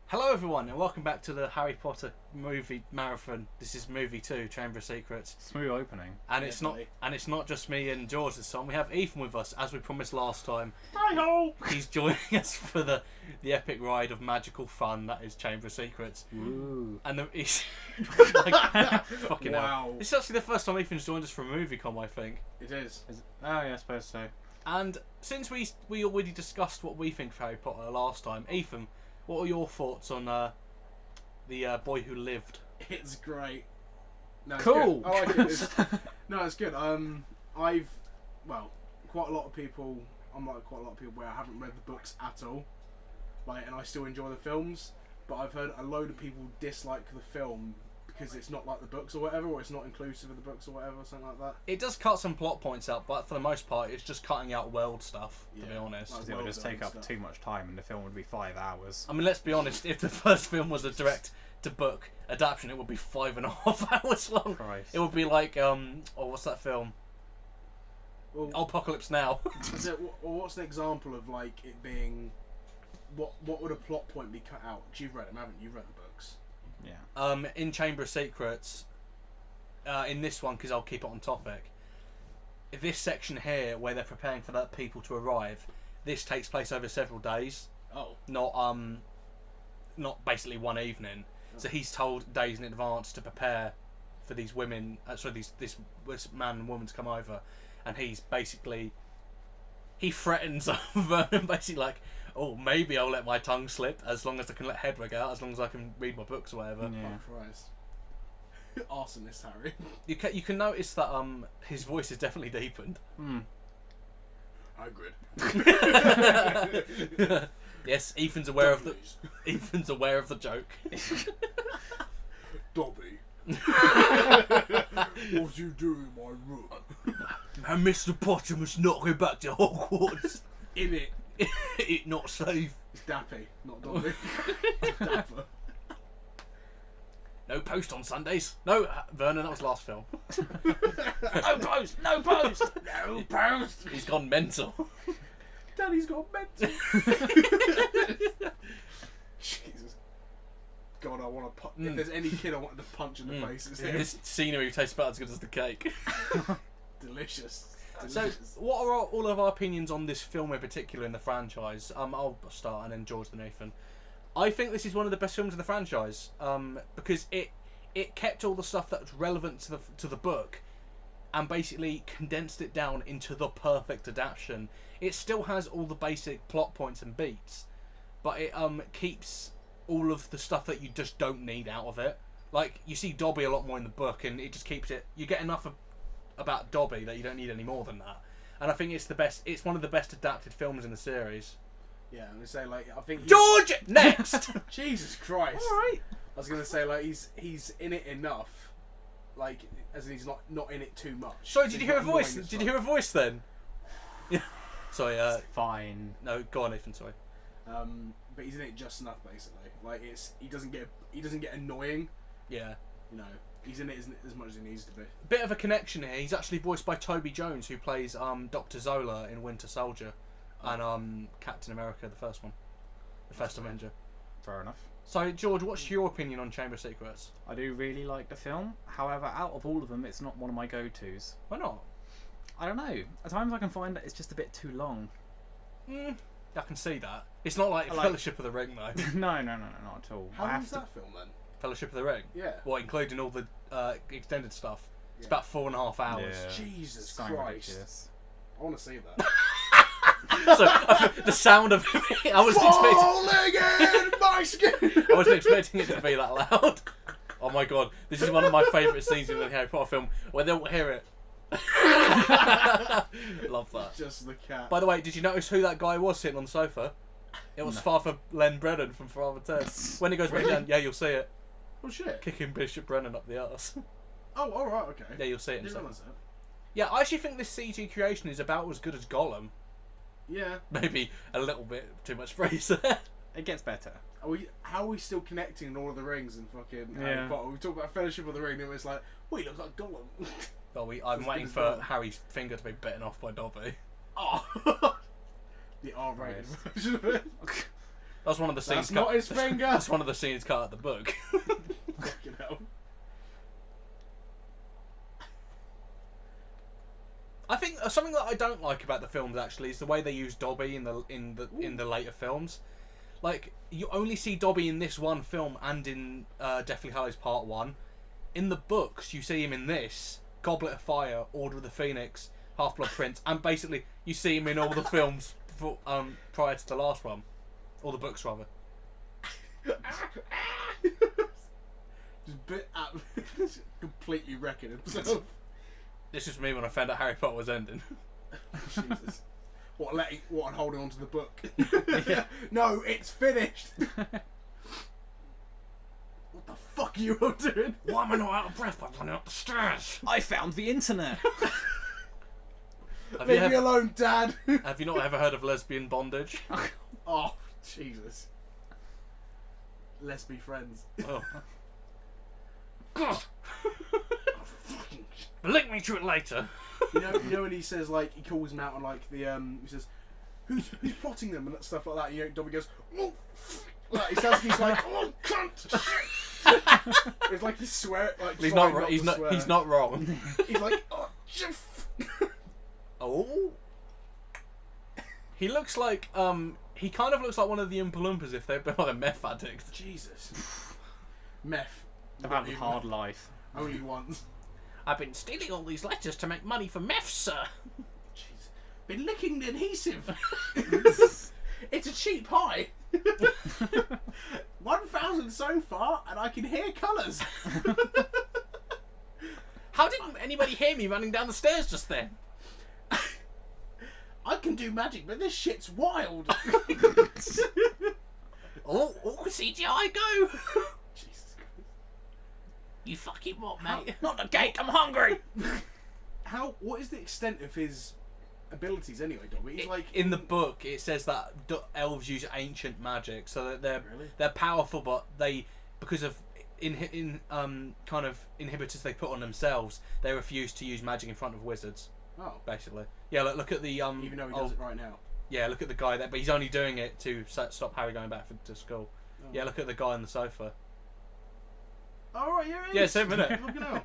Hello everyone and welcome back to the Harry Potter movie marathon. This is movie 2, Chamber of Secrets. Smooth opening. And it's not just me and George this time. We have Ethan with us, as we promised last time. Hi-ho! He's joining us for the epic ride of magical fun that is Chamber of Secrets. Ooh. And he's like, fucking wow. hell. This is actually the first time Ethan's joined us for a movie con, I think. It is. Is it? Oh yeah, I suppose so. And since we already discussed what we think of Harry Potter last time, Ethan, what are your thoughts on the Boy Who Lived? It's great. No, it's Cool. Good. I like it. No, it's good. Quite a lot of people. I'm like quite a lot of people where I haven't read the books at all, and I still enjoy the films. But I've heard a load of people dislike the film because it's not like the books or whatever, or it's not inclusive of the books or whatever, or something like that. It does cut some plot points out, but for the most part, it's just cutting out world stuff, to be honest. Like, It would just take up too much time and the film would be 5 hours. I mean, let's be honest, if the first film was a direct-to-book adaptation, it would be 5.5 hours long. Christ. It would be like, what's that film? Well, Apocalypse Now. what's an example of like it being? What would a plot point be cut out? 'Cause you've read them, haven't you? You've read the books. Yeah. In Chamber of Secrets, in this one, because I'll keep it on topic, this section here, where they're preparing for that people to arrive, this takes place over several days. Oh. Not basically one evening. So he's told days in advance to prepare for these women, this man and woman to come over, and he threatens Vernon, basically like, oh, maybe I'll let my tongue slip as long as I can let Hedwig out, as long as I can read my books or whatever. Yeah. Oh Christ. Arsonist Harry. You can notice that his voice is definitely deepened. Hmm. Hagrid. Yes, Ethan's aware of the joke. Dobby. What you do in my room? And Mr. Potter must not go back to Hogwarts. In it. It not safe. It's Dappy, not Dobby. Dapper. No post on Sundays. No, Vernon, that was last film. No post! No post! No post. He's gone mental. Daddy's got mental. Jesus. God, I want to punch. If there's any kid I wanted to punch in the face, it's him. This scenery tastes about as good as the cake. Delicious. So, what are all of our opinions on this film in particular in the franchise? I'll start and then George and Nathan. I think this is one of the best films in the franchise because it kept all the stuff that was relevant to the book and basically condensed it down into the perfect adaptation. It still has all the basic plot points and beats, but it keeps all of the stuff that you just don't need out of it. Like, you see Dobby a lot more in the book, and it just keeps it. You get enough about Dobby that you don't need any more than that. And I think it's the best. It's one of the best adapted films in the series. Yeah, I'm gonna say I think George next. Jesus Christ! All right. I was gonna say he's in it enough, as in he's not in it too much. Sorry, did you hear a voice? Did you hear a voice then? Yeah. Sorry. It's fine. No, go on, Nathan. Sorry. But he's in it just enough, basically. He doesn't get annoying. Yeah. You know, he's in it as much as he needs to be. Bit of a connection here. He's actually voiced by Toby Jones, who plays Dr. Zola in Winter Soldier, and Captain America, the first one, the first Avenger. Fair enough. So, George, what's your opinion on Chamber of Secrets? I do really like the film. However, out of all of them, it's not one of my go-tos. Why not? I don't know. At times I can find that it's just a bit too long. I can see that. It's not like Fellowship of the Ring, though. No, not at all. How long's that film then? Fellowship of the Ring? Yeah. What, including all the extended stuff? It's about 4.5 hours. Yeah. Jesus So Christ! ridiculous. I want to see that. So the sound of I wasn't expecting. Falling in my skin. I wasn't expecting it to be that loud. Oh my god, this is one of my favourite scenes in the Harry Potter film where they'll hear it. Love that. Just the cat. By the way, did you notice who that guy was sitting on the sofa? It was Father Len Brennan from Father Ted. When he goes back down, yeah, you'll see it. Oh shit. Kicking Bishop Brennan up the arse. Oh, alright, okay. Yeah, you'll see it in a Didn't second. realise that. Yeah, I actually think this CG creation is about as good as Gollum. Yeah. Maybe a little bit too much praise there. It gets better. How are we still connecting all of the rings and fucking Harry Potter? We talked about Fellowship of the Ring and it was like, oh, he looks like Gollum. Well, I'm waiting for Harry's finger to be bitten off by Dobby. Oh. The R-rated version of it. That's one of the scenes. That's not his finger. That's one of the scenes cut out of the book. Fucking hell. I think something that I don't like about the films actually is the way they use Dobby in the later films. Like, you only see Dobby in this one film and in Deathly Hallows Part 1. In the books, you see him in this, Goblet of Fire, Order of the Phoenix, Half-Blood Prince, and basically you see him in all the films prior to the last one. Or the books, rather. Just completely wrecking himself. This was me when I found out Harry Potter was ending. Jesus. What, holding on to the book? Yeah. No, it's finished! What the fuck are you all doing? Why am I not out of breath by running up the stairs? I found the internet. Leave me alone, Dad! Have you not ever heard of lesbian bondage? Oh, Jesus. Let's be friends. Oh. God. Link me to it later. You know when he says, like, he calls him out on, like, the he says, who's plotting them and stuff like that. You know, Dobby goes, oh, like, he sounds, he's like, oh, cunt. It's like he's swear, like, he's not wrong. He's not wrong. He's like, oh, Jeff. Oh. He looks like he kind of looks like one of the Oompa Loompas if they'd been like a meth addict. Jesus. Meth. I've had a hard life. Only once. I've been stealing all these letters to make money for meth, sir. Jeez. Been licking the adhesive. It's a cheap high. 1,000 so far, and I can hear colours. How didn't anybody hear me running down the stairs just then? I can do magic, but this shit's wild. Oh, CGI go! Jesus Christ. You fucking what, mate? Not the gate, I'm hungry! What is the extent of his abilities anyway, Dobby? He's like... In the book, it says that elves use ancient magic, so that they're powerful, but because of kind of inhibitors they put on themselves, they refuse to use magic in front of wizards. Oh. Basically. Yeah, look at the... Even though he does it right now. Yeah, look at the guy there, but he's only doing it to stop Harry going back to school. Oh. Yeah, look at the guy on the sofa. Oh, right, yeah, yeah, same minute. Look at him.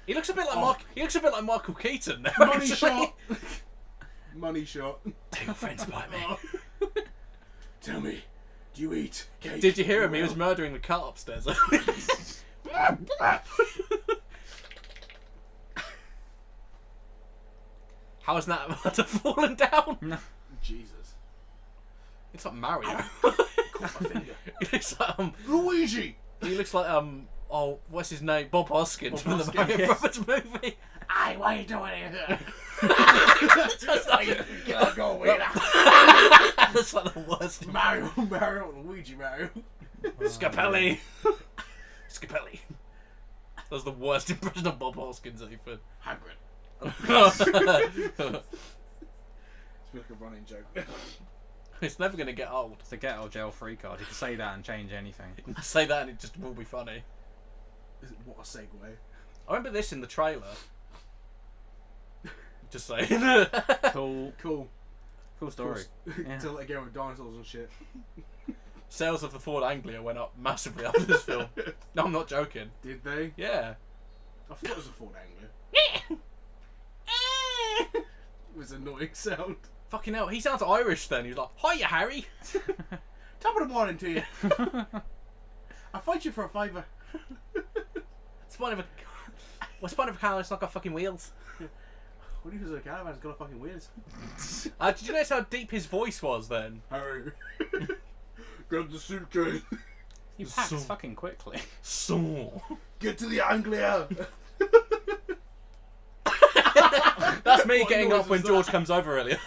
He looks a bit like He looks a bit like Michael Keaton now. Money shot. Money shot. Tell your friends about me. Tell me, do you eat cake? Did you hear him? He was murdering the cat upstairs. How is that about to fallen down? No. Jesus. It's like Mario. Caught my finger. He looks like Luigi. He looks like oh, what's his name? Bob Hoskins from the Mario Brothers movie. Hey, what are you doing here? That's like Go away now. That's like the worst. Mario, Luigi, Mario. Scapelli. Scapelli. That was the worst impression of Bob Hoskins ever. Hagrid. It's like a running joke. It's never going to get old. It's a get out of jail free card. You can say that and change anything. Say that and it just will be funny. What a segue. I remember this in the trailer. Just saying. Cool story. Yeah. Till they go with dinosaurs and shit. Sales of the Ford Anglia went up massively after this film. No, I'm not joking. Did they? Yeah. I thought it was a Ford Anglia. It was an annoying sound. Fucking hell, he sounds Irish then. He was like, hiya, Harry. Top of the morning to you. I'll fight you for a fiver. What's the point of a car? It's not got fucking wheels. What if it's a caravan? It's got fucking wheels. Did you notice how deep his voice was then? Harry. Grab the suitcase. He packs fucking quickly. So. Get to the Anglia. That's me getting up when George comes over earlier.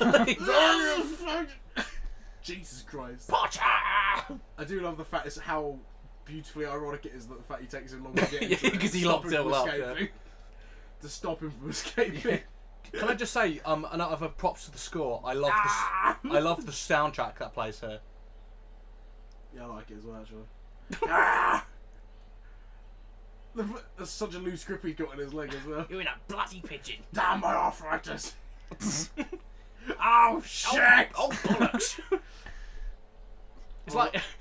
Jesus Christ. Potter! I do love the fact is how beautifully ironic it is that the fact he takes him long to get into because he locked it all up. Yeah. To stop him from escaping. Can I just say, another props to the score. I love the soundtrack that plays here. Yeah, I like it as well, actually. There's such a loose grip he's got in his leg as well. You're in a bloody pigeon. Damn my arthritis. Oh shit! Oh bollocks!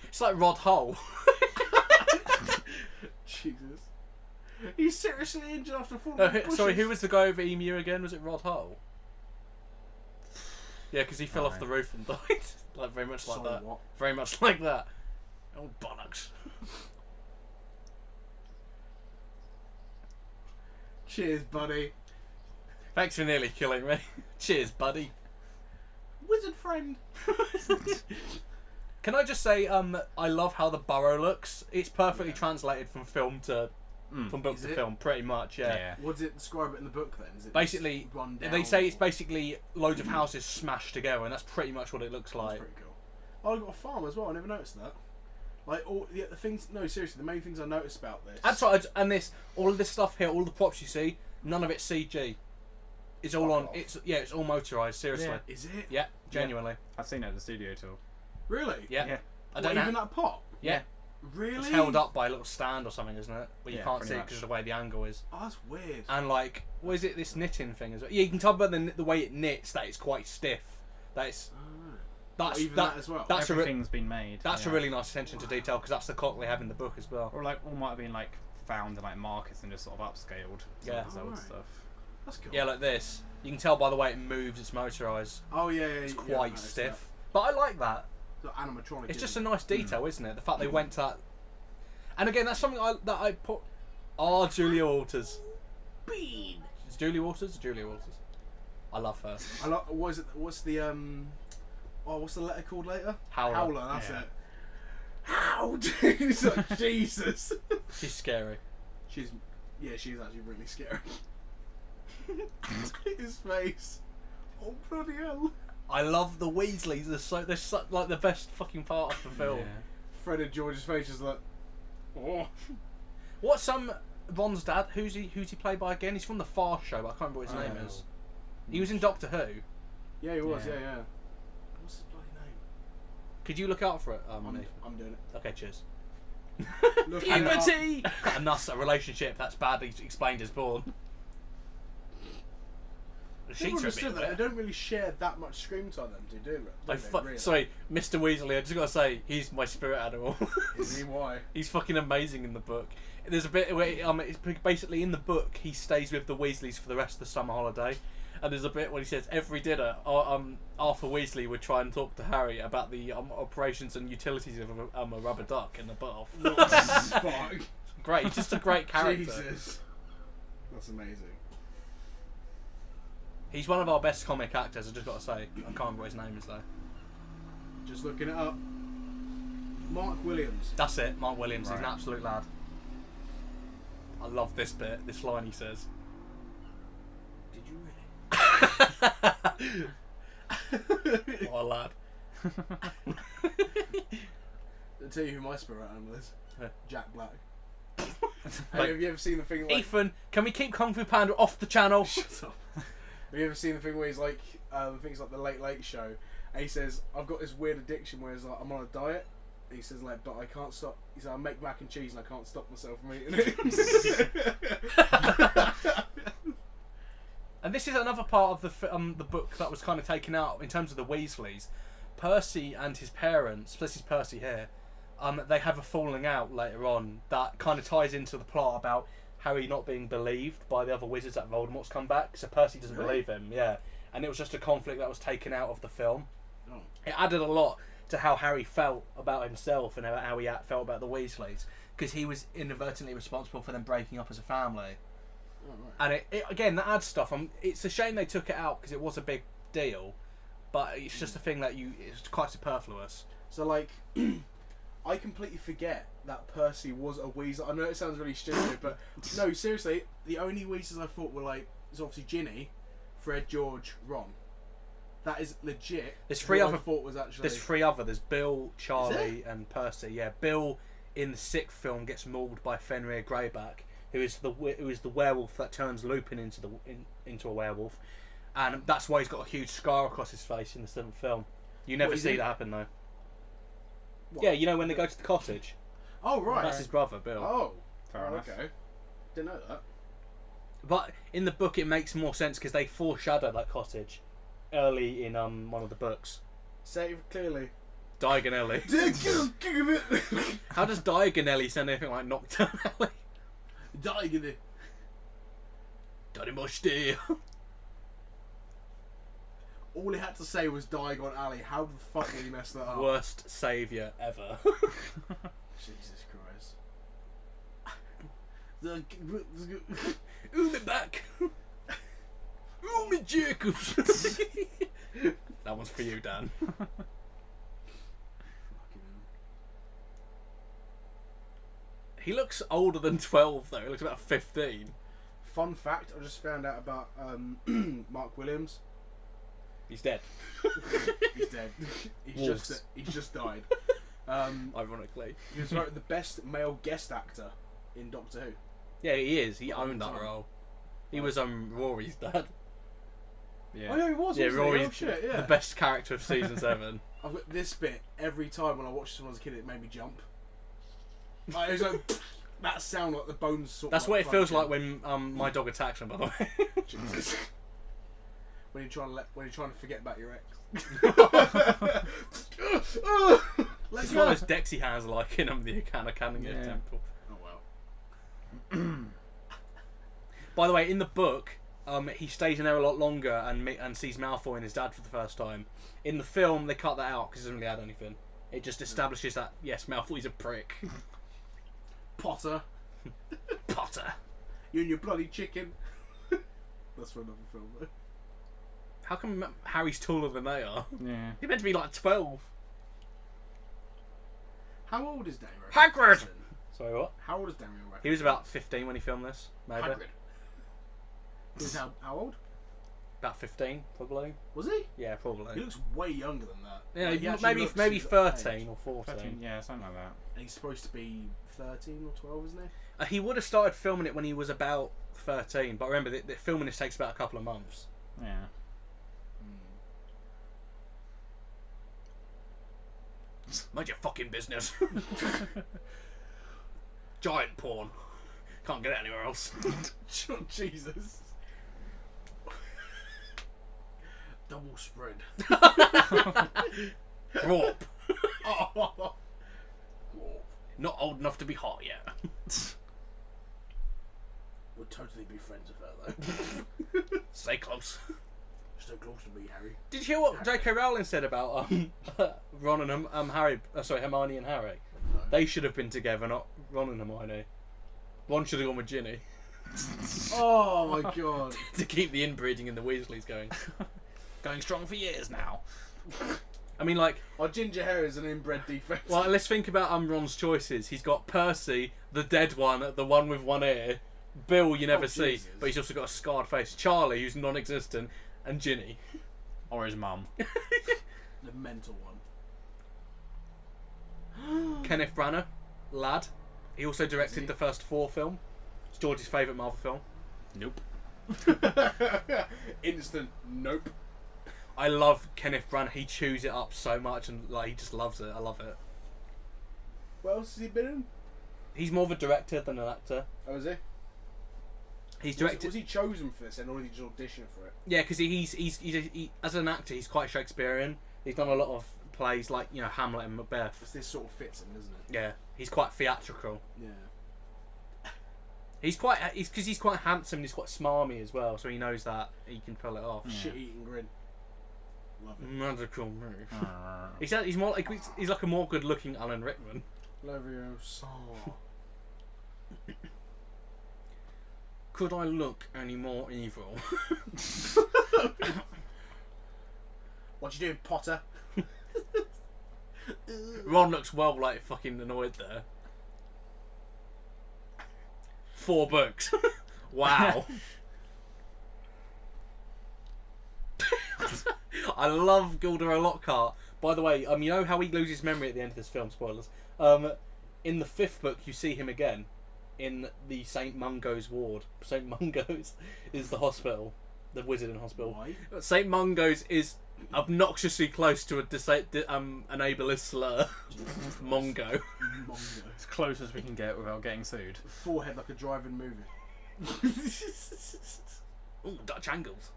It's like Rod Hull. Jesus. He's seriously injured after falling. No, sorry, who was the guy over Emu again? Was it Rod Hull? Yeah, because he fell off the roof and died. Like very much like that. What? Very much like that. Oh bollocks. Cheers, buddy. Thanks for nearly killing me. Cheers, buddy. Wizard friend. Can I just say, I love how the Burrow looks. It's perfectly translated from film to from book Is to it? film, pretty much. Yeah. What does it describe it in the book then? Is it Basically, just run down? they say it's basically loads of houses smashed together, and that's pretty much what it looks That's like. pretty cool. Oh, I got a farm as well. I never noticed that. Like all the things. No, seriously, the main things I noticed about this. That's right. And all of this stuff here, all the props you see, none of it's CG. It's all on. Fuck off. It's all motorized. Seriously. Yeah. Is it? Yeah, genuinely. I've seen it at the studio tour. Really? Yeah. I What, don't know. even that pot? Yeah. Really? It's held up by a little stand or something, isn't it? Where you Yeah, can't pretty see it much. because of the way the angle is. Oh, that's weird. And like, what is it? This knitting thing as well. Yeah, you can tell by the way it knits that it's quite stiff. That's What, even that as well? That's Everything's been made. a really nice attention to detail because that's the clock they have in the book as well. Or like, all might have been like found in like markets and just sort of upscaled. Yeah. Some of Alright. his old stuff. That's cool. Yeah, like this. You can tell by the way it moves. It's motorized. Oh yeah, It's yeah, I quite noticed stiff. But I like that. that. So animatronic. It's just a isn't nice detail, isn't it? The fact they went to that. And again, that's something that I put. Oh, Julia Walters. it? Bean. Is Julia Walters? Julia Walters. I love her. I like. What is it? What's the Oh, what's the letter called later? Howler. Howler. That's Yeah. it. How? It's like Jesus. She's scary. She's actually really scary. His face. Oh bloody hell! I love the Weasleys. They're like the best fucking part of the film. Yeah. Fred and George's face is like, oh. What's Ron's dad? Who's he played by again? He's from the Far Show, but I can't remember what his name is. He was in Doctor Who. Yeah, he was. Yeah. Yeah. What's his bloody name? Could you look out for it? Nathan? I'm doing it. Okay, cheers. Looking it up. Puberty! And thus a relationship that's badly explained is born. The Never sheets are a understood bit that. They wet. don't really share that much screen time, them two, do they? Really? Sorry, Mr. Weasley. I just gotta say, he's my spirit animal. Is he? Why? He's fucking amazing in the book. There's a bit where it's basically in the book he stays with the Weasleys for the rest of the summer holiday, and there's a bit when he says every dinner, Arthur Weasley would try and talk to Harry about the operations and utilities of a rubber duck in the bath. What the fuck? Great, he's just a great character. Jesus. That's amazing. He's one of our best comic actors. I just gotta say, I can't remember what his name is though. Just looking it up. Mark Williams. That's it, Mark Williams. He's an Right. absolute lad. I love this bit, this line he says. Did you really? What a lad. I'll tell you who my spirit animal is. Yeah. Jack Black. Like- Have you ever seen the thing like... Ethan, can we keep Kung Fu Panda off the channel? Shut up. Have you ever seen the thing where he's like, things like the Late Late Show, and he says, I've got this weird addiction where he's like, I'm on a diet. And he says like, but I can't stop. He said, I make mac and cheese and I can't stop myself from eating it. And this is another part of the book that was kind of taken out in terms of the Weasleys. Percy and his parents, this is Percy here, they have a falling out later on that kind of ties into the plot about Harry not being believed by the other wizards that Voldemort's come back, so Percy doesn't Really? believe him, yeah. And it was just a conflict that was taken out of the film. Oh. It added a lot to how Harry felt about himself and how he felt about the Weasleys, because he was inadvertently responsible for them breaking up as a family. Oh, right. And it again, that adds stuff. It's a shame they took it out because it was a big deal, but it's just a thing that it's quite superfluous. So like, I completely forget that Percy was a Weasley. I know it sounds really stupid, but no, seriously, the only Weasleys I thought were like, is obviously Ginny, Fred, George, Ron. That is legit. There's three What other. I thought was actually. There's three other. There's Bill, Charlie, and Percy. Yeah, Bill in the sixth film gets mauled by Fenrir Greyback, who is the werewolf that turns Lupin into a werewolf, and that's why he's got a huge scar across his face in the seventh film. You never What, is see he- that happen though. What? Yeah, you know when they go to the cottage. Oh right. That's his brother, Bill. Oh. Fair enough. Okay. Didn't know that. But in the book, it makes more sense because they foreshadow that cottage early in one of the books. Say it clearly. Diagon Alley. How does Diagon Alley sound anything like Nocturne Alley? Diagon. Daddy much dear. All he had to say was Diagon Alley. How the fuck did he mess that up? Worst saviour ever. Jesus Christ. Ooh, me back. Ooh, me Jacobs. That one's for you, Dan. He looks older than 12, though. He looks about 15. Fun fact, I just found out about Mark Williams. He's dead. He's dead. He's just died. Ironically. He was voted the best male guest actor in Doctor Who. Yeah, he is. He owned that role. He was Rory's dad. Yeah. Oh, yeah, he was. Yeah, wasn't he? Rory's Oh, shit, yeah. the best character of season 7. I've got this bit every time when I watched this when I was a kid. It made me jump. Like, it was like that sound, like the bones. Sort That's of what it feels like crunching. when my dog attacks me. By the way. Jesus. When you're trying to forget about your ex. It's one of those Dexy hands like in the Canon Yeah. Oh Temple. well. By the way, in the book, he stays in there a lot longer and sees Malfoy and his dad for the first time. In the film, they cut that out because it doesn't really add anything. It just establishes that, yes, Malfoy's a prick. Potter. Potter. You and your bloody chicken. That's for another film though. How come Harry's taller than they are? Yeah. He's meant to be like 12. How old is Daniel Hagrid! Radcliffe? Sorry, what? How old is Daniel Radcliffe? He was about 15 when he filmed this, maybe. Hagrid. He was how old? About 15, probably. Was he? Yeah, He probably. looks way younger than that. Yeah, Like, he actually maybe looks maybe his 13 age. or 14. 13, yeah, something like that. And he's supposed to be 13 or 12, isn't he? He would have started filming it when he was about 13, but remember, the filming this takes about a couple of months. Yeah. Mind your fucking business. Giant porn. Can't get it anywhere else. Jesus. Double spread. Drop. Oh. Not old enough to be hot yet. Would totally be friends with her though. Stay close. So close to me, Harry. Did you hear what J.K. Rowling said about Ron and Hermione and Harry? No. They should have been together, not Ron and Hermione. Ron should have gone with Ginny Oh my god. to keep the inbreeding in the Weasleys going. Going strong for years now. I mean, like, Our ginger hair is an inbred defect. well, let's think about Ron's choices. He's got Percy, the dead one, the one with one ear. Bill, you never see, Jesus. but he's also got a scarred face. Charlie, who's non-existent, and Ginny. Or his mum. The mental one. Kenneth Branagh, lad. He also directed he? the first 4 film. It's George's favourite Marvel film. Nope. Instant nope. I love Kenneth Branagh. He chews it up so much, and like he just loves it. I love it. What else has he been in? He's more of a director than an actor. Oh, is he? He's Was directed. he chosen for this and or did he just audition for it? Yeah, because he as an actor, he's quite Shakespearean. He's done a lot of plays like Hamlet and Macbeth. This sort of fits him, doesn't it? Yeah, he's quite theatrical. Yeah. He's because he's quite handsome and he's quite smarmy as well, so he knows that he can pull it off. Yeah. Shit eating grin. Love it. Magical move. He's more like he's like a more good looking Alan Rickman. Leviosa. Could I look any more evil? What you doing, Potter? Ron looks well like fucking annoyed there. 4 books. Wow. I love Gilderoy Lockhart. By the way, you know how he loses memory at the end of this film? Spoilers. In the 5th book, you see him again in the St. Mungo's ward. St. Mungo's is the hospital, the Wizarding Hospital. Why? St. Mungo's is obnoxiously close to an ableist slur. Mongo. Mongo. As close as we can get without getting sued. Forehead like a drive-in movie. Ooh, Dutch angles.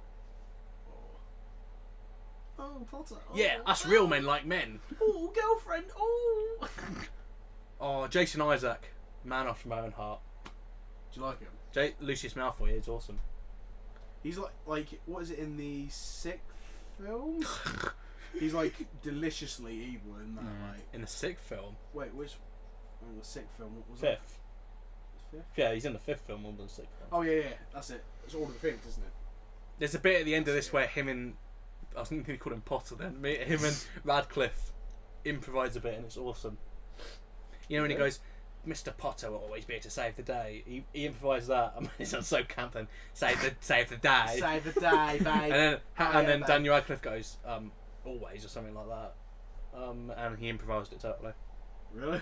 Oh, Potter. Oh, Yeah, us real men like men. Oh, girlfriend. Oh. Oh, Jason Isaac, man after my own heart. Do you like him? Lucius Malfoy is awesome. He's like what is it in the 6th film? He's like deliciously evil in that. Like, In the 6th film? wait, which? In the 6th film, what was 5th. it? 5th? Yeah, he's in the 5th film more than the 6th film. Oh yeah, that's it. It's Order of the Phoenix, isn't it? There's a bit at the end of this where him and... I was going to call him Potter then. Him and Radcliffe improvise a bit and it's awesome. You know when he goes, Mr. Potter will always be here to save the day. He improvised that. I mean, it sounds so camp then. Save the day. Save the day, babe. and then Daniel Radcliffe goes, always or something like that. And he improvised it totally. Really?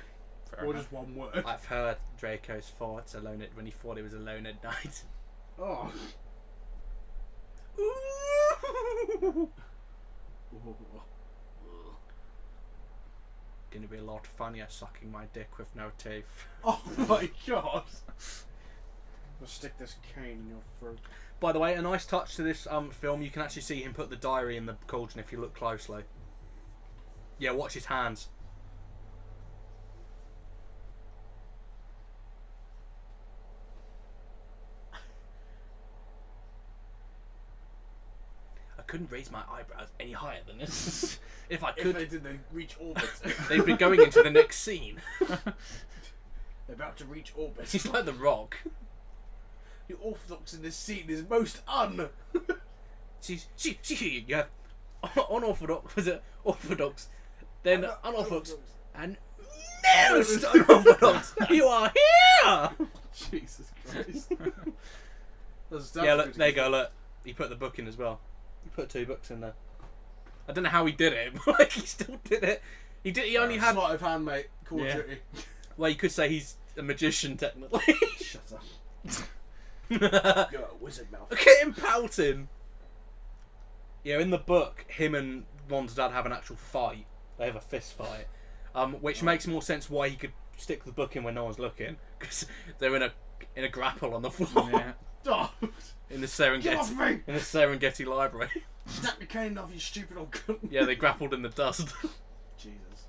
Fair Or enough. just one word? I've heard Draco's thoughts alone when he thought he was alone at night. Oh. Gonna be a lot funnier sucking my dick with no teeth. Oh my god. I'll stick this cane in your throat. By the way, a nice touch to this film, you can actually see him put the diary in the cauldron if you look closely. Yeah, watch his hands. I couldn't raise my eyebrows any higher than this. If I could, If they did, they reach orbit. they'd be going into the next scene. They're about to reach orbit. He's like the Rock. The orthodox in this scene is most un. She, you have unorthodox, was it orthodox, then unorthodox, and most unorthodox. You are here. Jesus Christ. Yeah, look, there you go. Look, he put the book in as well. He put 2 books in there. I don't know how he did it, but like he still did it. He did. He only had. Sleight of hand, mate. Call of Duty. Well, you could say he's a magician technically. Shut up. Look You're a wizard mouth. at him pouting. Yeah, in the book, him and Ron's dad have an actual fight. They have a fist fight, which makes more sense why he could stick the book in when no one's looking, because they're in a grapple on the floor. Yeah. Oh, In the get off Serengeti, me! in the Serengeti library. Snap the cane off, you stupid old cunt. Yeah, they grappled in the dust. Jesus.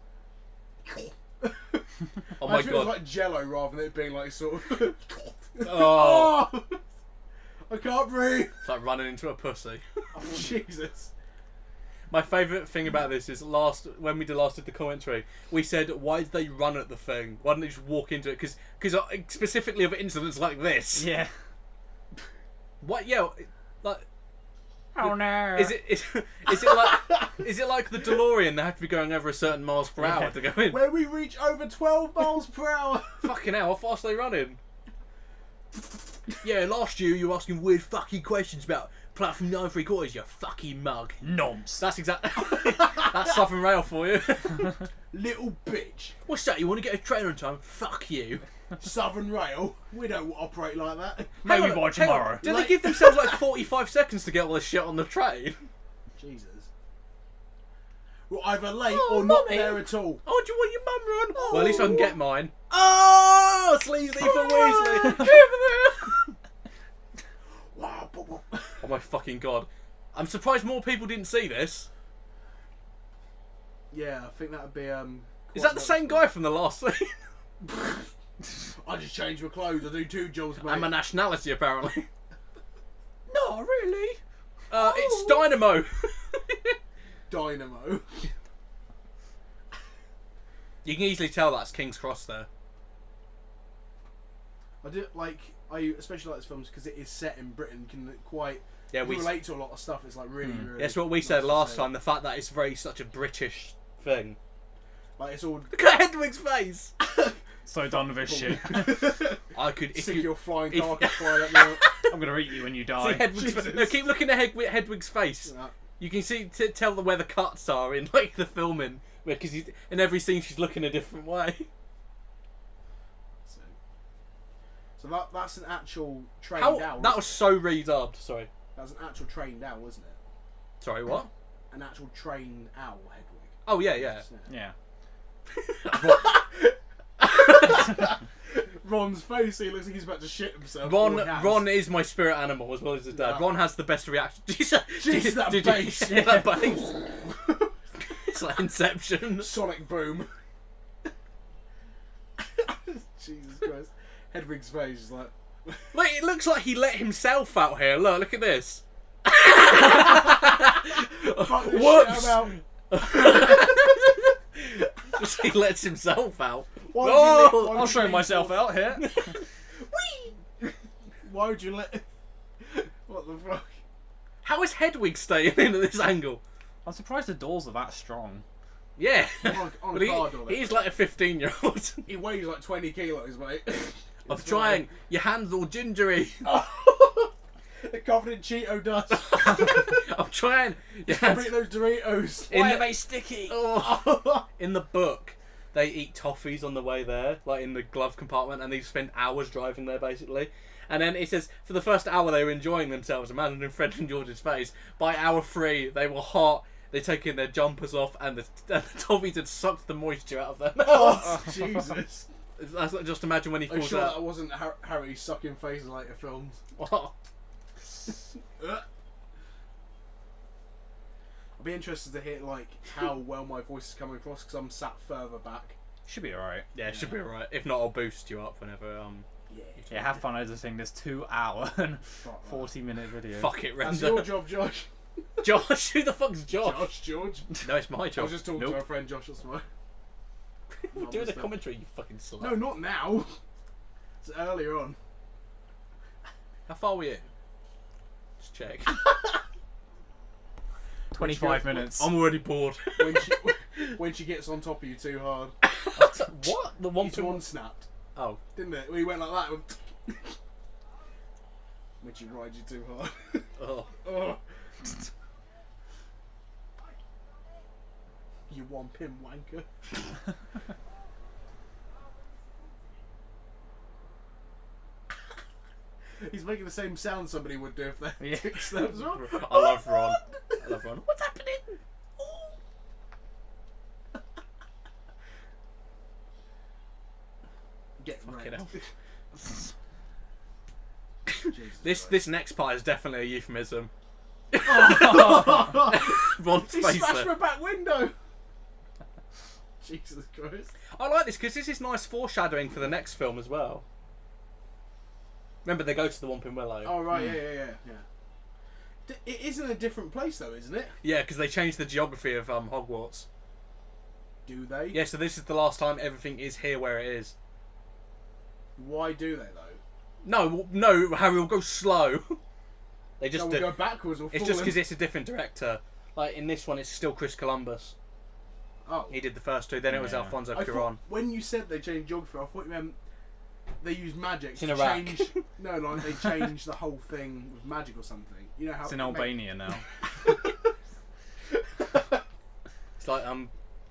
Oh my It was god. like Jello rather than it being like sort of. Oh, Oh! I can't breathe. it's like running into a pussy. Oh, Jesus. My favourite thing about this is when we did the commentary, we said, why did they run at the thing? Why didn't they just walk into it? Because specifically of incidents like this. Yeah. What? Yeah, like. Oh no. Is it like the DeLorean? They have to be going over a certain miles per hour to go in. Where we reach over 12 miles per hour. Fucking hell! How fast are they running? Yeah, last year you were asking weird fucking questions about platform 9 3/4. You fucking mug. Nonce. That's exactly. That's Southern Rail for you. Little bitch. What's that? You want to get a train on time? Fuck you. Southern Rail. We don't operate like that. Maybe Hang on, by hang on. tomorrow. Did they give themselves like 45 seconds to get all this shit on the train? Jesus. We're either late Oh, or not mummy. there at all. Oh, do you want your mum run? Oh. Well, at least I can get mine. Oh, Sleazy for Weasley. Wow. Oh my fucking god. I'm surprised more people didn't see this. Yeah, I think that would be Is that the same guy from the last scene? I just change my clothes. I do 2 jobs, mate. And my nationality, apparently. Not really. It's Dynamo. Dynamo. You can easily tell that's King's Cross there. I do I especially like this film because it is set in Britain. Can quite Yeah, we. relate to a lot of stuff. It's like really. That's what we nice said to last see. time. The fact that it's very such a British thing. Like it's all. Look at Hedwig's face. So done with this shit. I could. If Sick you your flying if- carcass flying at me. I'm gonna eat you when you see die. Hedwig's Jesus. no, keep looking at Hedwig's face. You can see tell where the cuts are in like the filming, because in every scene she's looking a different way. So that's an actual trained owl. That was so redubbed. Sorry. That's an actual trained owl, isn't it? Sorry. What? An actual trained owl, Hedwig. Oh yeah, yeah. Isn't it? Yeah. Ron's face. He looks like he's about to shit himself. Or he has. Ron is my spirit animal as well as his dad. Yeah. Ron has the best reaction. Jeez, that Did bass. you hear that bass? It's like Inception. Sonic boom. Jesus Christ. Hedwig's face is like... Look, it looks like he let himself out here. Look at this. Fuck this Whoops. shit, I'm out. He lets himself out. Why would Oh, you let- why would I'll you show let myself yourself- out here. Why would you let... What the fuck? How is Hedwig staying in at this angle? I'm surprised the doors are that strong. Yeah. On But a car door. he's like a 15-year-old. He weighs like 20 kilos, mate. I'm trying. Your hands all gingery. They're covered in Cheeto dust. I'm trying. Your Stop hands... eating those Doritos. In Why the- are they sticky? Oh. In the book, they eat toffees on the way there, like in the glove compartment, and they spend hours driving there, basically. And then it says, for the first hour they were enjoying themselves, imagining Fred and George's face. By hour 3, they were hot, they taken their jumpers off, and the toffees had sucked the moisture out of their mouths. Oh, Jesus. That's like, just imagine when he I'm falls sure that out. wasn't Harry sucking faces in later films. Oh. I'll be interested to hear like how well my voice is coming across because I'm sat further back. Should be alright. Yeah, it should be alright. If not, I'll boost you up whenever. Yeah, have fun editing this 2 hour and Fuck that. 40-minute video. Fuck it, That's render. your job, Josh. Josh, who the fuck's Josh? George. No, it's my I job. was just talking to our friend Josh. That's why. You're doing the commentary, you fucking slut. No, not now. It's earlier on. How far are we in? Just check. 25 minutes. I'm already bored. When she gets on top of you too hard. What? The one Each pin one snapped, Oh. didn't it? We went like that. When she rides you too hard. Oh. Oh. You one pin wanker. He's making the same sound somebody would do if they Yeah. took snaps on. I love Ron. I love Ron. What's happening? Get Fucking wrecked. hell. Jesus This next part is definitely a euphemism. Christ. Ron's He face smashed there. my back window. Jesus Christ. I like this because this is nice foreshadowing for the next film as well. Remember, they go to the Whomping Willow. Oh right, yeah. It is in a different place though, isn't it? Yeah, because they changed the geography of Hogwarts. Do they? Yeah, so this is the last time everything is here where it is. Why do they though? No, Harry will go slow. They just No, do. we'll go backwards or It's just because it's a different director. Like in this one, it's still Chris Columbus. Oh. He did the first 2. Then it was Yeah. Alfonso I Cuarón. thought, when you said they changed geography, I thought you meant they used magic It's to in Iraq. change. No, like they changed the whole thing with magic or something. You know how It's in Albania now. It's like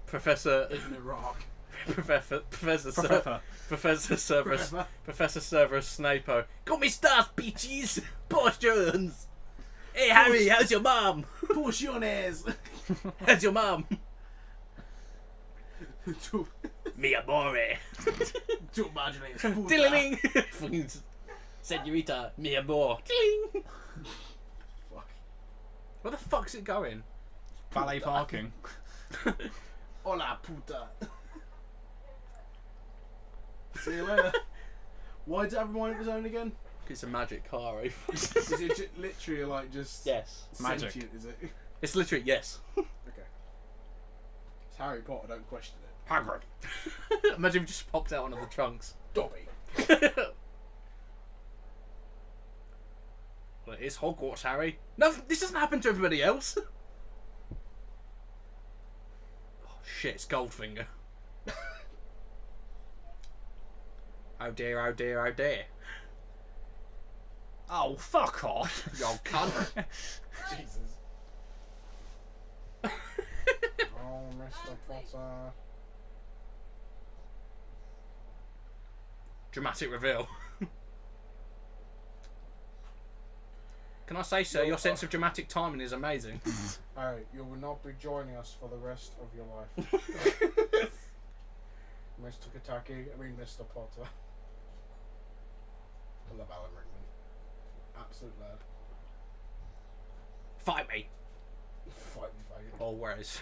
Professor in Iraq. Professor Professor. Professor Severus Professor. Professor Severus Snape. Got me stars, peaches, portions. Hey Harry, how's your mum? Porciones. How's your mum? Tu Mi amore. imaginas. Dilling. Fucking Senorita, mi amor. Dilling. Fuck. Where the fuck's it going? Valet parking. Hola puta. See you later. Why does it have a mind of its own again? It's a magic car. Eh? Is it literally like just Yes. Magic. sentient, is it? It's literally yes. Okay. It's Harry Potter, don't question it. Hagrid. Imagine if you just popped out one of the trunks. Dobby. Well, it is Hogwarts, Harry. No, this doesn't happen to everybody else. Oh shit, it's Goldfinger. Oh dear, oh dear, oh dear. Oh, fuck off. You old cunt. Jesus. Oh, Mr. Potter. Dramatic reveal. Can I say, sir, your sense of dramatic timing is amazing. Harry, you will not be joining us for the rest of your life. Mr. Mr. Potter. I love Alan Rickman. Absolute lad. Fight me. Fight me, faggot. Always.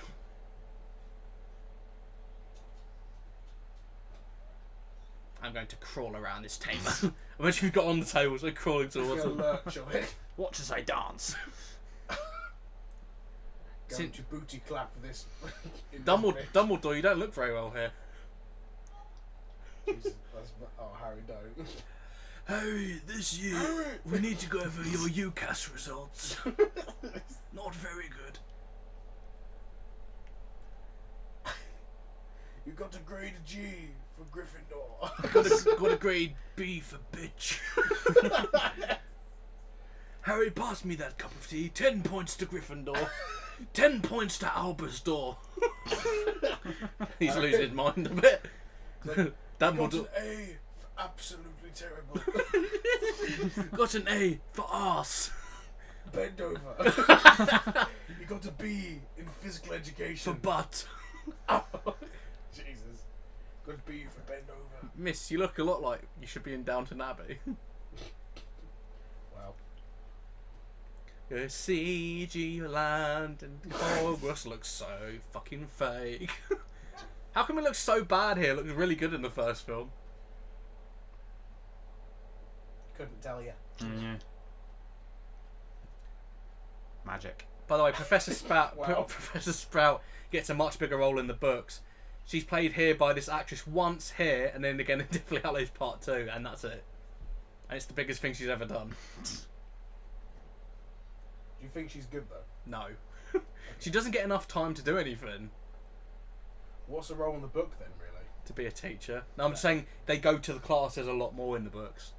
I'm going to crawl around this table. Imagine you've got on the table, so crawling He's towards gonna it. lurch on it. Watch as I dance. Going to booty clap for this. Dumbledore, you don't look very well here. Jesus, Harry, don't. Harry, this year we need to go over your UCAS results. Not very good. You got a grade G for Gryffindor. got a grade B for bitch. Harry, pass me that cup of tea. 10 points to Gryffindor. 10 points to Albus Door. He's losing his mind a bit. Got an A for absolutely terrible. Got an A for arse. Bend over. You got a B in physical education. For butt. Oh, Jesus. Got a B for bend over. Miss, you look a lot like you should be in Downton Abbey. Wow. CG land and Hogwarts looks so fucking fake. How come it looks so bad here? It looks really good in the first film. Couldn't tell you. Yeah. Magic. By the way, Professor Sprout, Wow. Professor Sprout gets a much bigger role in the books. She's played here by this actress once here, and then again in Deathly Hallows Part 2, and that's it. And it's the biggest thing she's ever done. Do you think she's good though? No. She doesn't get enough time to do anything. What's her role in the book then, really? To be a teacher. No, I'm saying they go to the classes a lot more in the books.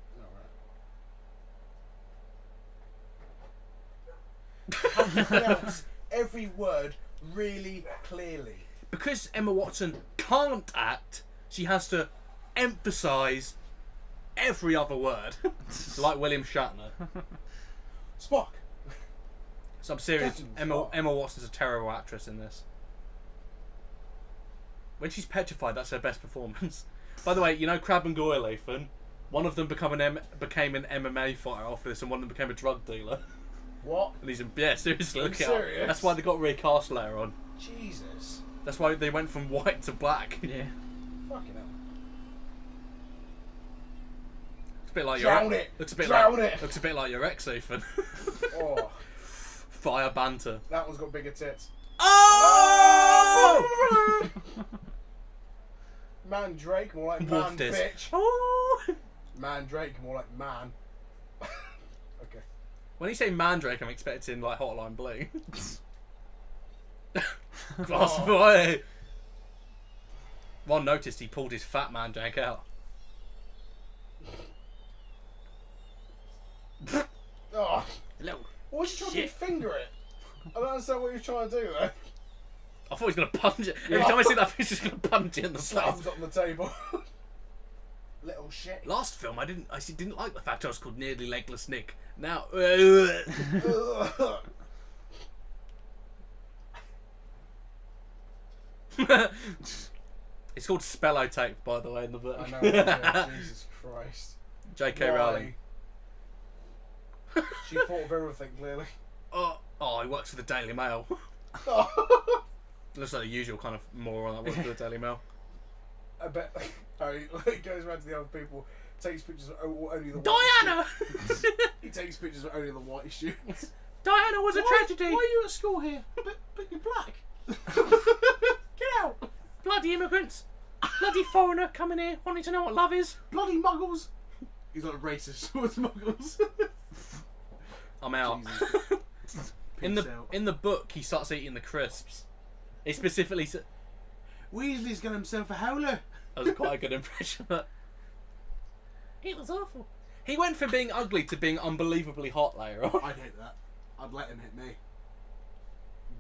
How do you pronounce every word really clearly? Because Emma Watson can't act, she has to emphasise every other word. Like William Shatner. Spock! So I'm serious. Captain Emma Spock. Watson's a terrible actress in this. When she's petrified, that's her best performance. By the way, you know Crab and Goyle, Ethan? One of them became an MMA fighter after this, and one of them became a drug dealer. What? And he's seriously, look it up. serious? That's why they got recast later on. Jesus. That's why they went from white to black. Yeah. Fucking hell. It's a bit like Drown your it! Looks a bit Drown like it! looks a bit like your ex, Ethan. Oh, Fire banter. that one's got bigger tits. Oh! Mandrake, more like man, Wolf this. bitch. Oh! Mandrake, more like man. Okay. When you say Mandrake, I'm expecting like Hotline Bling. Glass boy. Ron noticed he pulled his fat Mandrake out. Oh, Little what was you trying to shit. finger it? I don't understand what you're trying to do there. I thought he was going to punch it. Every time I see that, he's just going to punch it in the face. Slams on the table. Little shit. Last film, I didn't like the fact I was called Nearly Legless Nick. Now, it's called Spellotape, by the way, in the book. I know. Yeah, Jesus Christ. J.K. Rowling. She thought of everything, clearly. Oh, he works for the Daily Mail. Looks like the usual kind of moron that works for the Daily Mail. I bet Harry goes around to the other people, takes pictures of only the Diana! white students. He takes pictures of only the white students. Diana was a tragedy! Why are you at school here? But you're black. Get out! Bloody immigrants! Bloody foreigner coming here wanting to know what love is! Bloody muggles! He's not a racist towards muggles. I'm out. In the book, he starts eating the crisps. He specifically said... Weasley's got himself a howler. That was quite a good impression. It was awful. He went from being ugly to being unbelievably hot later on. I'd hit that. I'd let him hit me.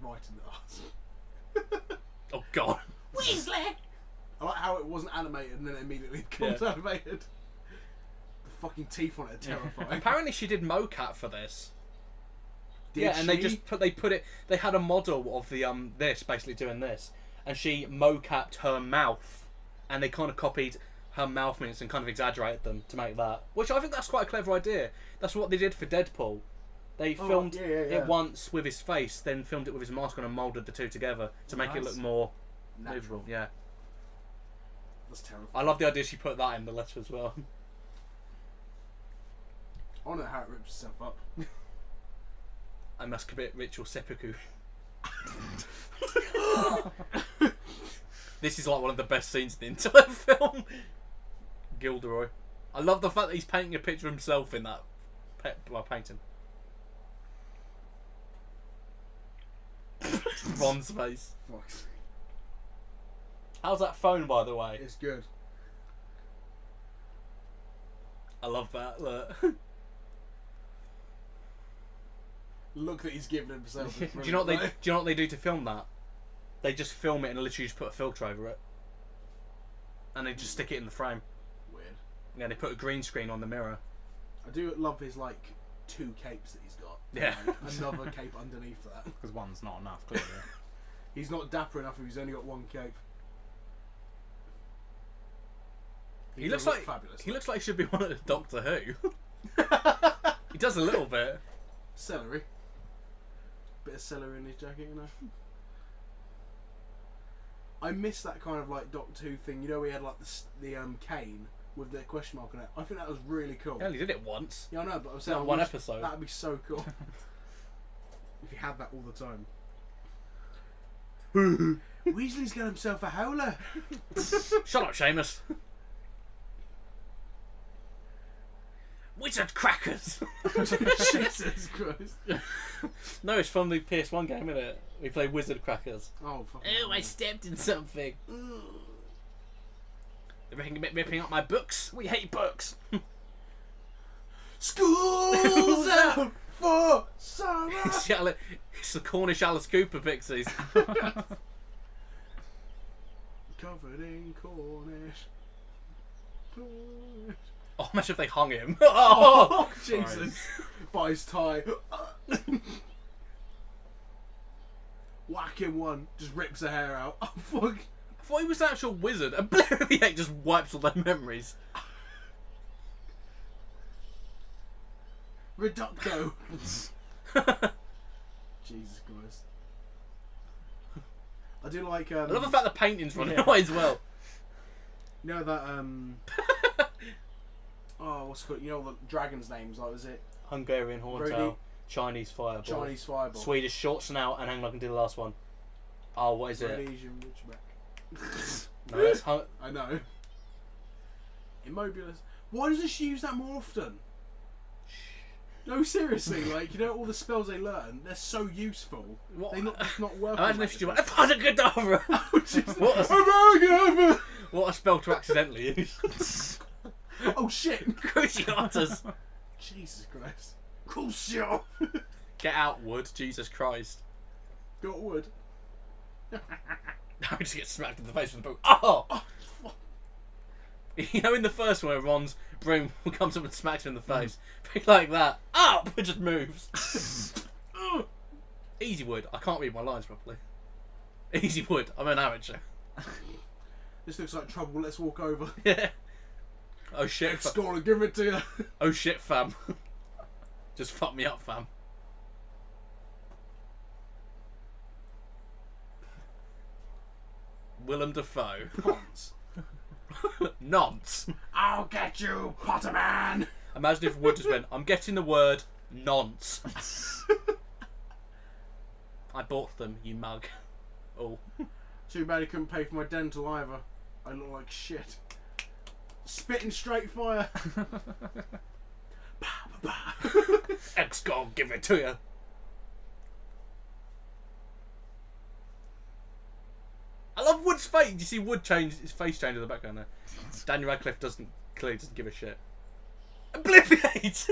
Right in the arse. Oh god. Weasley! I like how it wasn't animated and then it immediately becomes animated. The fucking teeth on it are terrifying. Apparently she did mocap for this. Did and they she? just put it. They had a model of the this basically doing this, and she mocapped her mouth, and they kind of copied her mouth movements and kind of exaggerated them to make that. Which I think that's quite a clever idea. That's what they did for Deadpool. They filmed it once with his face, then filmed it with his mask on and moulded the two together to make it look more natural. Yeah. That's terrible. I love the idea she put that in the letter as well. I know how it rips itself up. I must commit ritual seppuku. This is like one of the best scenes in the entire film. Gilderoy. I love the fact that he's painting a picture of himself in that painting. Ron's face. Fuck. How's that phone, by the way? It's good. I love that. Look. Look that he's given himself. Do you know what they do to film that? They just film it and literally just put a filter over it, and they just stick it in the frame. Weird. Yeah, they put a green screen on the mirror. I do love his like 2 capes that he's got. Yeah. Like, another cape underneath that. Because one's not enough, clearly. He's not dapper enough if he's only got 1 cape. He looks does like look fabulous. he looks like he should be one of the Doctor Who. He does a little bit. Celery. Bit of celery in his jacket, you know. I miss that kind of like Doctor Who thing. You know, we had like the cane with the question mark on it. I think that was really cool. He only did it once. Yeah, I know, but I'm saying Not one episode. That'd be so cool if you had that all the time. Weasley's got himself a howler. Shut up, Seamus. Wizard crackers. Jesus Christ. No, it's from the PS1 game, isn't it? We play Wizard crackers. Oh, fucking Oh, I stepped in something. They reckon you're ripping up my books? We hate books. School's out for summer. It's the Cornish Alice Cooper Pixies. Covered in Cornish. Oh, imagine if they hung him. Oh, Jesus. By his tie. Whack him one. Just rips the hair out. Oh, fuck. I thought he was an actual wizard. And Obliviate just wipes all their memories. Reducto. Jesus Christ. I do like. I love the fact the painting's running away as well. You know that oh, what's it called? You know the dragon's names? Like, was it Hungarian horntail, Brody. Chinese fireball, Chinese fireball? Swedish short snout, and hang on, I can do the last one. Oh, what is it? Rhodesian Ridgeback. No, that's I know. Immobulus. Why doesn't she use that more often? No, seriously, like, you know, all the spells they learn, they're so useful. What? They not work. Imagine if she went, Abracadabra! Abracadabra! What a spell to accidentally use. Oh shit! Cruciatus! Jesus Christ. Crucio! Get out, Wood. Jesus Christ. Got wood. I just get smacked in the face with the book. Oh! You know, in the first one, where Ron's broom comes up and smacks him in the face. Like that. Up! It just moves. Easy, Wood. I can't read my lines properly. Easy, Wood. I'm an amateur. This looks like trouble. Let's walk over. Yeah. Oh shit. Score and give it to you. Oh shit, fam. Just fuck me up, fam. Willem Dafoe. Cons. Nonce. I'll get you, Potterman. Imagine if Wood just went, I'm getting the word nonce. I bought them, you mug. Oh. Too bad he couldn't pay for my dental either. I look like shit. Spitting straight fire. X-Gol, give it to you. I love Wood's face. You see Wood change his face change in the background there. Daniel Radcliffe clearly doesn't give a shit. Obliviate!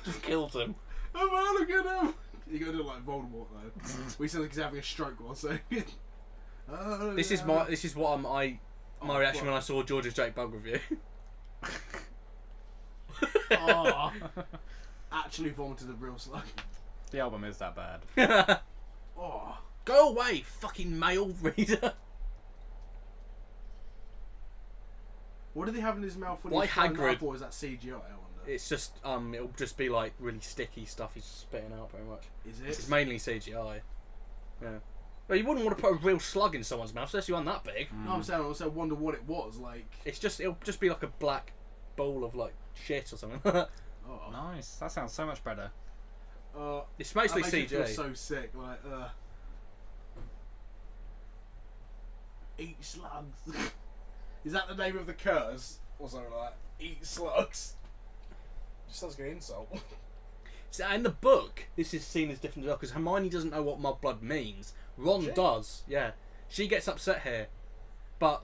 Just killed him. Oh, look at him. You gotta do it like Voldemort though. We sound like he's having a stroke while saying it. This is what my reaction when I saw George's Jake Bug review. Oh, actually vomited a real slug. The album is that bad. Oh, go away, fucking male reader. What did he have in his mouth when Why he climbed Hagrid? up, or is that CGI? I wonder. It's just it'll just be like really sticky stuff he's spitting out, pretty much. Is it? It's mainly CGI. Yeah. Well, you wouldn't want to put a real slug in someone's mouth, especially one that big. No, I'm saying I also wonder what it was like. It'll just be like a black bowl of like shit or something. Oh. Nice. That sounds so much better. It's mostly that makes CG. me feel so sick. Like, eat slugs. Is that the name of the curse or something like that? Eat slugs. Just sounds like an insult. So in the book, this is seen as different as well because Hermione doesn't know what mudblood means. Ron does. Yeah, she gets upset here, but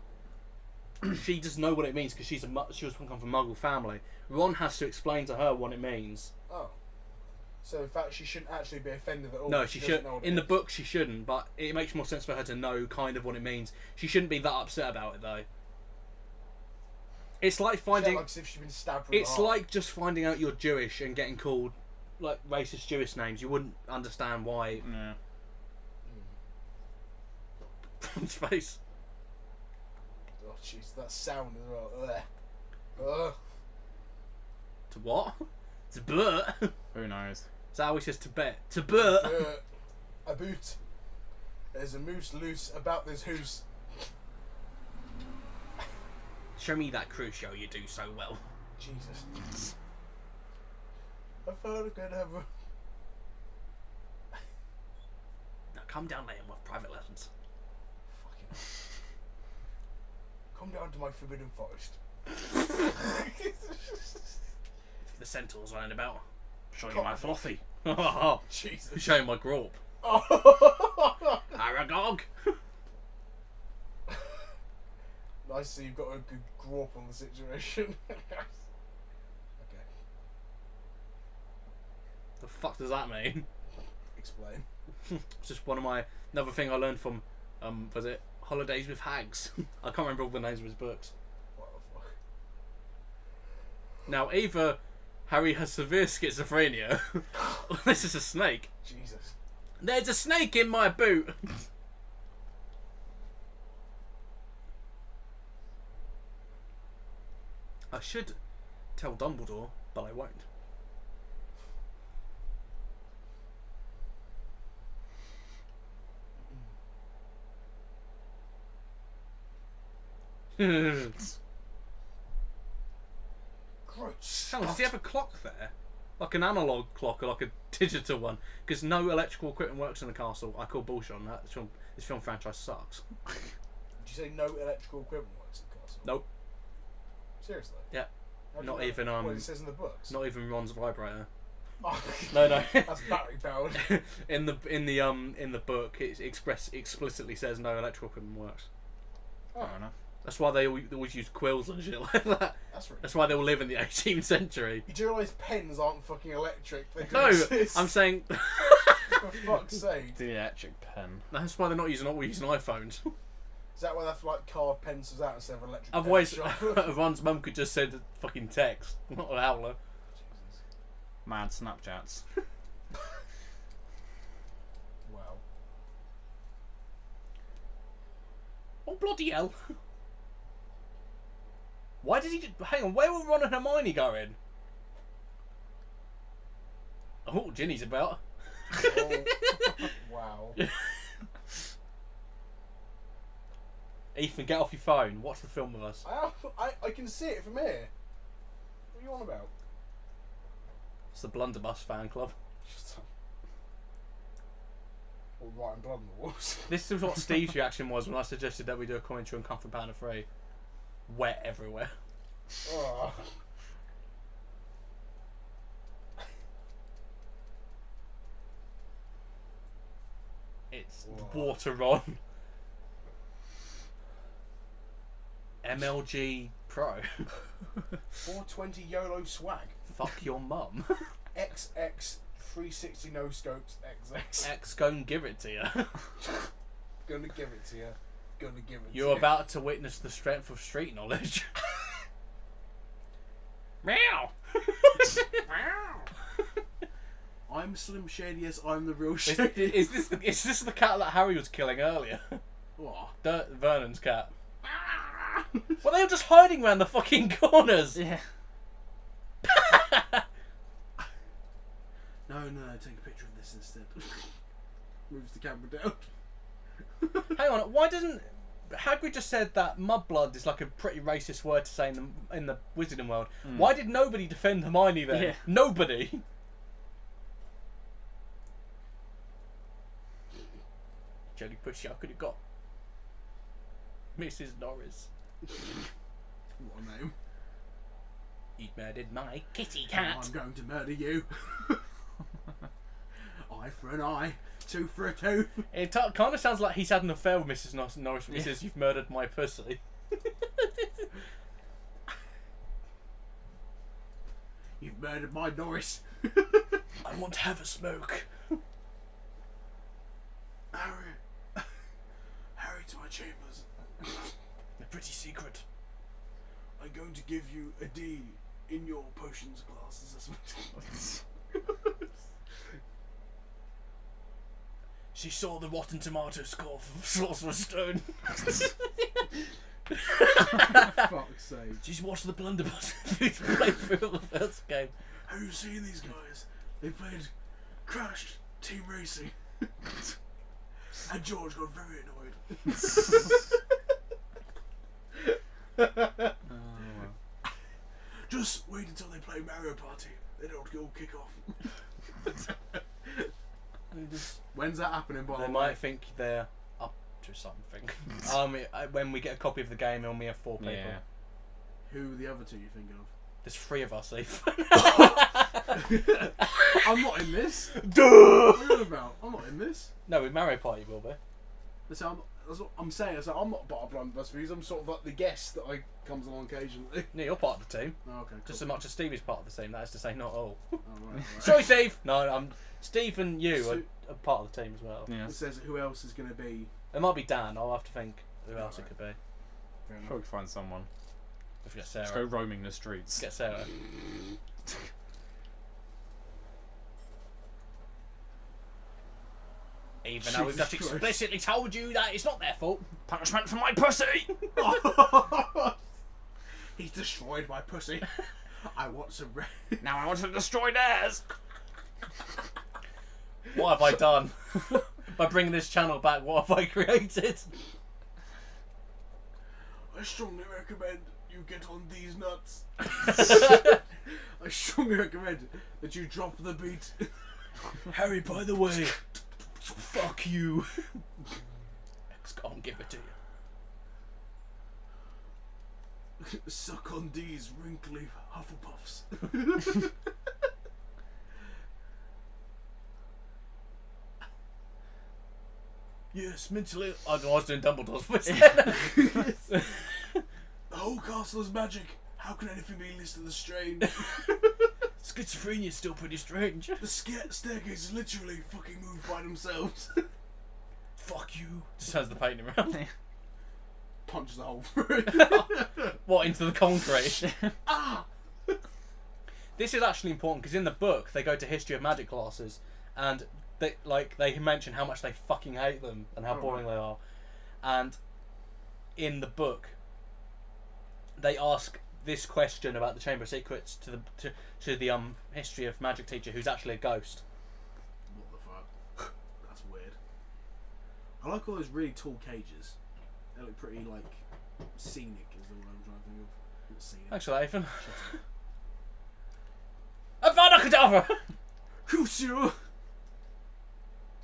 she does know what it means because she was come from a Muggle family. Ron has to explain to her what it means. Oh. So in fact, she shouldn't actually be offended at all. No, she should. In the book, she shouldn't. But it makes more sense for her to know kind of what it means. She shouldn't be that upset about it though. It's like finding. Like as if she'd been stabbed. It's like just finding out you're Jewish and getting called like racist Jewish names. You wouldn't understand why. Yeah. His face. Oh jeez, that sound as well. Ugh. To what? To but. Who knows? Is that how he says Tibet? To but. A boot. There's a moose loose about this hoose. Show me that Crucio you do so well. Jesus. I thought I could have. Now come down later with private lessons. Fucking. Come down to my forbidden forest. The centaurs running about. Show you my fluffy. Jesus. Show you my grorp. Oh. Aragog. Nice, so you've got a good grip on the situation. Okay. The fuck does that mean? Explain. It's just another thing I learned from was it Holidays with Hags? I can't remember all the names of his books. What the fuck? Now either Harry has severe schizophrenia or this is a snake. Jesus. There's a snake in my boot. I should tell Dumbledore, but I won't. Gross. Does he have a clock there? Like an analog clock or like a digital one? Because no electrical equipment works in the castle. I call bullshit on that. This film franchise sucks. Did you say no electrical equipment works in the castle? Nope. Seriously? Yeah. How do Not you know even what it says in the books. Not even Ron's vibrator. Oh. No. That's battery powered. in the book, it explicitly says no electrical equipment works. Oh. Fair enough. That's why they always use quills and shit like that. That's why they all live in the 18th century. You do realise pens aren't fucking electric? They No, exist. I'm saying. For fuck's sake. The electric pen. That's why they're not using iPhones. Is that why they have to like carve pencils out instead of electric? Otherwise, pen? Ron's mum could just send fucking text, not an howler. Jesus. Mad Snapchats. Wow. Oh bloody hell! Why did he? Hang on, where were Ron and Hermione going? Oh, Ginny's about. Oh. Wow. Ethan, get off your phone. Watch the film with us. I can see it from here. What are you on about? It's the Blunderbuss fan club. All right, and blood on the walls. This is what Steve's reaction was when I suggested that we do a commentary on Confrontation 3. Wet everywhere. Oh. It's Whoa. water Ron. MLG Pro. 420 YOLO swag. Fuck your mum. XX 360 no scopes XX. X go and give it to you. Gonna give it to you. Gonna give it to you. You're about to witness the strength of street knowledge. Meow. I'm Slim Shady, yes, I'm the real Shady. Is this the cat that Harry was killing earlier? What? Vernon's cat. Well, they were just hiding around the fucking corners. Yeah. No, take a picture of this instead. Moves the camera down. Hang on, why doesn't Hagrid just said that mudblood is like a pretty racist word to say in the wizarding world? Why did nobody defend Hermione then? Yeah. Nobody. Jelly Pushy, I could have got Mrs. Norris. What a name. You murdered my kitty cat. I'm going to murder you. Eye for an eye, tooth for a tooth. It kind of sounds like he's had an affair with Mrs. Norris when he says, "You've murdered my pussy." You've murdered my Norris. I want to have a smoke. Harry, to my chambers. A pretty secret. I'm going to give you a D in your potions class assessment. She saw the Rotten Tomato score for Sorcerer's Stone. Fuck's sake. She's watched the Blunderbuss playthrough of the first game. Have you seen these guys? They played Crash Team Racing. And George got very annoyed. Just wait until they play Mario Party. Then it'll all kick off. When's that happening, by the way? They might think they're up to something. When we get a copy of the game, it'll be a 4 people. Yeah. Who are the other two you're thinking of? There's 3 of us, Eve. I'm not in this. Duh! What are you on about? I'm not in this. No, with Mario Party will be. That's what I'm saying. I'm not part of Blunderbuss Views. I'm sort of like the guest that comes along occasionally. No, you're part of the team. Oh, okay. Cool. Just as much as Steve is part of the team. That is to say, not all. Oh, right. Sorry, Steve. No, Steve and you are part of the team as well. Yeah. It says who else is going to be. It might be Dan. I'll have to think who else it could be. Fair enough. Probably find someone. If we get Just go Sarah. roaming the streets. Get Sarah. Even though we've just Jesus Christ. explicitly told you that it's not their fault. Punishment for my pussy! He's destroyed my pussy. I want some. Now I want to destroy theirs! What have I done? By bringing this channel back, what have I created? I strongly recommend you get on these nuts. I strongly recommend that you drop the beat. Harry, by the way, fuck you. X can't give it to you. Suck on these wrinkly Hufflepuffs. Yes, mentally. I was doing Dumbledore's voice. The whole castle is magic. How can anything be listed as strange? Schizophrenia is still pretty strange. The staircases literally fucking move by themselves. Fuck you. Just has the painting around. Punches a hole through it. What, into the concrete? Ah! This is actually important because in the book they go to history of magic classes and they mention how much they fucking hate them and how boring they are. And in the book they ask this question about the Chamber of Secrets to the history of magic teacher who's actually a ghost. What the fuck? That's weird. I like all those really tall cages. They look pretty like scenic is the word I'm trying to think of. Not scenic. Thanks for that, Ethan. Shut Avada Kedavra! Crucio!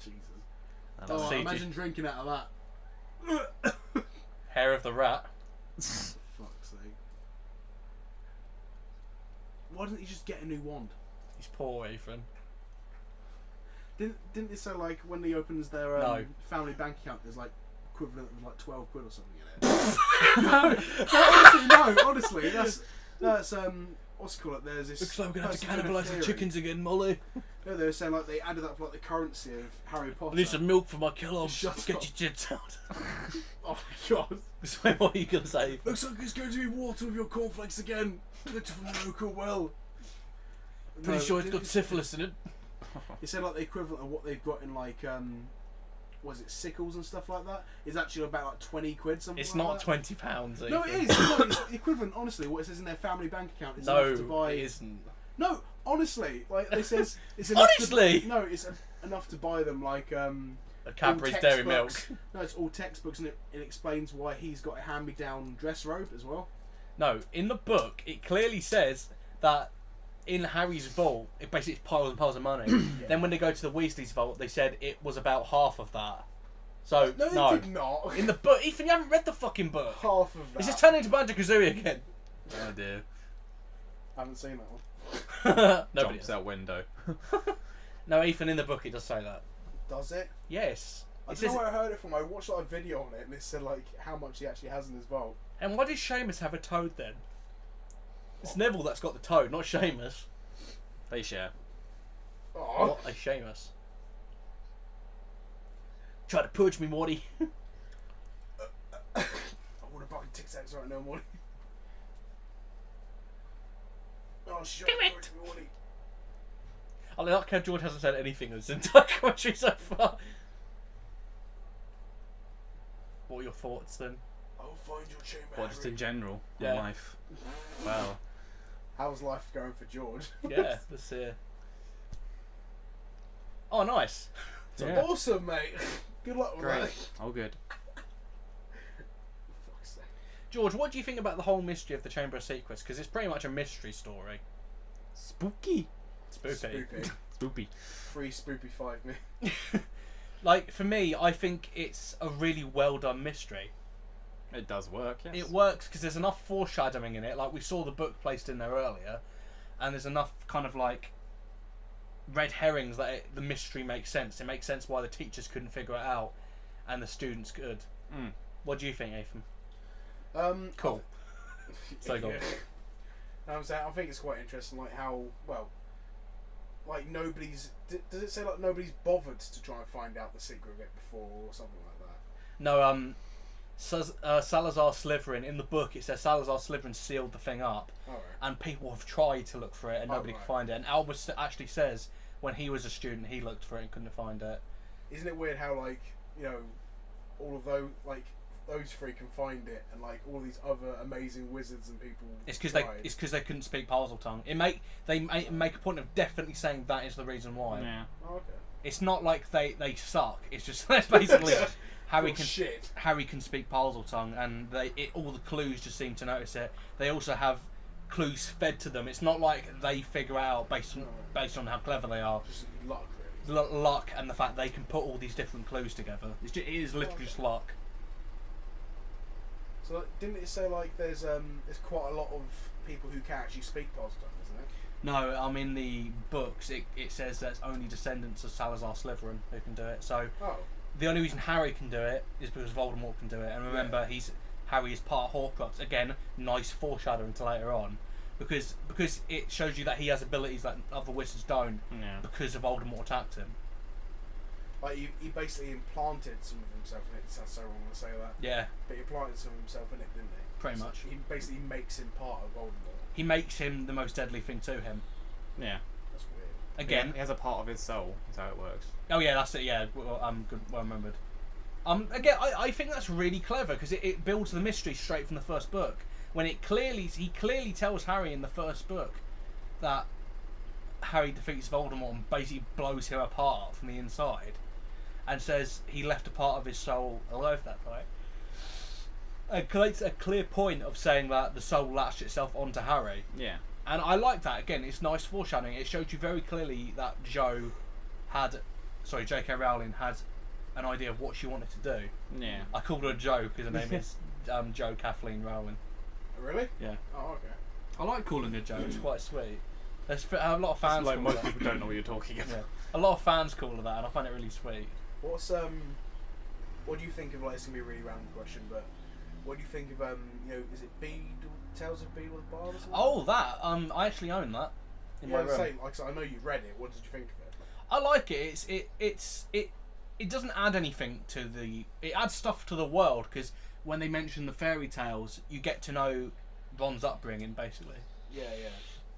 Jesus. That's Oh, CG. imagine drinking out of that. Hair of the rat. For fuck's sake. Why doesn't he just get a new wand? He's poor, Ethan. Didn't they say like when he opens their No. family bank account there's like equivalent of like 12 quid or something in it? no, honestly, that's what's it called? There's this. Looks like we're gonna have to person doing a cannibalise the theory. chickens again, Molly. No, they were saying like they added up like the currency of Harry I Potter. need some milk for my Kellogg's. Shut Get up. your jibs out. Oh my god. So what are you going to say? Looks like it's going to be water with your cornflakes again. Collected from the local well. Pretty No, sure it's got syphilis in it. He said like the equivalent of what they've got in like was it sickles and stuff like that, is actually about like 20 quid. Something. It's like not that. £20. No, it is. No, it's the equivalent. Honestly, what it says in their family bank account is No, enough to buy. it isn't. No, honestly, like it says, it's enough Honestly? no, it's enough to buy them like A all Cadbury's Dairy Milk. textbooks. No, it's all textbooks, and it explains why he's got a hand-me-down dress robe as well. No, in the book, it clearly says that in Harry's vault, it basically is piles and piles of money. Then when they go to the Weasley's vault, they said it was about half of that. So, No, no. they did not. In the book, Ethan, you haven't read the fucking book. Half of that. It's just turning into Banjo-Kazooie again. Oh dear. I haven't seen that one. Nobody Jumps has. out window. No, Ethan, in the book it does say that. Does it? Yes. I It don't says, know where I heard it from. I watched like a video on it, and it said like how much he actually has in his vault. and why does Seamus have a toad then? It's Neville that's got the toad, not Seamus. They share. Oh, What a Seamus. Try to purge me, Morty. I want to buy Tic Tacs right now, Morty. Oh, shut Do up, it. Morty. I like how George hasn't said anything in this entire commentary so far. What are your thoughts then? I'll find your chamber. What, just Harry. in general? Yeah. In life? Wow. How's life going for George? Yeah, let's see. Oh, nice. Yeah. Awesome, mate. Good luck with Great. that. Oh, good. Fuck's sake. George, what do you think about the whole mystery of the Chamber of Secrets? Because it's pretty much a mystery story. Spooky. Spooky. Spoopy. Spoopy. Free Spoopy 5 me. Like, for me, I think it's a really well done mystery. It does work, yes. It works because there's enough foreshadowing in it. Like, we saw the book placed in there earlier, and there's enough kind of like red herrings that the mystery makes sense. It makes sense why the teachers couldn't figure it out, and the students could. Mm. What do you think, Ethan? Cool. So go on. I'm saying, I think it's quite interesting, like how well, like nobody's. Does it say like nobody's bothered to try and find out the secret of it before or something like that? No, Salazar Slytherin, in the book it says Salazar Slytherin sealed the thing up, Alright. and people have tried to look for it and nobody right. could find it. And Albus actually says when he was a student he looked for it and couldn't find it. Isn't it weird how like, you know, all of those like those three can find it, and like all these other amazing wizards and people. It's because tried. they couldn't speak Parseltongue. They make a point of definitely saying that is the reason why. Yeah. Oh, okay. It's not like they suck. It's just that's basically Harry Oh, can shit. Harry can speak Parseltongue, and all the clues just seem to notice it. They also have clues fed to them. It's not like they figure out based on how clever they are. Just luck, really. Luck and the fact they can put all these different clues together. It is literally just luck. So like, didn't it say like there's quite a lot of people who can actually speak Parseltongue, isn't it? No, in the books it says there's only descendants of Salazar Slytherin who can do it. So Oh. the only reason Harry can do it is because Voldemort can do it. And remember, Harry is part Horcrux. Again, nice foreshadowing to later on, because it shows you that he has abilities that other wizards don't. Yeah. Because of Voldemort attacked him. Like he basically implanted some of himself in it. It sounds so wrong to say that, Yeah, but he implanted some of himself in it, didn't he? pretty So much. He basically makes him part of Voldemort. He makes him the most deadly thing to him. Yeah. That's weird. Again. He has a part of his soul, is how it works. Oh yeah, that's it. Yeah, good, well remembered. Again, I think that's really clever because it builds the mystery straight from the first book. When he clearly tells Harry in the first book that Harry defeats Voldemort and basically blows him apart from the inside, and says he left a part of his soul alive that night. And creates a clear point of saying that the soul latched itself onto Harry. Yeah. And I like that. Again, it's nice foreshadowing. It showed you very clearly that J.K. Rowling had an idea of what she wanted to do. Yeah. I called her Jo because her name is Jo Kathleen Rowling. Really? Yeah. Oh, okay. I like calling her Jo. It's quite sweet. There's a lot of fans. Like call most her that. people don't know what you're talking about. Yeah. A lot of fans call her that, and I find it really sweet. What's what do you think of, like, it's gonna be a really random question, but what do you think of is it Tales of Beedle the Bard or something? Oh, that I actually own that in my room. Same. Like, so I know you read it. What did you think of it? I like it. It doesn't add anything to it adds stuff to the world, because when they mention the fairy tales, you get to know Ron's upbringing basically. Yeah.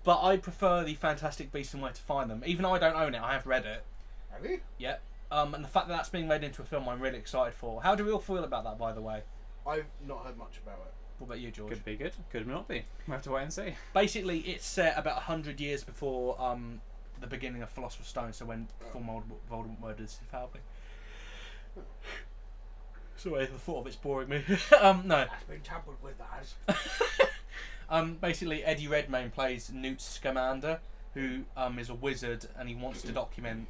But I prefer the Fantastic Beasts and Where to Find Them. Even though I don't own it, I have read it. Have you? Yep. And the fact that that's being made into a film, I'm really excited for. How do we all feel about that, by the way? I've not heard much about it. What about you, George? Could be good, could not be. We'll have to wait and see. Basically, it's set about 100 years before the beginning of Philosopher's Stone, so when full Voldemort murders Falvey. Sorry, the thought of it's boring me. No. That's been tampered with, that has. Basically, Eddie Redmayne plays Newt Scamander, who is a wizard, and he wants to document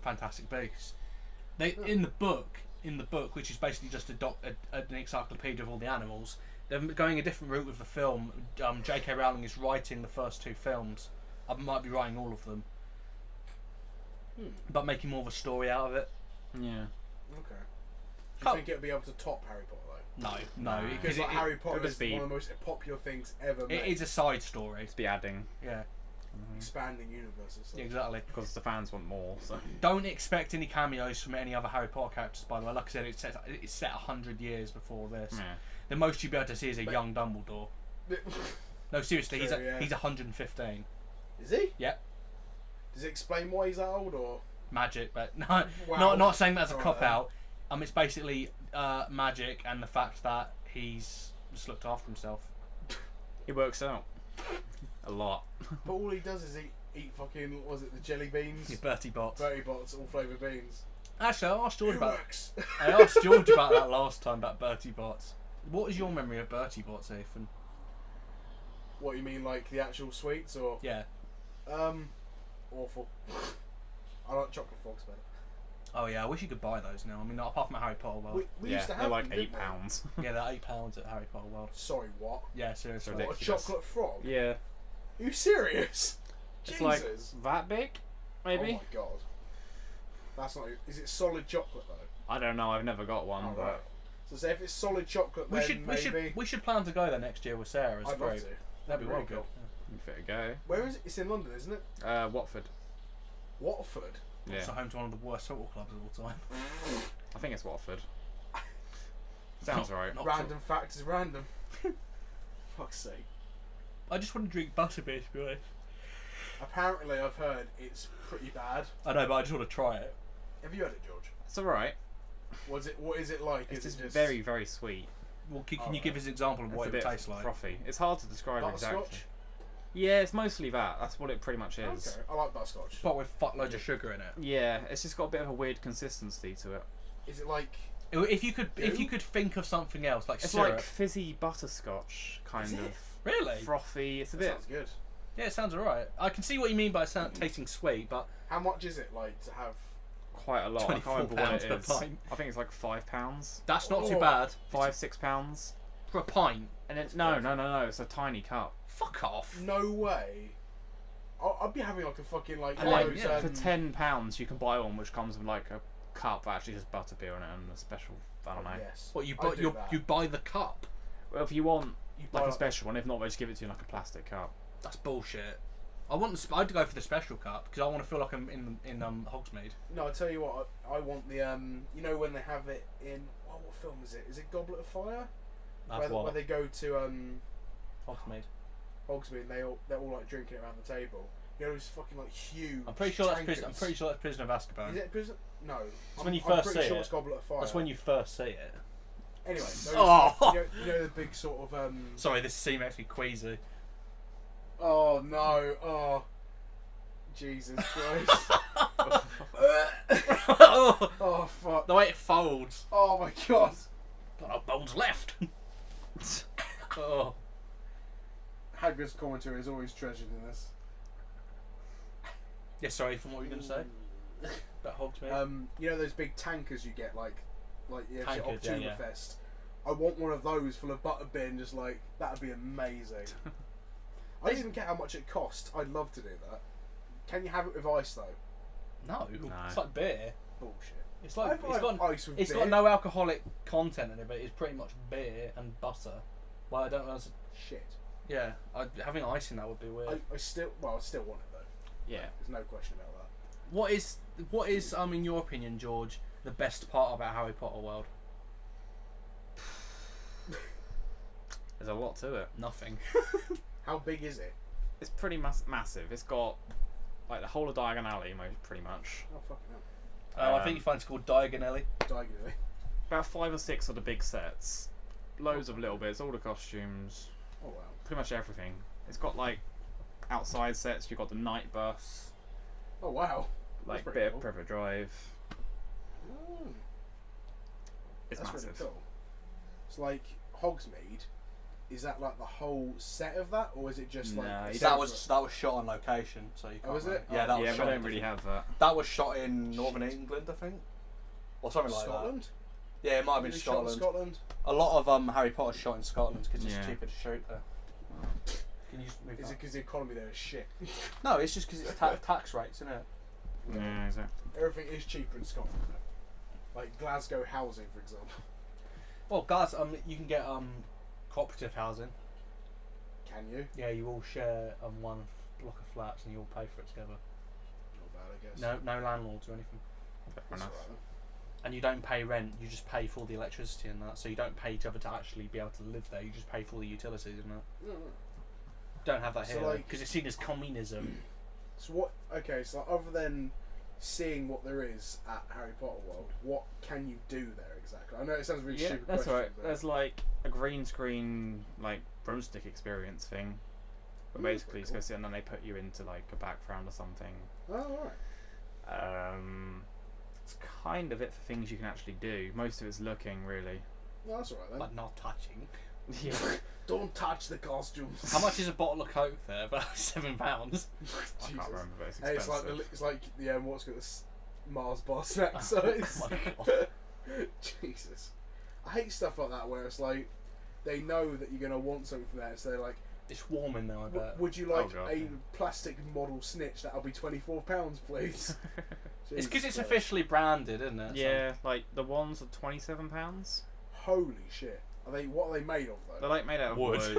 Fantastic Beasts. In the book, which is basically just an encyclopedia of all the animals, they're going a different route with the film. J.K. Rowling is writing the first 2 films. I might be writing all of them, but making more of a story out of it. Yeah. Okay. Do you think it'll be able to top Harry Potter though? No, Because like, Harry Potter it'll is be- one of the most popular things ever made. it is a side story. Just be adding. Yeah, Expanding universes. yeah, exactly. Because the fans want more, so. Don't expect any cameos from any other Harry Potter characters, by the way. Like I said, it's set 100 years before this. Yeah. The most you'll be able to see is a young Dumbledore. No, seriously, True, yeah. he's 115. Is he? Yep. Does it explain why he's that old or? Magic, but no, Wow. not saying that as a Alright cop then. out. It's basically magic and the fact that he's just looked after himself. It works out. A lot. But all he does is eat fucking, what was it, the jelly beans? Your Bertie Bots. Bertie Bots, all flavoured beans. Actually, I asked George It about. works. I asked George about that last time about Bertie Bots. What is your memory of Bertie Bots, Ethan? What you mean, like the actual sweets or? Yeah. Awful. I like chocolate frogs better. Oh yeah, I wish you could buy those now. I mean, apart from a Harry Potter World. We Yeah, used to have they're like them, didn't we? £8. Yeah, they're £8 at Harry Potter World. Sorry, what? Yeah, seriously. So What, a ridiculous. chocolate frog? Yeah. Are you serious? It's Jesus. like that big, maybe? Oh my god. That's not. Is it solid chocolate though? I don't know, I've never got one, Oh, but. right. So say if it's solid chocolate, We then should maybe. we should plan to go there next year with Sarah. It's I'd great. love to. That'd be really cool. good. You fit a go. Where is it? It's in London, isn't it? Watford. Watford. Yeah. Also home to one of the worst football clubs of all time. I think it's Watford. Sounds right. Not Random fact is random. Fuck's sake. I just want to drink butterbeer, to be honest. Apparently, I've heard it's pretty bad. I know, but I just want to try it. Have you had it, George? It's alright. What is it like? It's is just it just very, very sweet. Well, can Oh, you give us an example of It's what a it would bit taste like? frothy. It's hard to describe exactly. butterscotch? Yeah, it's mostly that. That's what it pretty much is. Okay, I like butterscotch. But with fuckloads of sugar in it. Yeah, it's just got a bit of a weird consistency to it. Is it like? If you could think of something else, like It's syrup. like fizzy butterscotch, kind Is of it? Really? frothy. It's a That bit. sounds good. Yeah, it sounds alright. I can see what you mean by tasting sweet, but How much is it like to have? Quite a lot. I can't remember what £24 it per is. pint. I think it's like £5. that's not too Oh. bad. £5-6. For a pint. And That's it, no, crazy. no. It's a tiny cup. Fuck off. No way. I'd be having like a fucking like. And Oh, then yeah. for £10, you can buy one which comes with like a cup that actually has butterbeer in it and a special. I don't know. Yes. What you I'd buy? do that. You buy the cup. Well, if you want You like buy a special one, if not, they just give it to you in like a plastic cup. That's bullshit. I'd go for the special cup because I want to feel like I'm in Hogsmeade. No, I tell you what. I want the you know when they have it in. Oh, what film is it? Is it Goblet of Fire? That's Where what they go to Hogsmeade. Hogsmeade and they're all like drinking it around the table. You know, those fucking like huge. I'm pretty sure that's tankers. Prisoner of Azkaban. Is it prison? No. It's when you I'm first pretty see sure it. it's Goblet of Fire. That's when you first see it. Anyway, those, Oh. you know the big sort of Sorry, this scene makes me queasy. Oh no! Oh, Jesus Christ! Oh, Oh fuck! the way it folds. Oh my God! Got no bones left. Oh. Hagrid's commentary is always treasured in this. Yeah, sorry, from what were you going to say? About Hogsmeade? You know those big tankers you get like yeah, Tankers, yeah, yeah. Oktoberfest. I want one of those full of butterbeer and just like that'd be amazing. I don't even care how much it cost. I'd love to do that. Can you have it with ice though? No, No. it's like beer. Bullshit. It's like I've had ice with it's beer. got no alcoholic content in it, but it's pretty much beer and butter. Well, I don't know. Shit. Yeah, having ice in that would be weird. I still want it though. Yeah. There's no question about that. What is in your opinion, George, the best part about Harry Potter world? There's a lot to it. Nothing. How big is it? It's pretty massive. It's got like the whole of Diagon Alley, pretty much. Oh fucking I think you find it's called Diagonally. Diagonally. About 5 or 6 of the big sets. Loads of little bits, all the costumes, Oh wow. pretty much everything. It's got like outside sets. You've got the night bus, Oh wow. like That's bit pretty of Privet Drive. Mm, It's that's massive. really cool. It's like Hogsmeade. Is that like the whole set of that, or is it just like? No, a it's- That separate- was shot on location, so you can't. Oh, was it? Yeah, Oh, that was Yeah, shot. we don't really have that. That was shot in Northern England, I think, or something like Scotland. that. Yeah, it might have been Really shot in Scotland. Scotland. A lot of Harry Potter shot in Scotland because it's Yeah. cheaper to shoot there. Can you just move Is that? it because the economy there is shit? No, it's just because it's tax rates, isn't it? Yeah, exactly. Everything is cheaper in Scotland. Though. Like Glasgow housing, for example. Well, guys, you can get cooperative housing. Can you? Yeah, you all share one block of flats and you all pay for it together. Not bad, I guess. No landlords or anything. Fair That's enough. alright, And you don't pay rent, you just pay for the electricity and that. So you don't pay each other to actually be able to live there, you just pay for the utilities and that. then. Don't have that So, here like- because it's seen as communism. So what? Okay, so other than seeing what there is at Harry Potter World, what can you do there exactly? I know it sounds really Yeah, stupid. that's question, right. but- There's like a green screen, like broomstick experience thing. But Ooh, basically, you pretty just go sit and then they put you into like a background or something. Oh, alright. It's kind of it for things you can actually do. Most of it's looking, really. No, that's alright then. But not touching. Yeah. Don't touch the costumes. How much is a bottle of Coke there? About £7. I Jesus. can't remember, but it's Hey, expensive. it's like what's got this Mars bar snack Oh size. my God. Jesus, I hate stuff like that where it's like they know that you're gonna want something from there, so they're like, It's warm in there, I bet. "Would you like Oh, God, a yeah. plastic model snitch? That'll be £24, please." It's because it's Jesus Christ. officially branded, isn't it? Yeah, like the ones are £27. Holy shit! What are they made of They're though? like made out of Wood. wood.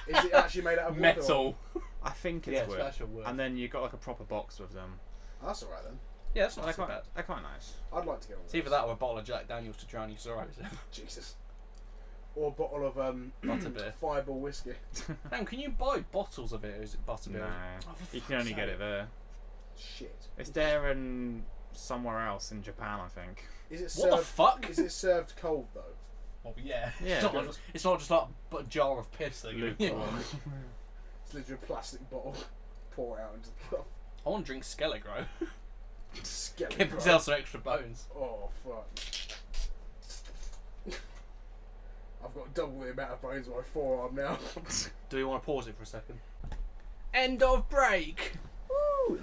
Is it actually made out of wood or- Metal. I think it's Yeah, wood. special wood. And then you got like a proper box with them. That's alright then. Yeah, that's not They're so quite, bad. they're quite nice. I'd like to get one. It's either that or a bottle of Jack Daniels to drown your sorrows. Jesus. Or a bottle of Butterbeer. Fireball whiskey. Hang, can you buy bottles of it, or is it butterbeer? No, Oh, for you can only fuck's get sake. it there. Shit. It's there and somewhere else in Japan, I think. Is it What the served? fuck? Is it served cold though? Well, yeah. Yeah. It's not just like a jar of piss that you Lukewarm. It's literally a plastic bottle. Pour it out into the cup. I want to drink Skelligro. Skeleton. Give myself some extra bones. Oh fuck. I've got double the amount of bones on my forearm now. Do we want to pause it for a second? End of break!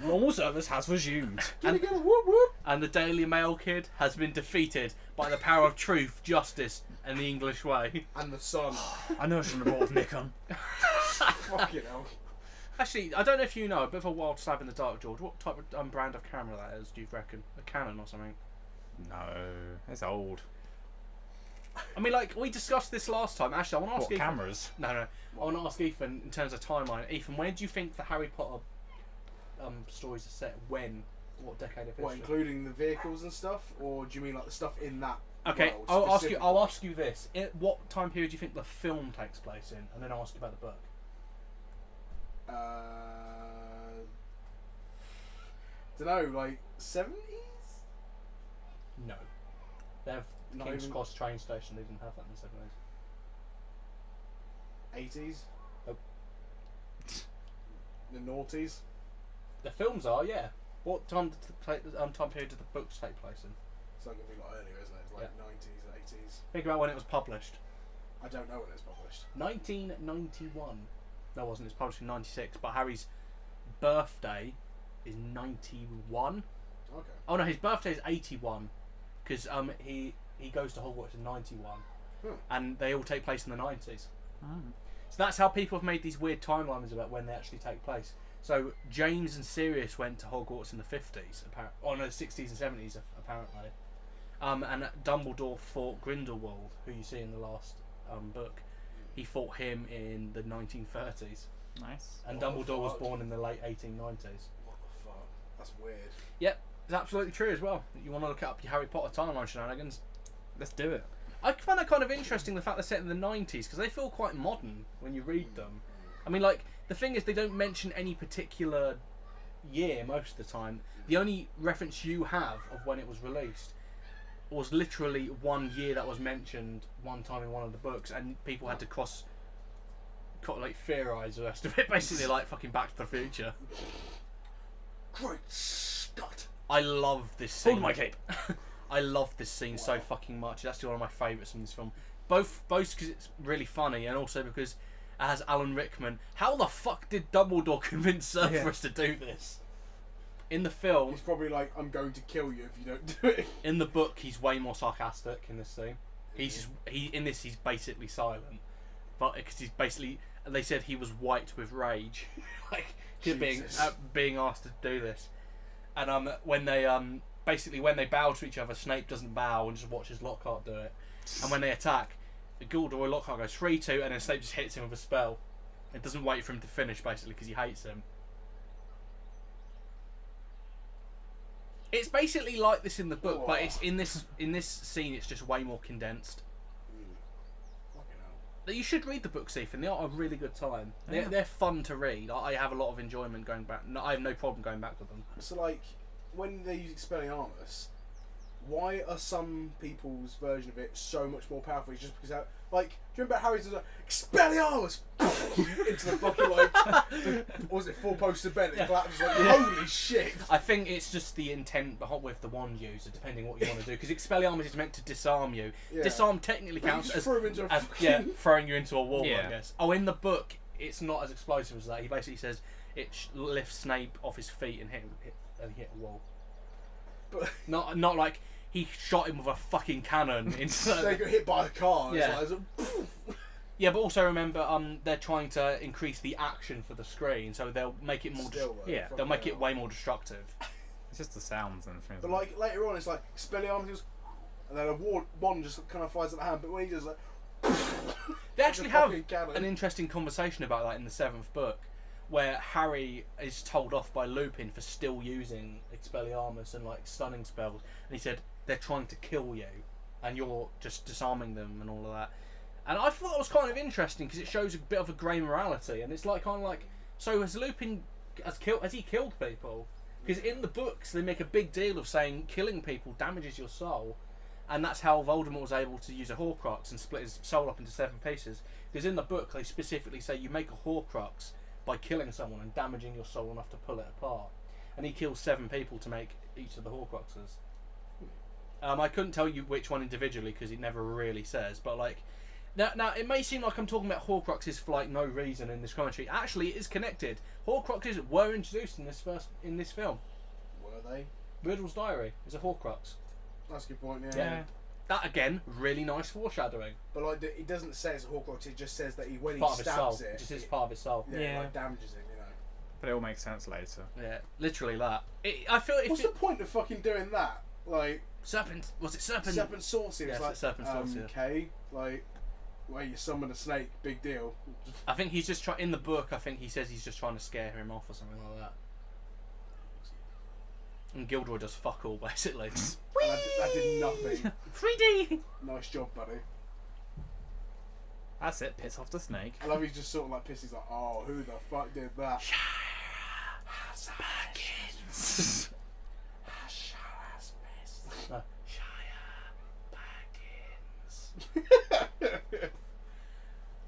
Normal service has resumed. Can you get a whoop whoop? And the Daily Mail kid has been defeated by the power of truth, justice, and the English way. And the sun. I know it's from the report of Nikon. Fucking hell. Actually, I don't know if you know, a bit of a wild stab in the dark, George. What type of brand of camera that is, do you reckon? A Canon or something? No, it's old. I mean, like, we discussed this last time. Actually, I want to ask What, Ethan. cameras? No. I want to ask Ethan in terms of timeline. Ethan, where do you think the Harry Potter stories are set? When? What decade of history? What, including the vehicles and stuff, or do you mean like the stuff in that? Okay, world I'll specifically? ask you this. What time period do you think the film takes place in? And then I'll ask you about the book. Don't know, like 70s? No. They have Not King's even- Cross train station. They didn't have that in the 70s. 80s? Oh. The noughties? The films are, yeah. What time time period did the books take place in? It's not going to be like earlier, isn't it? It's like 90s, 80s. Think about when it was published. I don't know when it's published. 1991. No, it wasn't. It was published in 96. But Harry's birthday is 91. Okay. Oh no, his birthday is 81. Because he goes to Hogwarts in 91. And they all take place in the 90s. So that's how people have made these weird timelines about when they actually take place. So James and Sirius went to Hogwarts in the 50s, or no, 60s and 70s apparently. And Dumbledore fought Grindelwald, who you see in the last book. He fought him in the 1930s. Nice. And What the Dumbledore was fuck? born in the late 1890s. What the fuck? That's weird. Yep, it's absolutely true as well. You want to look up your Harry Potter timeline shenanigans? Let's do it. I find that kind of interesting, the fact they're set in the 90s, because they feel quite modern when you read them. I mean, like, the thing is, they don't mention any particular year most of the time. The only reference you have of when it was released was literally 1 year that was mentioned one time in one of the books, and people had to like theorise the rest of it, basically like fucking Back to the Future. Great Scott! I love this scene. Hold my cape. I love this scene so fucking much. It's actually one of my favourites in this film. Both because it's really funny, and also because it has Alan Rickman. How the fuck did Dumbledore convince Severus to do this? In the film, He's probably like, I'm going to kill you if you don't do it. in the book, he's way more sarcastic in this scene. He's basically silent, but because he's basically, they said he was white with rage, like being asked to do this, and when they bow to each other, Snape doesn't bow and just watches Lockhart do it, and when they attack, Gilderoy Lockhart goes 3-2, and then Snape just hits him with a spell. It doesn't wait for him to finish, basically, because he hates him. It's basically like this in the book, but it's in this scene. It's just way more condensed. Fucking hell. You should read the books, Ethan. They are a really good time. They're fun to read. I have a lot of enjoyment going back. I have no problem going back to them. So, like, when they use Expelliarmus, why are some people's version of it so much more powerful? It's just because, like, do you remember Harry's like, Expelliarmus into the fucking, like, what was it, 4-poster bed? It collapses, like, holy shit! I think it's just the intent with the wand user, depending what you want to do. Because Expelliarmus is meant to disarm you. Yeah. Disarm technically But you counts just as threw him into a fucking... throwing you into a wall. Yeah. I guess. Oh, in the book, it's not as explosive as that. He basically says it lifts Snape off his feet and hit a wall. But Not like he shot him with a fucking cannon. they got hit by a car. Yeah. It's like, Yeah, but also remember, they're trying to increase the action for the screen, so they'll make it more. still, though, Yeah, They'll make it hell. way more destructive. It's just the sounds and things. But, like, later on, it's like, Expelliarmus goes, and then a wand just kind of flies at the hand, but when he does, like... They actually have fucking cannon. an interesting conversation about that in the 7th book, where Harry is told off by Lupin for still using Expelliarmus and like stunning spells, and he said they're trying to kill you, and you're just disarming them and all of that. And I thought it was kind of interesting because it shows a bit of a grey morality, and it's like kind of like, so has Lupin has he killed people? Because in the books they make a big deal of saying killing people damages your soul, and that's how Voldemort was able to use a Horcrux and split his soul up into 7 pieces. Because in the book they specifically say you make a Horcrux by killing someone and damaging your soul enough to pull it apart. And he kills 7 people to make each of the Horcruxes. I couldn't tell you which one individually because it never really says, but like now it may seem like I'm talking about Horcruxes for like no reason in this commentary. Actually, it is connected. Horcruxes were introduced in this film. Were they? Riddle's Diary is a Horcrux. That's a good point, Yeah. That again, really nice foreshadowing. But like, it doesn't say it's a Horcrux. It just says that when he Part of his soul. stabs it, Just is part of his soul. yeah, like damages him. You know. But it all makes sense later. Yeah, literally that. I feel if What's the point of fucking doing that? Like, serpent was it serpent? serpent sorcery. Yes, It's like, it's serpent sorcery. okay, like, where you summon a snake, big deal. I think he's just trying. In the book, I think he says he's just trying to scare him off or something like that. And Gilderoy does fuck all basically. That did nothing. 3D. Nice job, buddy. That's it. Piss off the snake. I love he's just sort of like pissed. He's like, oh, who the fuck did that?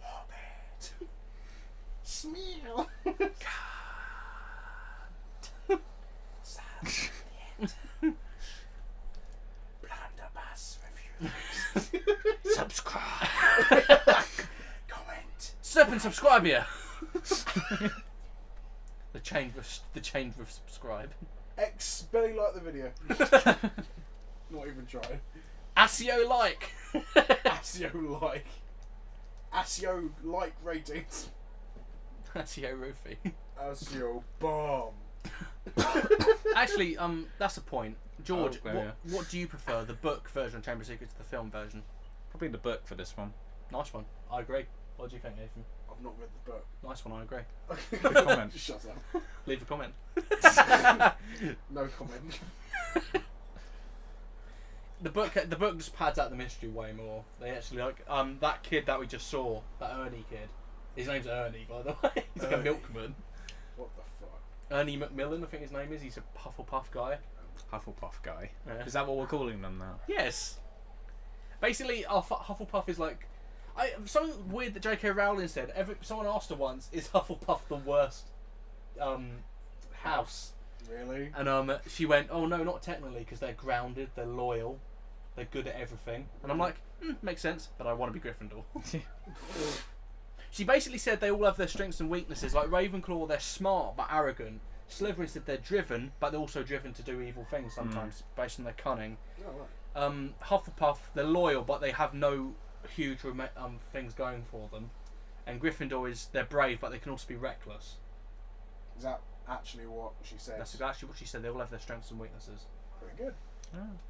Hobbit. Smell. Blunderbuss reviews. Subscribe. Comment. Serpent subscribe here. the chain of subscribe. Belly like the video. Not even trying. ASIO like. ASIO like. ASIO like ratings. ASIO roofie. ASIO bomb. Actually, that's a point. George, Oh, yeah. what do you prefer, the book version of Chamber of Secrets to the film version? Probably the book for this one. Nice one. I agree. What do you think, Nathan? I've not read the book. Nice one. I agree. Good comment. Shut up. Leave a comment. No comment. The book just pads out the mystery way more. They actually like that kid that we just saw, that Ernie kid. His name's Ernie, by the way. He's like a Ernie. milkman. What the fuck? Ernie Macmillan, I think his name is. He's a Hufflepuff guy. Hufflepuff guy. Yeah. Is that what we're calling them now? Yes. Basically, our Hufflepuff is like... something weird that J.K. Rowling said. Someone asked her once, is Hufflepuff the worst house? Really? And she went, oh no, not technically, because they're grounded, they're loyal, they're good at everything. And I'm like, makes sense, but I want to be Gryffindor. She basically said they all have their strengths and weaknesses. Like Ravenclaw, they're smart but arrogant. Slytherin said they're driven, but they're also driven to do evil things sometimes, based on their cunning. Oh, right. Hufflepuff, they're loyal, but they have no huge things going for them. And Gryffindor is, they're brave, but they can also be reckless. Is that actually what she said? That's actually what she said. They all have their strengths and weaknesses. Pretty good.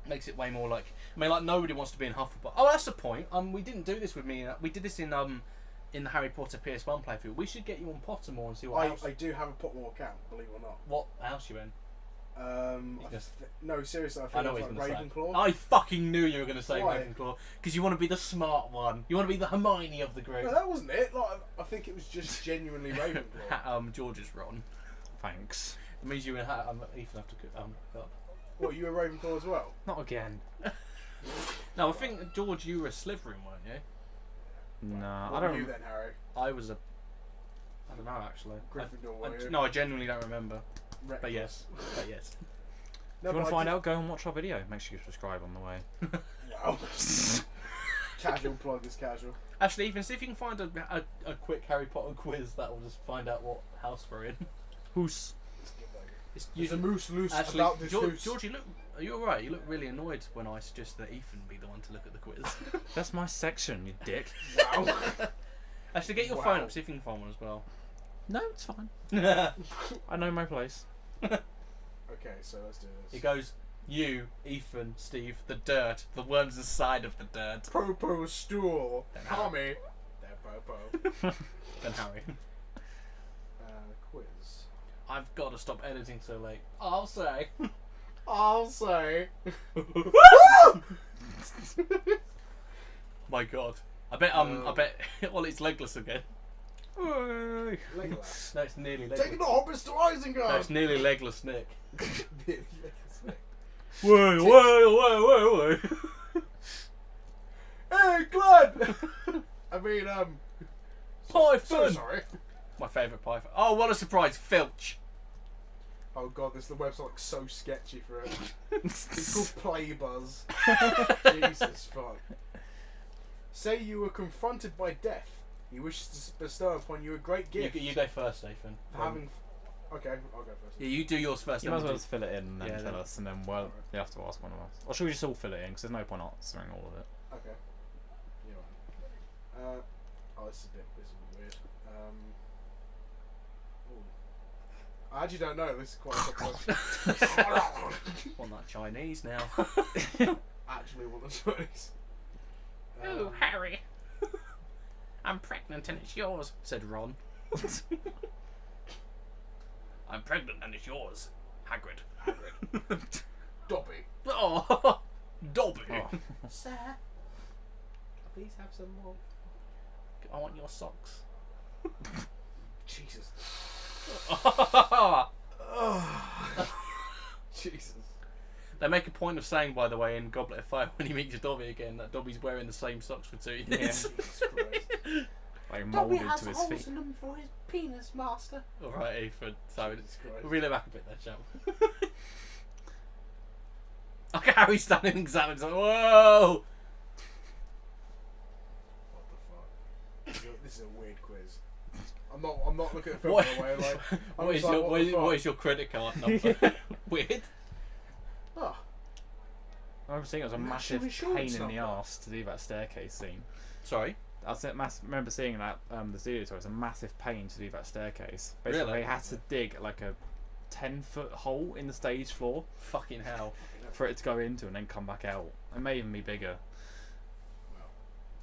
Makes it way more like... I mean, like, nobody wants to be in Hufflepuff. Oh, that's the point. We didn't do this with me. We did this in the Harry Potter PS1 playthrough. We should get you on Pottermore and see what house... I do have a Pottermore account, believe it or not. What house you in? No, seriously, I I think know it's what like he's going to say. Ravenclaw. I fucking knew you were going to say Why? Ravenclaw. Because you want to be the smart one. You want to be the Hermione of the group. No, that wasn't it. Like, I think it was just genuinely Ravenclaw. George is Ron. Thanks. It means you and Ethan have to cook up. What, you were Ravenclaw as well? Not again. No, I think, George, you were a Slytherin, weren't you? No, What I were don't. you then, Harry? I was a... I don't know, actually. Gryffindor, were you? No, I genuinely don't remember. Reckless. But yes. But yes. No, If you want but to find I out, go and watch our video. Make sure you subscribe on the way. Wow. Casual plug is casual. Actually, even see if you can find a quick Harry Potter quiz that will just find out what house we're in. Who's? There's a moose loose Actually, about this George, hoose. George, are you alright? You look really annoyed when I suggested that Ethan be the one to look at the quiz. That's my section, you dick. Wow. Actually, get your phone up, see if you can find one as well. No, it's fine. I know my place. Okay, so let's do this. It goes, you, Ethan, Steve, the dirt, the worms inside of the dirt. Popo stool. Then Tommy. There, Popo. Then Harry. Quiz. I've got to stop editing so late. I'll say. I'll say. My God. I bet well, it's legless again. Legolas. No, it's nearly legless. Taking the hobbits to Isengard. No, it's nearly legless Nick. Nearly Legolas Nick. Wait. Hey, Glenn! I mean, Python! so sorry. My favourite Python. Oh, what a surprise. Filch. Oh god, this the website looks so sketchy for it. It's called Playbuzz. Jesus fuck. Say you were confronted by death. He wishes to bestow upon you a great gift. You go first, Nathan. Having... Okay, I'll go first. Yeah, you do yours first. You then might as we'll well do- just fill it in and then Yeah, tell then- us, and then you have to ask one of us. Or should we just all fill it in? Because there's no point answering all of it. Okay. You're right. Oh, this is a bit weird. Ooh. I actually don't know. This is quite a question. Want that Chinese now? Actually want the choice. Oh, Harry. I'm pregnant and it's yours, said Ron. I'm pregnant and it's yours, Hagrid. Dobby. Oh, Dobby. Oh. Sir, please have some more. I want your socks. Jesus. They Jesus. make a point of saying, by the way, in Goblet of Fire, when he meets Dobby again, that Dobby's wearing the same socks for 2 years. Yeah. Jesus Christ. Like moulded to his feet. in them for his penis, master. Alright, Ethan. So, Jesus Christ. reel it back a bit there, chap. Look at how he's standing exactly. He's like, whoa! What the fuck? This is a weird quiz. I'm not looking at film What- by the way. Like, I'm What just is like, your what the fuck? what is your credit card number? Weird. Oh, I remember seeing it was a National massive insurance pain in the number. arse to do that staircase scene. Sorry. Remember seeing that the studio tour. It was a massive pain to do that staircase. Basically, Really? they had to dig like a 10-foot hole in the stage floor Fucking hell. for it to go into and then come back out. It may even be bigger.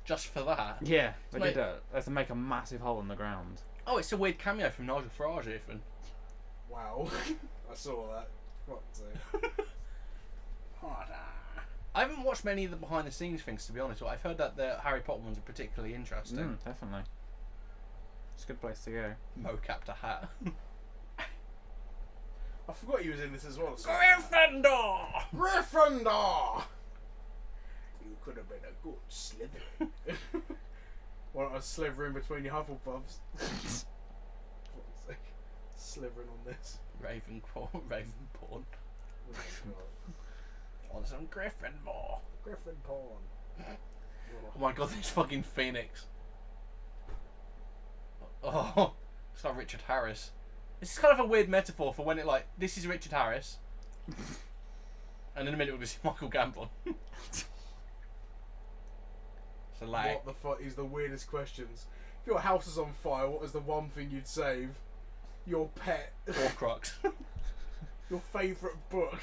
Just for that. Yeah, they Mate. did that. They had to make a massive hole in the ground. Oh, it's a weird cameo from Nigel Farage, Ethan. wow. I saw that. Fuck's sake. I haven't watched many of the behind the scenes things, to be honest, but I've heard that the Harry Potter ones are particularly interesting. Definitely. It's a good place to go. Mocap to hat. I forgot he was in this as well. Gryffindor! Gryffindor! You could have been a good Slytherin. Want a Slytherin between your Hufflepuffs? Slithering on this. Ravenborn. Want some Gryffindor? Griffin porn. Oh my god, this fucking Phoenix. Oh, it's like Richard Harris. This is kind of a weird metaphor for when it like, this is Richard Harris. And in a minute we'll see Michael Gambon. So like... What the fuck is the weirdest questions? If your house is on fire, what is the one thing you'd save? Your pet. Horcrux. Your favourite book.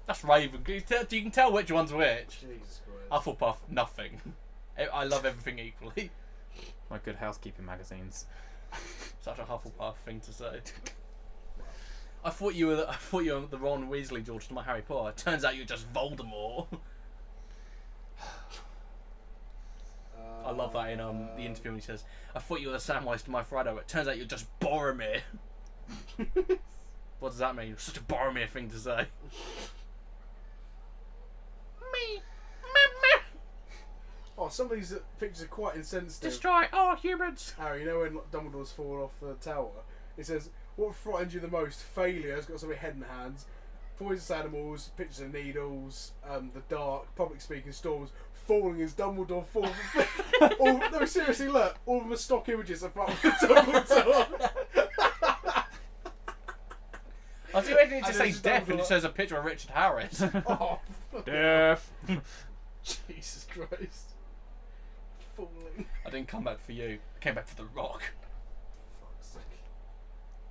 That's Raven. You can tell which one's which. Jesus Christ. Hufflepuff, nothing. I love everything equally. My Good Housekeeping magazines. Such a Hufflepuff thing to say. I thought you were the Ron Weasley, George, to my Harry Potter. Turns out you're just Voldemort. I love that in the interview when he says, I thought you were the Samwise to my Frodo, but it turns out you're just Boromir. What does that mean? Such a Boromir thing to say. Me. Oh, some of these pictures are quite insensitive. Destroy all humans. Harry, you know when Dumbledore's fallen off the tower? It says, what frightened you the most? Failure, it's got something head and hands. Poisonous animals, pictures of needles, the dark, public speaking, storms, falling as Dumbledore falls. No, seriously, look, all of them are stock images apart from Dumbledore. I was expecting it to And say it's death and Dumbledore. it shows a picture of Richard Harris. Oh, Death. Jesus Christ. Falling. I didn't come back for you. I came back for the Rock. Fuck's sake.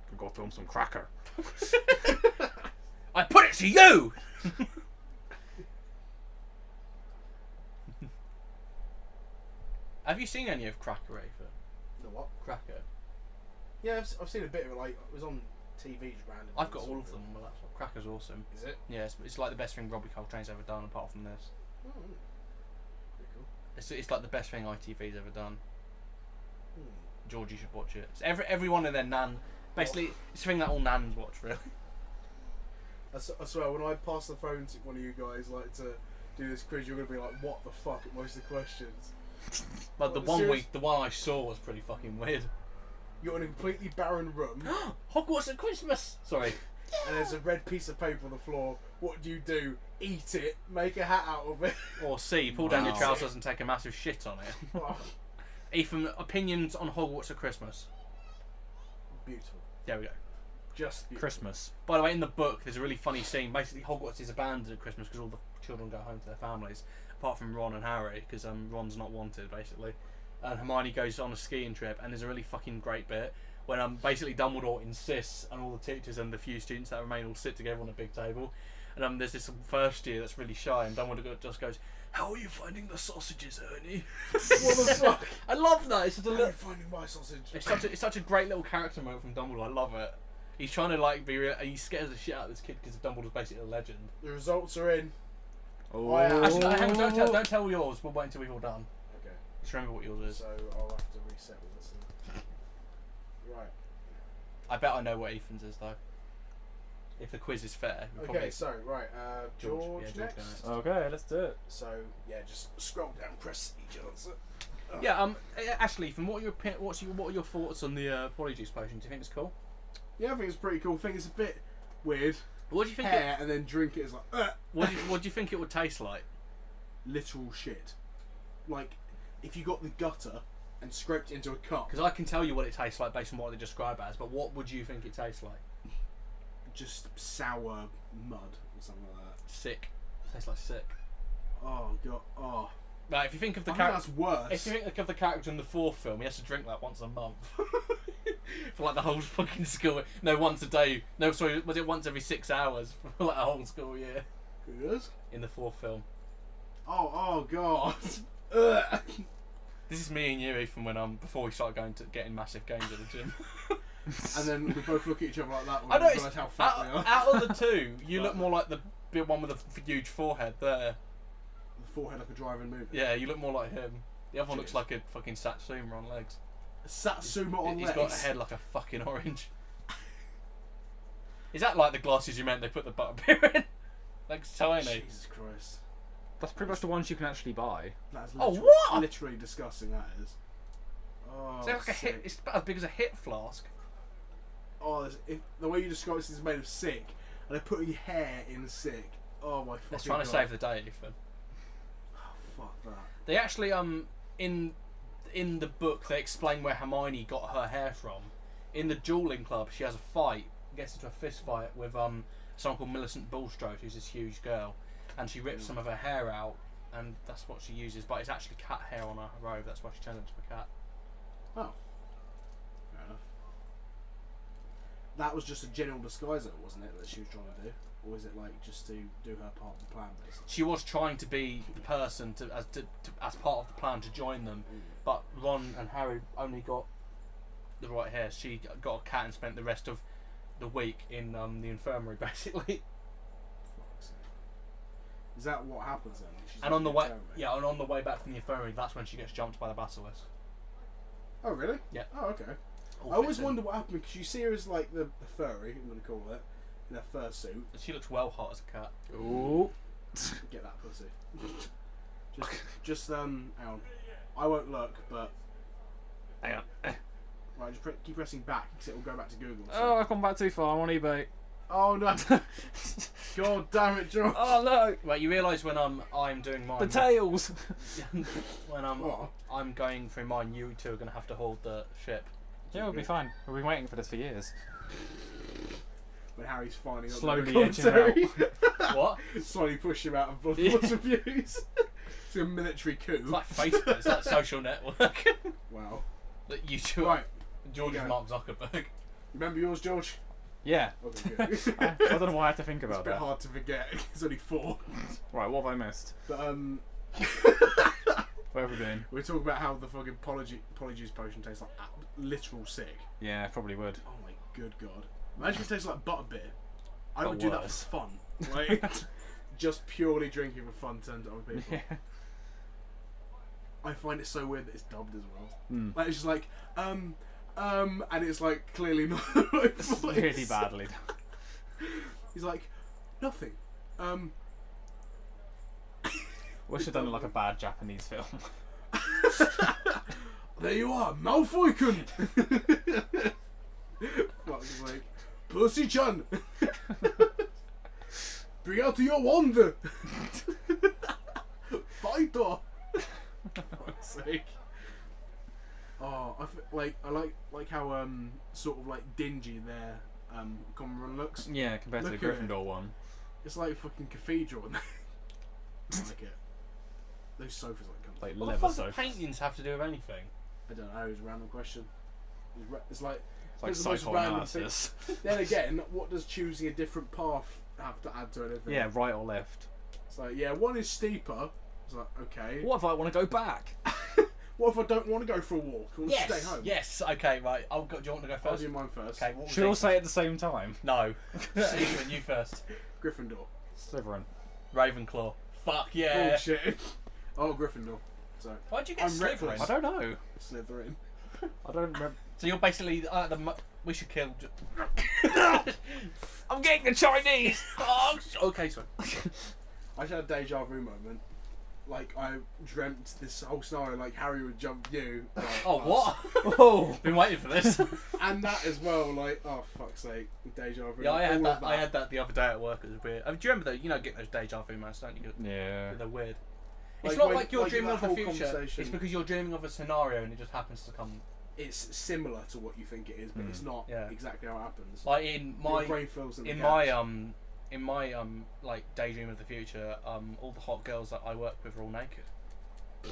Could go film some cracker. I put it to you! Have you seen any of Cracker, Raven? The what? Cracker. Yeah, I've seen a bit of it, like, it was on TV just randomly. I've got all of them on my laptop. Cracker's awesome. Is it? Yeah, it's like the best thing Robbie Coltrane's ever done apart from this. Oh, pretty cool. It's like the best thing ITV's ever done. Hmm. George, you should watch it. It's everyone in their nan... Basically, it's a thing that all nans watch, really. I swear, when I pass the phone to one of you guys, like, to do this quiz, you're going to be like, what the fuck at most of the questions. But the What, the one I saw was pretty fucking weird. You're in a completely barren room, Hogwarts at Christmas! Sorry. and there's a red piece of paper on the floor. What do? Eat it, make a hat out of it. Or C, pull down your Wow. trousers and take a massive shit on it. Oh, Ethan, opinions on Hogwarts at Christmas. beautiful. There we go. Just beautiful. Christmas. By the way, in the book, there's a really funny scene. Basically, Hogwarts is abandoned at Christmas because all the children go home to their families, apart from Ron and Harry, because Ron's not wanted, basically. And Hermione goes on a skiing trip, and there's a really fucking great bit when basically Dumbledore insists, and all the teachers and the few students that remain all sit together on a big table. And there's this first year that's really shy, and Dumbledore just goes, "How are you finding the sausages, Ernie?" What the fuck? I love that. It's such a How are little... you finding my sausage? It's such a great little character moment from Dumbledore. I love it. He's trying to like be real. He scares the shit out of this kid because Dumbledore's basically a legend. The results are in. Oh. Actually, no, hang on, don't tell yours. We'll wait until we've all done. Okay. Just remember what yours is. So I'll have to reset with this. Right. I bet I know what Ethan's is though. If the quiz is fair. we'll Okay, probably- so right, George, George next. next. Okay, let's do it. So yeah, just scroll down, press each answer. Yeah. Ashley, Ethan, what are your thoughts on the Polyjuice potion? Do you think it's cool? Yeah, I think it's pretty cool. I think it's a bit weird. What do you think? Hair and then drink it is like What do you think it would taste like? literal shit. Like if you got the gutter and scraped it into a cup, Because I can tell you what it tastes like based on what they describe it as, but what would you think it tastes like? just sour mud or something like that. Sick. Tastes like sick. Oh god. Oh. Now, if you think of the I think character. that's worse. If you think of the character in the fourth film, he has to drink that once a month. For like the whole fucking school. No, once a day. No, sorry, was it once every 6 hours for like a whole school year? Yes? In the fourth film. Oh god. Ugh. This is me and you, Ethan, when before we started getting massive gains at the gym. And then we both look at each other like that when I we noticed realise how fat we are. out of the two, you look more like the big one with the huge forehead there. The forehead like a driving movie. Yeah, you look more like him. The other one looks Cheers. like a fucking Satsuma on legs. Satsuma on He's legs. got a head like a fucking orange. Is that like the glasses you meant they put the butterbeer in? Like tiny. Jesus Christ. That's pretty much the ones you can actually buy. That's Oh, literally, what? literally disgusting, that is. Oh, It's like a sick. hit. It's about as big as a hit flask. Oh, the way you describe this is made of sick, and they're putting hair in sick. Oh my fucking They're trying to God. save the day, Ethan. Oh, fuck that. They actually in the book they explain where Hermione got her hair from. In the Dueling Club, she has a fight, gets into a fist fight with someone called Millicent Bulstrode, who's this huge girl, and she rips some of her hair out, and that's what she uses. But it's actually cat hair on her robe. That's why she turns into a cat. Oh. Fair enough. That was just a general disguiser, wasn't it, that she was trying to do? Or is it like just to do her part of the plan, basically? She was trying to be the person as part of the plan to join them, but Ron and Harry only got the right hair. She got a cat and spent the rest of the week in the infirmary, basically. Fuck's sake. Is that what happens then? She's And in on the way, infirmary? yeah, and on the way back from the infirmary, that's when she gets jumped by the basilisk. Oh, really? Yeah. Oh, okay. All I always fits in. wonder what happened, because you see her as like the furry, I'm going to call it, in her fursuit. She looks well hot as a cat. Ooh. Get that pussy. just hang on. I won't look, but Hang on. right, just keep pressing back because it will go back to Google. So. Oh, I've gone back too far. I'm on eBay. Oh no! God damn it, George! Oh no! Right, you realise when I'm doing mine. The tails. When What? I'm going through mine, you two are going to have to hold the ship. Yeah, we'll be fine. We've been waiting for this for years. When Harry's finding Slowly the edging out. What? Slowly push him out of Blunderbuss reviews. It's a military coup. It's like Facebook. It's like social network. Wow. That you two. Right. George Here is you Mark Zuckerberg. Remember yours, George? Yeah. Okay, good. I don't know why I have to think It's a about bit that. hard to forget. It's only 4. Right, what have I missed? But Where have we been? we're talking about how the fucking Polyjuice potion tastes like literal sick. Yeah, probably would. Oh my good god! Imagine if it tastes like butterbeer. I But would do that worse. for fun. Like, just purely drinking for fun turned to other people. Yeah. I find it so weird that it's dubbed as well. Mm. Like it's just like and it's like clearly not. It's really badly. He's like nothing. Wish I'd done like a bad Japanese film. There you are, Malfoy-kun. Fuck's sake, Pussy-chan. Bring out your wand. Fighter. Fuck's sake. Oh, I like how sort of like dingy their common room looks. Yeah, compared to Look the at it. Gryffindor one. It's like a fucking cathedral. In there. I like it. Those sofas like Like What leather the fuck do sofas. paintings have to do with anything? I don't know. It's a random question. It's like It's like it's the most sci-fi random analysis. then again, what does choosing a different path have to add to anything? Yeah, right or left. It's like, yeah, one is steeper. It's like, okay. What if I want to go back? What if I don't want to go for a walk? I want to Yes. stay home. Yes. Okay. Right. Do you want to go I'll first? do mine first. Okay. What was Should we all Ethan's? say it at the same time? No. Ethan, you first. Gryffindor. Slytherin. Ravenclaw. Fuck yeah. Bullshit. Oh, Gryffindor. So, Why'd you get I'm Slytherin? reckless. I don't know. Slytherin. I don't remember. So you're basically we should kill. I'm getting the Chinese! Oh, okay, sorry. I just had a deja vu moment. Like, I dreamt this whole scenario, like Harry would jump you. Oh, what? Oh! Been waiting for this. And that as well, like, oh, fuck's sake. Deja vu. Yeah, I had all that. of I had that the other day at work. It was weird. Do you remember though? You know, getting those deja vu moments, don't you? Yeah. They're weird. It's Like not when- like you're like dreaming that of the whole future. conversation- It's because you're dreaming of a scenario and it just happens to come. It's similar to what you think it is, but it's not Yeah. exactly how it happens. Like in Your my brain fills in the in gaps. my like daydream of the future, all the hot girls that I work with are all naked, Is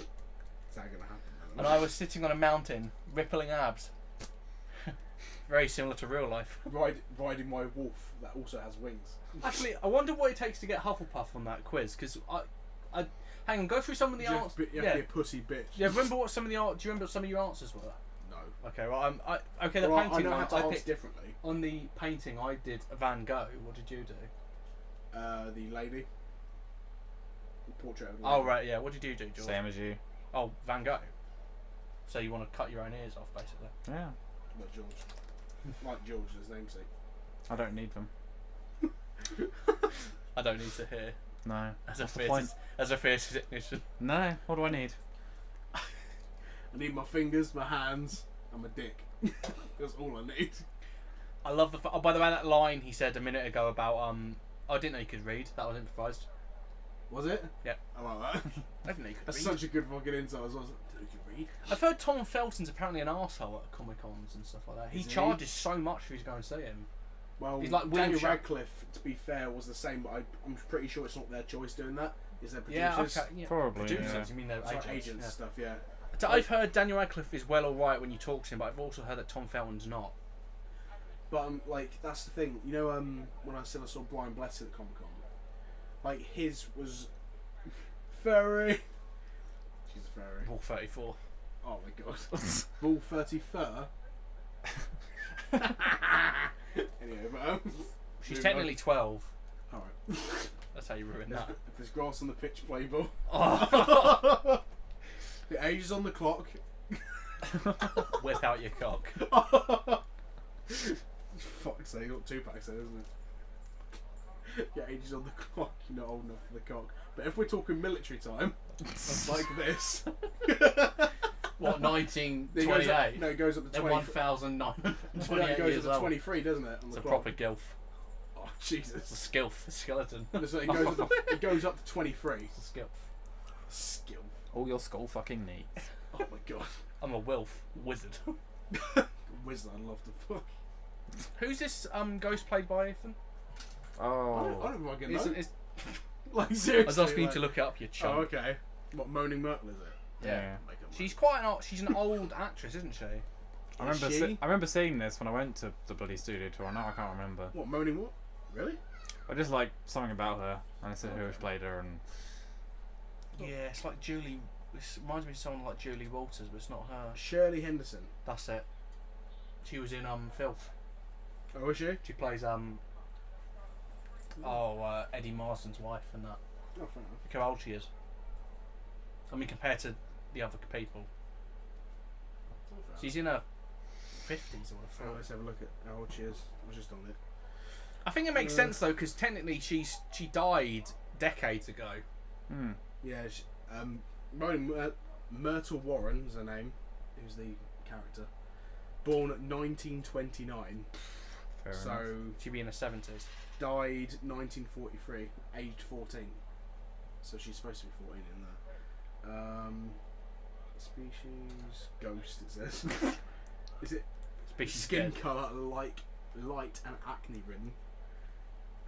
that gonna happen? and I was sitting on a mountain, rippling abs. Very similar to real life. riding my wolf that also has wings. Actually, I wonder what it takes to get Hufflepuff on that quiz, because I hang on, go through some of the You have answers. to be a pussy bitch. Yeah, remember what some of the do you remember what some of your answers were? No. Okay, well, okay, the Well, painting I know one, how to I answer picked differently. on the painting. I did a Van Gogh. What did you do? The lady. The portrait of the lady. Oh right, yeah. What did you do, George? Same as you. Oh, Van Gogh. So you want to cut your own ears off, basically? Yeah. Like George. Like George, his namesake. I don't need them. I don't need to hear. No. As a What's the point? fierce technician. No. What do I need? I need my fingers, my hands, and my dick. That's all I need. I love the. Oh, by the way, that line he said a minute ago about I didn't know you could read. That was improvised. Was it? Yeah. I like that. I didn't know you could That's read. such a good fucking insight as well. I was like, "Didn't know you could read?" I've heard Tom Felton's apparently an arsehole at Comic Cons and stuff like that. He Is he? charges so much for you to go and see him. Well, He's like Daniel William Radcliffe, to be fair, was the same, but I'm pretty sure it's not their choice doing that. It's their Yeah, producers. okay. Yeah. Probably. Producers, Yeah. you mean their It's like agents? agents and stuff, yeah. So I've heard Daniel Radcliffe is well alright when you talk to him, but I've also heard that Tom Felton's not. But like that's the thing, you know. When I said I saw Brian Blessed at Comic Con, like his was furry. She's a furry. Ball 34. Oh my god. Ball 30 fur. Anyway, but She's moving technically 12. on. Alright. That's how you ruin that. If there's grass on the pitch, play ball. Oh. The age is on the clock. Whip out your cock. Fuck's sake, got 2 packs there, isn't it? Your age is on the clock, you're not old enough for the cock. But if we're talking military time, like this. What, It goes 1928? up, no, it goes up to They're 20. 1,928 It goes years up to old. 23, doesn't it? On It's the a clock. proper gilf. Oh, It's a Jesus. skilf. A skeleton. Listen, it goes up to 23. It's a skilf. Skill. All your skull fucking needs. Oh my god. I'm a wilf. Wizard. Wizard, I'd love to fuck. Who's this ghost played by, Ethan? Oh. I don't fucking know. It's, Like, I seriously. was asking you like- to look it up, you chump. Oh, okay. What, Moaning Myrtle, is it? Yeah. Make up She's quite an she's an old actress, isn't she? I remember seeing this when I went to the bloody studio tour. Now I can't remember. What, Moaning what? Really? I just like something about her, and I said who played her, and Yeah, it's like Julie. It reminds me of someone like Julie Walters, but it's not her. Shirley Henderson. That's it. She was in Filth. Oh, is she? She plays Eddie Marsden's wife and that. Oh, fair enough. Look how old she is. I mean, compared to the other people, Oh, fair enough. she's in her 50s or Oh, whatever. let's have a look at how old she is. I was just on it. I think it makes sense though, because technically she died decades ago. Yeah, she, Moaning Myrtle Warren is her name. Who's the character? Born at 1929. fair So enough. She'd be in her 70s. died 1943, aged 14. So she's supposed to be 14 in there. Species ghost. It says. Is it Species skin dead. colour light and acne ridden?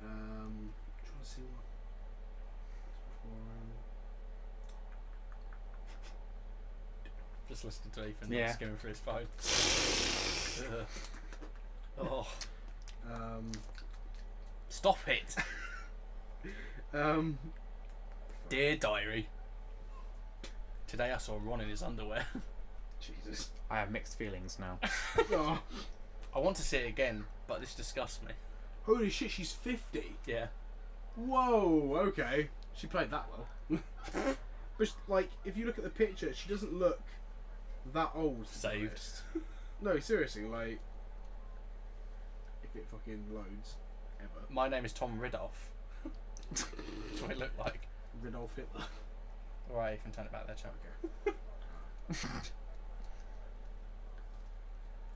Trying to see what. Just listening to Ethan Yeah. skimming through his phone. Ugh. Oh, stop it, dear diary. Today I saw Ron in his underwear. Jesus. I have mixed feelings now. Oh, I want to see it again, but this disgusts me. holy shit, she's 50. Yeah. Whoa, okay. She played that well. But like, if you look at the picture, she doesn't look that old. to be Saved. honest. No, seriously, like, if it fucking loads, ever. My name is Tom Ridolph. That's what I look like. Rudolph Hitler. Alright, Ethan, turn it back there, chap.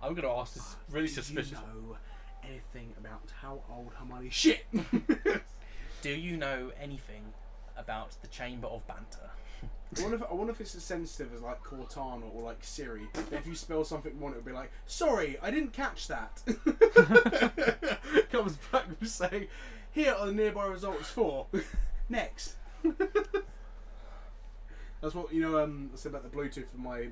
I'm going to ask this really suspicious. Do you know anything about how old Hermione? Shit. Do you know anything about the Chamber of Banter? I wonder if it's as sensitive as like Cortana or like Siri. If you spell something wrong, it'll be like, "Sorry, I didn't catch that." Comes back with saying, "Here are the nearby results for next." That's what I said about the Bluetooth for my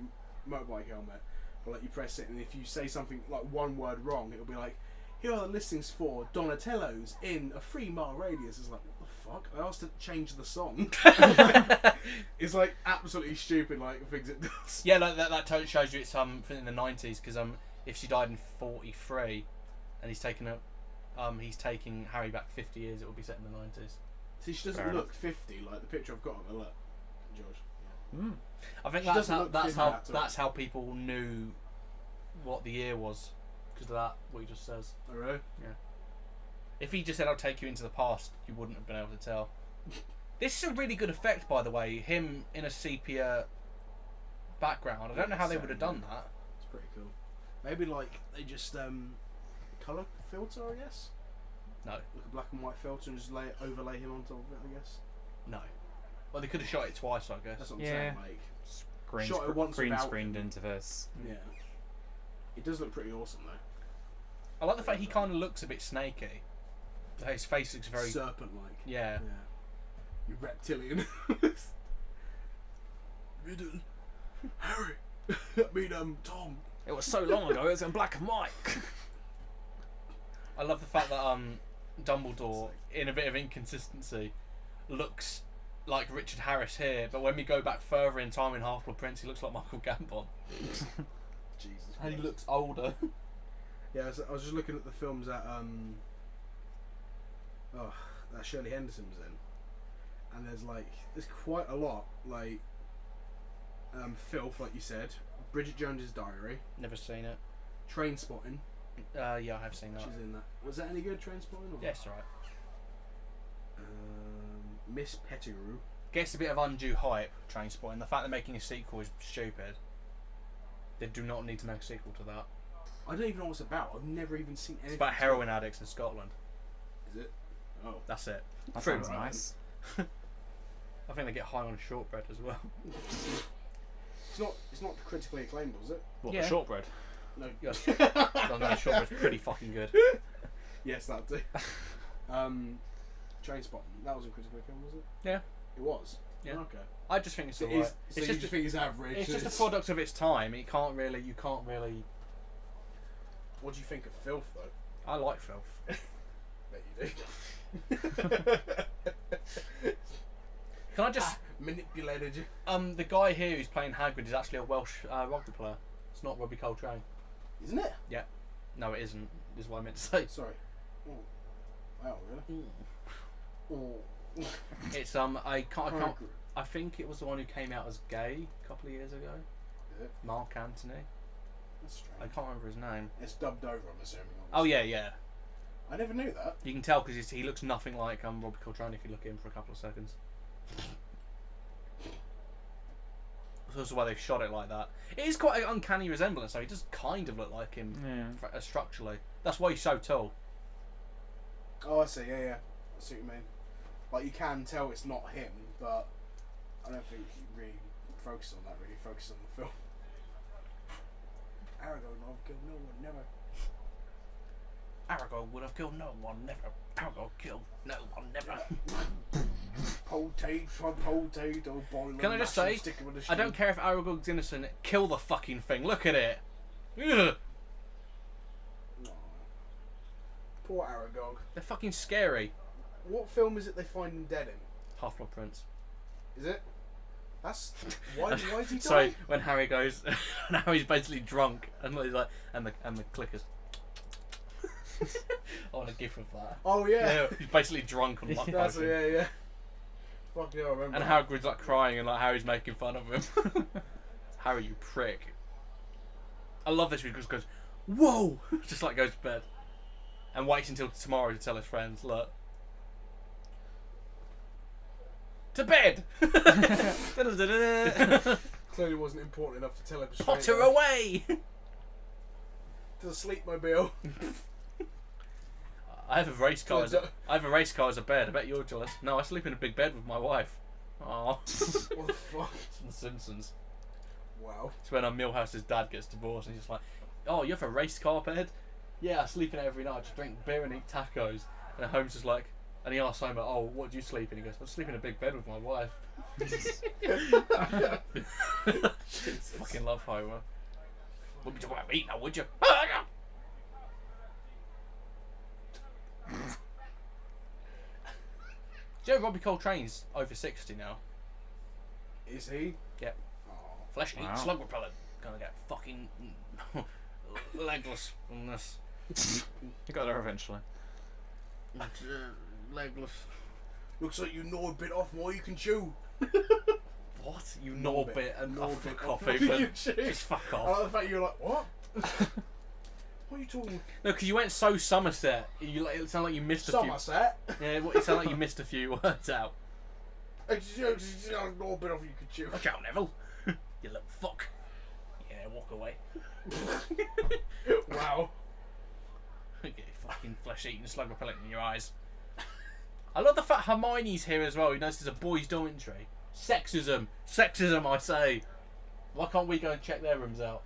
motorbike helmet. But like you press it, and if you say something like one word wrong, it'll be like, "Here are the listings for Donatello's in a 3-mile radius." It's like, what the fuck? I asked to change the song. It's like absolutely stupid, like things it does. Yeah, like that totally shows you it's in the 90s, because if she died in 43 and he's taking Harry back 50 years, it will be set in the 90s. See, she doesn't Fair look 50 like the picture I've got of her. Look, George. I think She that's doesn't how look that's 50 how at all. that's how people knew what the year was, because of that what he just says. Oh really? Yeah. If he just said, "I'll take you into the past," you wouldn't have been able to tell. This is a really good effect, by the way. Him in a sepia background. I don't know how they would have done that. It's pretty cool. Maybe like they just colour filter, I guess. No. Like a black and white filter and just overlay him on top of it, I guess. No. Well, they could have shot it twice, I guess. That's what I'm saying. Like Green, shot it once green without screened him. into this. Yeah. It does look pretty awesome though. I like the fact he kind of looks a bit snaky. His face looks very serpent-like. Yeah. You reptilian. Riddle. Harry. I mean, Tom. It was so long ago. It was in black and white. I love the fact that Dumbledore, in a bit of inconsistency, looks like Richard Harris here, but when we go back further in time in Half-Blood Prince, he looks like Michael Gambon. Jesus. And he looks older. Yeah, I was just looking at the films that that Shirley Henderson was in, and there's quite a lot Filth, like you said, Bridget Jones's Diary, Never seen it. Trainspotting. Yeah, I have seen that. She's in that. Was that any good, Trainspotting? Or? Yes, alright. Miss Pettigrew. Gets a bit of undue hype, Trainspotting. The fact they're making a sequel is stupid. They do not need to make a sequel to that. I don't even know what it's about. I've never even seen anything. It's about heroin addicts in Scotland. Is it? Oh. That's it. That Pretty sounds right. nice. I think they get high on shortbread as well. It's not critically acclaimed, was it? What, Yeah. the shortbread? No. Yes. No, shortbread's pretty fucking good. Yes, that too. Trainspotting. That wasn't critically acclaimed, was it? Yeah. It was. Yeah. Okay. I just think it's So, alright. so It's you just just think it's average. it's just a product of its time. You can't really. What do you think of Filth, though? I like filth. Bet you do. Can I just? Manipulated you. The guy here who's playing Hagrid is actually a Welsh rugby player. It's not Robbie Coltrane. Isn't it? No, it isn't. Is what I meant to say. Sorry. Oh. Wow, really? Oh. It's I can't. I think it was the one who came out as gay a couple of years ago. Is it? Mark Anthony. That's strange. I can't remember his name. It's dubbed over, I'm assuming. Oh yeah. I never knew that. You can tell because he looks nothing like Robbie Coltrane if you look at him for a couple of seconds. That's also why they've shot it like that. It is quite an uncanny resemblance, though. He does kind of look like him structurally. That's why he's so tall. Oh, I see. Yeah. I see what you mean. Like, you can tell it's not him, but I don't think he really focuses on that. Really focuses on the film. Aragorn would have killed no one, never. Aragorn would have killed no one, never. Aragorn killed no one, never. Potato, boil. Can I just say, I don't care if Aragorn's innocent. Kill the fucking thing. Look at it. Ugh. No. Poor Aragog. They're fucking scary. What film is it they find him dead in? Half-Blood Prince. Is it? That's why is he dying? Sorry, when Harry goes, now he's basically drunk, and he's like, and the clickers. I want a gif of that. Oh yeah. He's basically drunk on luck That's potion. yeah. Fuck yeah, I remember. And that. Hagrid's like crying, and like Harry's making fun of him. Harry, you prick. I love this because he goes, whoa, just like goes to bed, and waits until tomorrow to tell his friends, look. To bed. Clearly wasn't important enough to tell him. straight Potter away. away. To the sleepmobile. I have a race car. I have a race car as a bed. I bet you're jealous. No, I sleep in a big bed with my wife. Oh. What the fuck? It's from The Simpsons. Wow. It's when Milhouse's dad gets divorced, and he's just like, "Oh, you have a race car bed? Yeah, I sleep in it every night. I just drink beer and eat tacos." And Holmes is like, and he asks Homer, "Oh, what do you sleep in?" He goes, "I sleep in a big bed with my wife." Fucking love Homer. Wouldn't be talking about meat now, would you? Do you know Robbie Coltrane's over 60 now? Is he? Yep. Oh. Flesh eating Wow. slug repellent. Gonna get fucking legless from this. You got there eventually. Legless. Looks like you know a bit off more you can chew. What? You gnaw bit and Gnaw oh, bit fuck off off more even. you can chew. Just fuck I off. like the fact you're like, what? What are you talking? No, because you went so Somerset. It sounded like you missed a Somerset. few. Yeah, it sounded like you missed a few words out. A little bit of you could chew. Watch out, Neville. You little fuck. Yeah, walk away. Wow. Get your fucking flesh-eating slug repellent in your eyes. I love the fact Hermione's here as well. You notice there's a boys' dormitory. Sexism. Sexism, I say. Why can't we go and check their rooms out?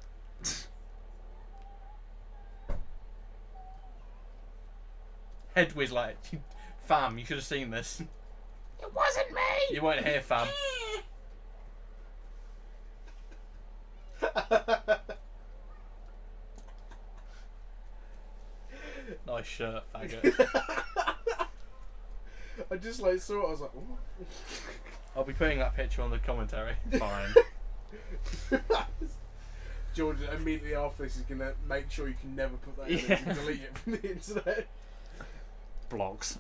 Hedwig's like, fam, you should have seen this. It wasn't me. You weren't here, fam. Nice shirt, faggot. I just like saw it. I was like, ooh. I'll be putting that picture on the commentary. Fine. George immediately after this is gonna make sure you can never put that in and delete it from the internet. Blogs.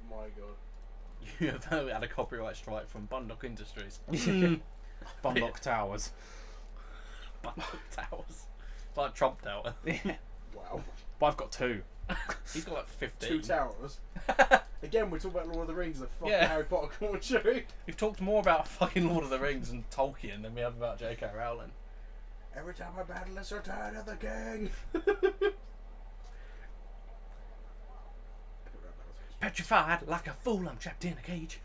My God. You have had a copyright strike from Bundock Industries. Bunlock Towers. Bundock Towers. It's like Trump Tower. Yeah. Wow. But I've got 2. He's got like 15. 2 towers. Again, we're talking about Lord of the Rings, the fucking Yeah. Harry Potter commentary. We've talked more about fucking Lord of the Rings and Tolkien than we have about J.K. Rowling. Every time I battle a return of the king. Petrified like a fool, I'm trapped in a cage.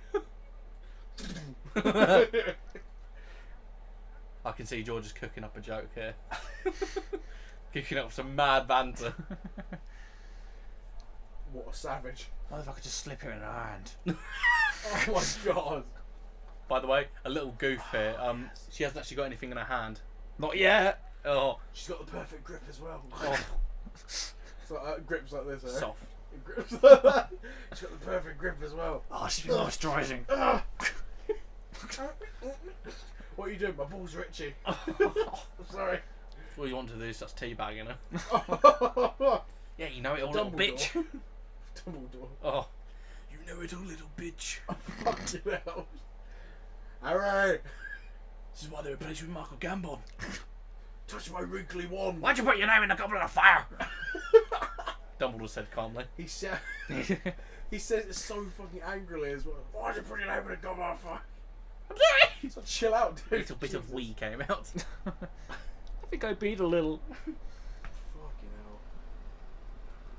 I can see George is cooking up a joke here. Kicking up some mad banter. What a savage. What if I could just slip it in her hand? Oh my God. By the way, a little goof here. She hasn't actually got anything in her hand. Not yet. Oh, She's got the perfect grip as well. oh, So, grips like this, eh? soft. Grips like that. She's got the perfect grip as well. Oh, she's been moisturising. What are you doing? My balls are itchy. I'm sorry. All you want to do is just teabagging her. Dumbledore. Yeah, you know it all, little bitch. Oh, you know it all, little bitch. Fucking hell. Harry! This is why they replaced you with Michael Gambon. Touch my wrinkly wand. Why'd you put your name in the goblet of fire? Dumbledore said calmly. He said he says it so fucking angrily as well. Why'd you put your name in a goblet of fire? I'm sorry. So chill out, A dude. little bit of wee came out. I think I beat a little. Fucking hell.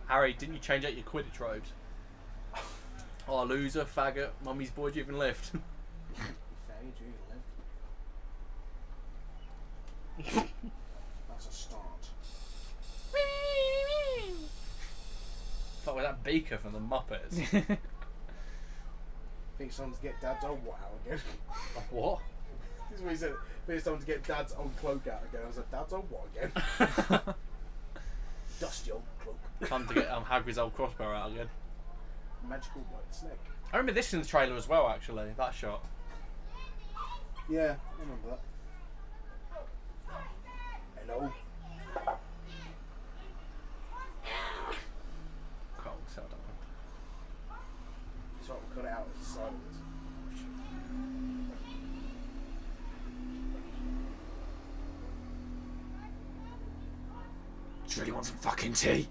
Harry, didn't you change out your Quidditch robes? Oh, loser, faggot, mummy's boy, do you even lift? That's a start. Fuck with that beaker from the Muppets. Think someone's get Dad's old what out again? What? This is what he said. Think someone to get Dad's old cloak out again. I was like, Dad's old what again? Dusty old cloak. Time to get Hagrid's old crossbow out again. Magical white snake. I remember this in the trailer as well, actually, that shot. Yeah, I remember that. Hello. Cold, so I don't know. So we'll cut it out as a silence. Just really want some fucking tea.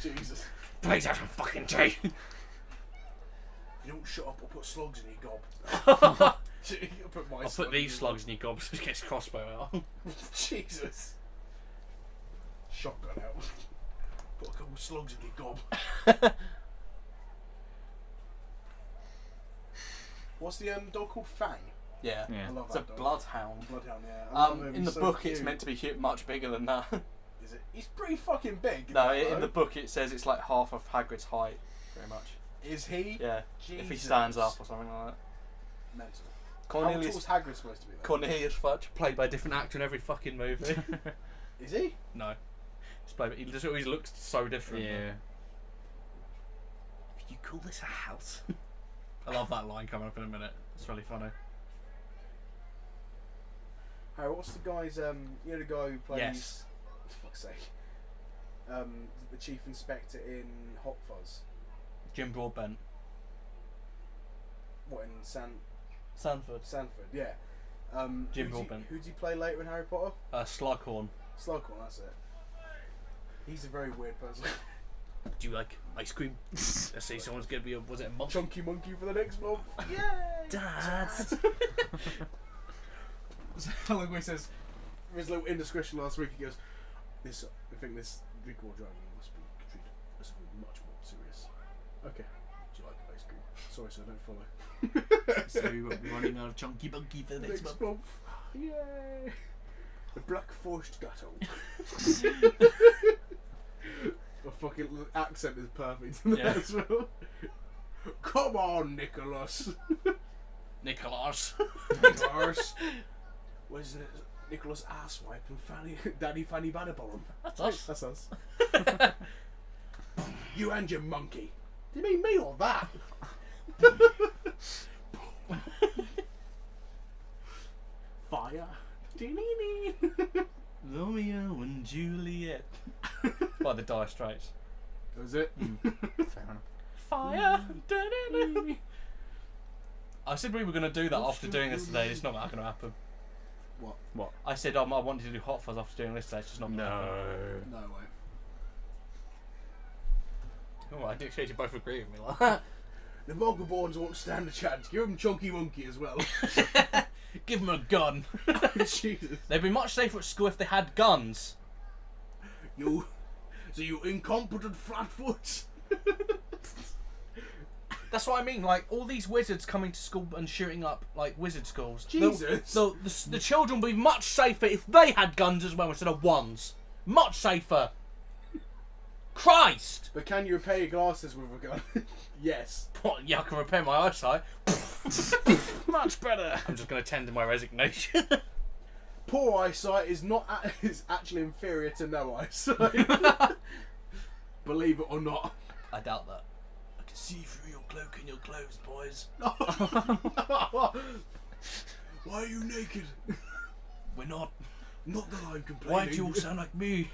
Jesus. Please have some fucking tea. If you don't shut up, I'll put slugs in your gob. I'll put these slugs in your gob so it gets crossbow out. Jesus. Shotgun out. Put a couple of slugs in your gob. What's the dog called? Fang. Yeah. Yeah. I love It's a that dog. bloodhound. Bloodhound, yeah. I love him, In the he's so book, cute. it's meant to be much bigger than that. Is it? He's pretty fucking big. No, isn't he, in the though? book it says it's like half of Hagrid's height, pretty much. Is he? Yeah, if he Jesus. stands up or something like that. Mental. Cornelius, How tall is Hagrid supposed to be? Though? Cornelius Fudge, played by a different actor in every fucking movie. Is he? No, he's played. He just always looks so different. Yeah. You call this a house? I love that line coming up in a minute. It's really funny. Harry, what's the guy's? You know the guy who plays. Yes. For fuck's sake. The chief inspector in Hot Fuzz. Jim Broadbent. What in Sanford. Sanford? Yeah. Jim Broadbent. Who does he play later in Harry Potter? Slughorn. Slughorn, that's it. He's a very weird person. Do you like ice cream? Let's say someone's gonna be was it a month? Chunky monkey for the next month. Yay! Dad. So Hellingway says, for his little indiscretion last week, he goes, I think this drink or driving must be treated as something much more serious. Okay. Do you like ice cream? Sorry, sir, don't follow. So we won't be running out of chunky monkey for the next month. Yay! The Black Forest Gato. The fucking accent is perfect in that as well. Come on, Nicholas. Nicholas. Nicholas. Where's Nicholas Asswipe and Daddy Fanny Bannerbottom? That's us. That's us. You and your monkey. Do you mean me or that? Fire. Romeo and Juliet. By the Dire Straits. Was it? Fair enough. Fire. I said we were going to do that after doing this today. It's not going to happen. What? I said I wanted to do Hot Fuzz after doing this today. It's just not going to happen. No way. Oh, I do expect you both agree with me like that. The Mogoborns won't stand a chance. Give them Chunky Monkey as well. Give them a gun. Jesus. They'd be much safer at school if they had guns. You incompetent flatfoot. That's what I mean. Like all these wizards coming to school and shooting up like wizard schools. Jesus. The children would be much safer if they had guns as well instead of wands. Much safer. Christ. But can you repair your glasses with a gun? Yes. What? Yeah, I can repair my eyesight. Much better. I'm just going to tender my resignation. Poor eyesight is actually inferior to no eyesight. Believe it or not. I doubt that. I can see through your cloak and your clothes, boys. Why are you naked? We're not. Not that I'm complaining. Why do you all sound like me?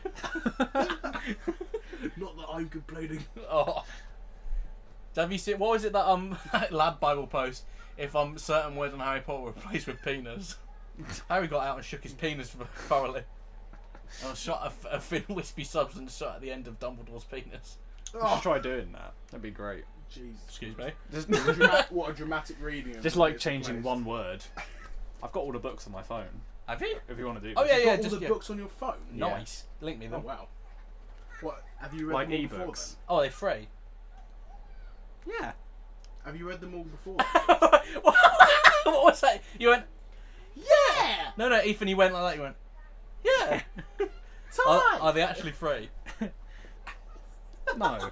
Not that I'm complaining. Oh. Have you seen, what was it that lad Bible post? If certain words in Harry Potter were replaced with penis. Harry got out and shook his penis thoroughly. And shot a thin wispy substance shot at the end of Dumbledore's penis. We should try doing that. That'd be great. Jesus. Excuse me. Just, What a dramatic reading. just like changing one word. I've got all the books on my phone. Have you? If you want to do. Oh this. yeah, You've yeah. got all Just the books on your phone. Yeah. Nice. Link me Oh them. wow. What have you read Like them all before? ebooks. Oh, they're free. Yeah. Then? Have you read them all before? What was that? You went. Yeah. No, Ethan. You went like that. You went. Yeah. Are they actually free? No.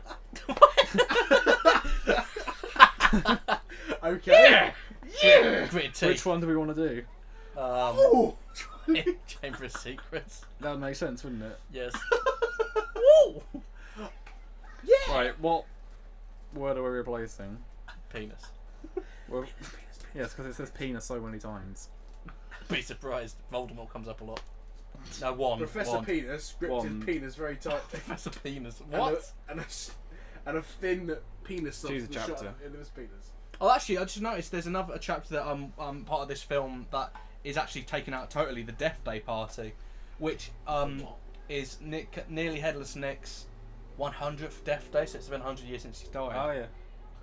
Okay. Yeah. Gritted teeth. Which one do we want to do? Oh. Chamber of Secrets. That would make sense, wouldn't it? Yes. Woo. Yeah. Right. What word are we replacing? Penis. Well, yes, because it says penis so many times. Be surprised. Voldemort comes up a lot. No, one. Professor one. Penis gripped his One. penis very tightly. Professor Penis. What? And a thin penis Choose a substance shot chapter. into his penis. Oh, actually, I just noticed there's another chapter that part of this film that is actually taken out totally, the Death Day party, which is nearly Headless Nick's 100th Death Day, so it's been 100 years since he died. Oh yeah.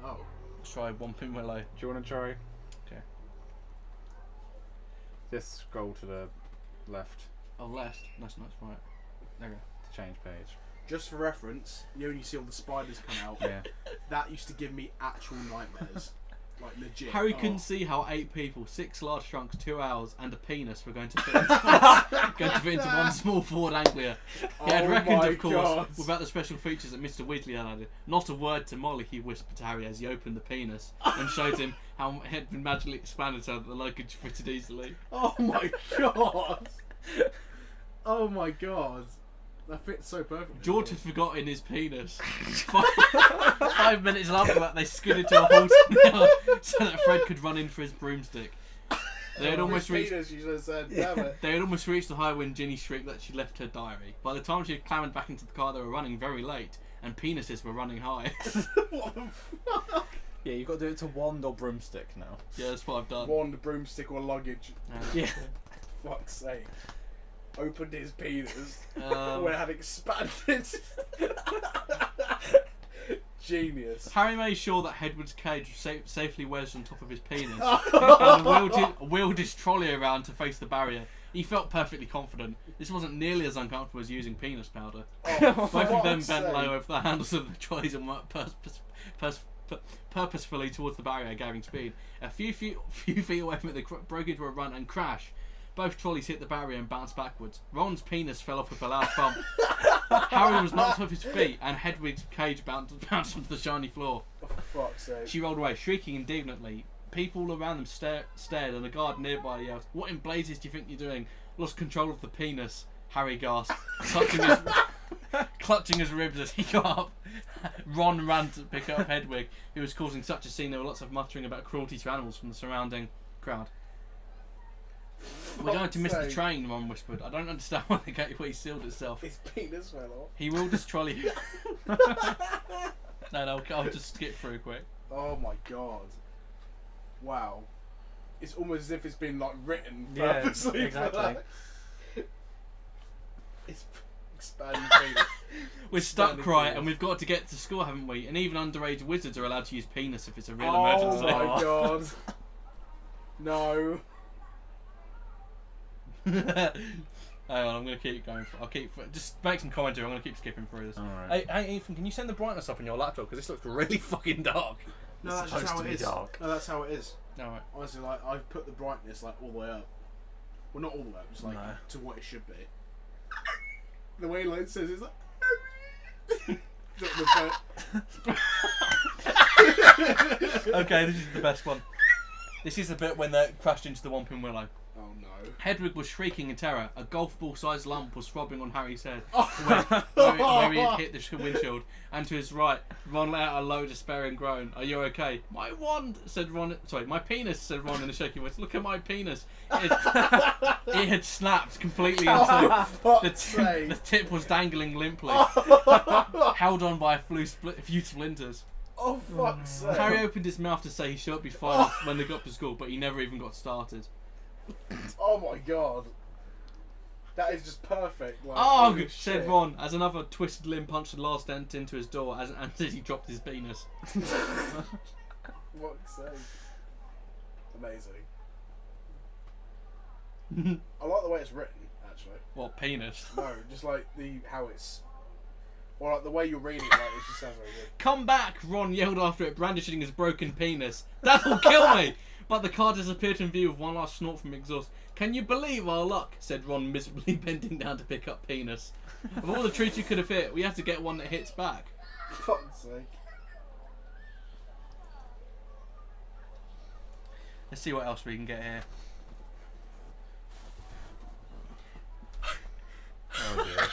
Oh. Let's try Whomping Willow. Do you want to try? Okay. Just scroll to the left Oh, left. That's right. There we go. to change page. Just for reference, you know when you see all the spiders come out, Yeah. that used to give me actual nightmares. Like legit. Harry Oh. couldn't see how 8 people, 6 large trunks, 2 owls, and a penis were going to fit into one small Ford Anglia. He had Oh reckoned, my of course, God. without the special features that Mr. Weasley had added. Not a word to Molly, he whispered to Harry as he opened the penis and showed him how it had been magically expanded so that the luggage fitted easily. Oh my god. Oh my god. That fits so perfectly. George had forgotten his penis. 5 minutes after that, they skidded to a halt in the yard so that Fred could run in for his broomstick. They had almost reached. Penis, you should have said, damn it. They had almost reached the high when Ginny shrieked that she left her diary. By the time she had clambered back into the car, they were running very late, and penises were running high. What the fuck? Yeah, you've got to do it to wand or broomstick now. Yeah, that's what I've done. Wand, broomstick, or luggage. Yeah. Fuck's sake. Opened his penis when it had expanded. Genius. Harry made sure that Hedwig's cage was safely wedged on top of his penis and wheeled his trolley around to face the barrier. He felt perfectly confident. This wasn't nearly as uncomfortable as using penis powder. Both of them bent low over the handles of the trolleys and worked purposefully towards the barrier, gaining speed. A few feet away from it, they broke into a run and crash. Both trolleys hit the barrier and bounced backwards. Ron's penis fell off with a loud bump. Harry was knocked off his feet, and Hedwig's cage bounced onto the shiny floor. Oh, for fuck's sake. She rolled away, shrieking indignantly. People around them stared, and a guard nearby yelled, "What in blazes do you think you're doing?" "Lost control of the penis," Harry gasped, clutching his ribs as he got up. Ron ran to pick up Hedwig, who was causing such a scene. There were lots of muttering about cruelty to animals from the surrounding crowd. "We're going to miss the train," Ron whispered. "I don't understand why the gateway sealed itself." His penis fell off. He wheeled his trolley. No, I'll just skip through quick. Oh my god. Wow. It's almost as if it's been like written Yeah, purposely exactly. for that. It's expanding penis. We're stuck, Expanding right, penis. and we've got to get to school, haven't we? And even underage wizards are allowed to use penis if it's a real Oh emergency. my god. No. Hang on, I'm going to keep going. Just make some commentary. I'm going to keep skipping through this. Alright. Hey, Ethan, can you send the brightness up on your laptop? Because this looks really fucking dark. No, It's that's just supposed how to it be is. dark. No, that's how it is. Alright. Honestly, like I've put the brightness like all the way up. Well, not all the way up, just like No. to what it should be. The way like it says it's like. Okay, this is the best one. This is the bit when they crashed into the Whomping Willow. Oh no. Hedwig was shrieking in terror. A golf ball-sized lump was throbbing on Harry's head, Oh. where he had hit the windshield. And to his right, Ron let out a low, despairing groan. "Are you okay?" "My wand," said Ron. Sorry, "my penis," said Ron in a shaky voice. "Look at my penis." It had snapped completely in two. The tip was dangling limply, held on by a few splinters. Oh fuck's sake. Harry opened his mouth to say he should be fine when they got to school, but he never even got started. Oh my god. That is just perfect. Like, "Oh!" holy said shit. Ron as another twisted limb punched the last dent into his door as he dropped his penis. Fuck's sake. Amazing. I like the way it's written, actually. What, penis? No, just like how it's, or like the way you're reading it. Like it just sounds very good. "Come back!" Ron yelled after it, brandishing his broken penis. "That'll kill me!" But the car disappeared from view with one last snort from exhaust. "Can you believe our luck?" said Ron, miserably bending down to pick up penis. "Of all the treats you could have hit, we have to get one that hits back." Fuck's sake. Let's see what else we can get here. Oh dear.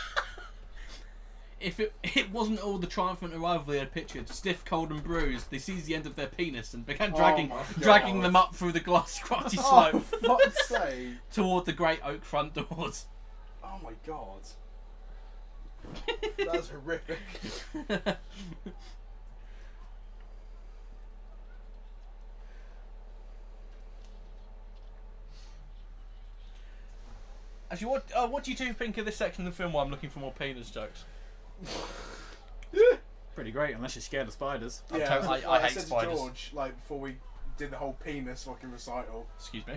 If it wasn't all the triumphant arrival they had pictured, stiff, cold and bruised, they seized the end of their penis and began dragging my dragging God. them up through the glass crotty Oh, slope fuck's sake. toward the great oak front doors. Oh my god. That's horrific. Actually, what do you two think of this section of the film where I'm looking for more penis jokes? Pretty great, unless you're scared of spiders. Yeah, I hate said to spiders. George, like before we did the whole penis fucking recital. Excuse me.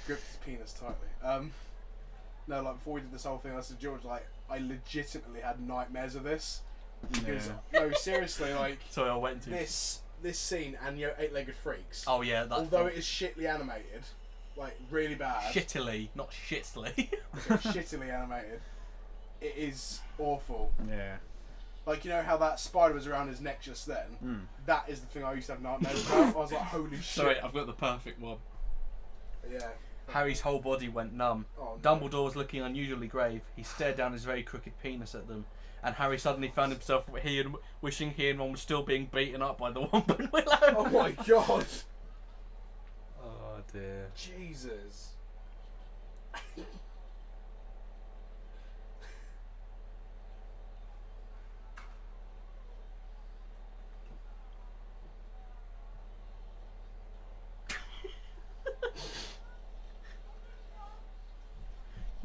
Gripped his penis tightly. No, like before we did this whole thing, I said to George, like I legitimately had nightmares of this because no, seriously, like Sorry, I went to. this scene and your Eight-Legged Freaks. Oh yeah, that. although it is shitly animated, like really bad. shittily, not shittily. Shittily animated. It is awful. Yeah. Like, you know how that spider was around his neck just then? Mm. That is the thing I used to have nightmares about. I was like, holy shit. Sorry, I've got the perfect one. Yeah. Harry's whole body went numb. Oh, no. Dumbledore was looking unusually grave. He stared down his very crooked penis at them, and Harry suddenly found himself wishing he and Ron were still being beaten up by the Whomping Willow. Oh my god. Oh dear. Jesus.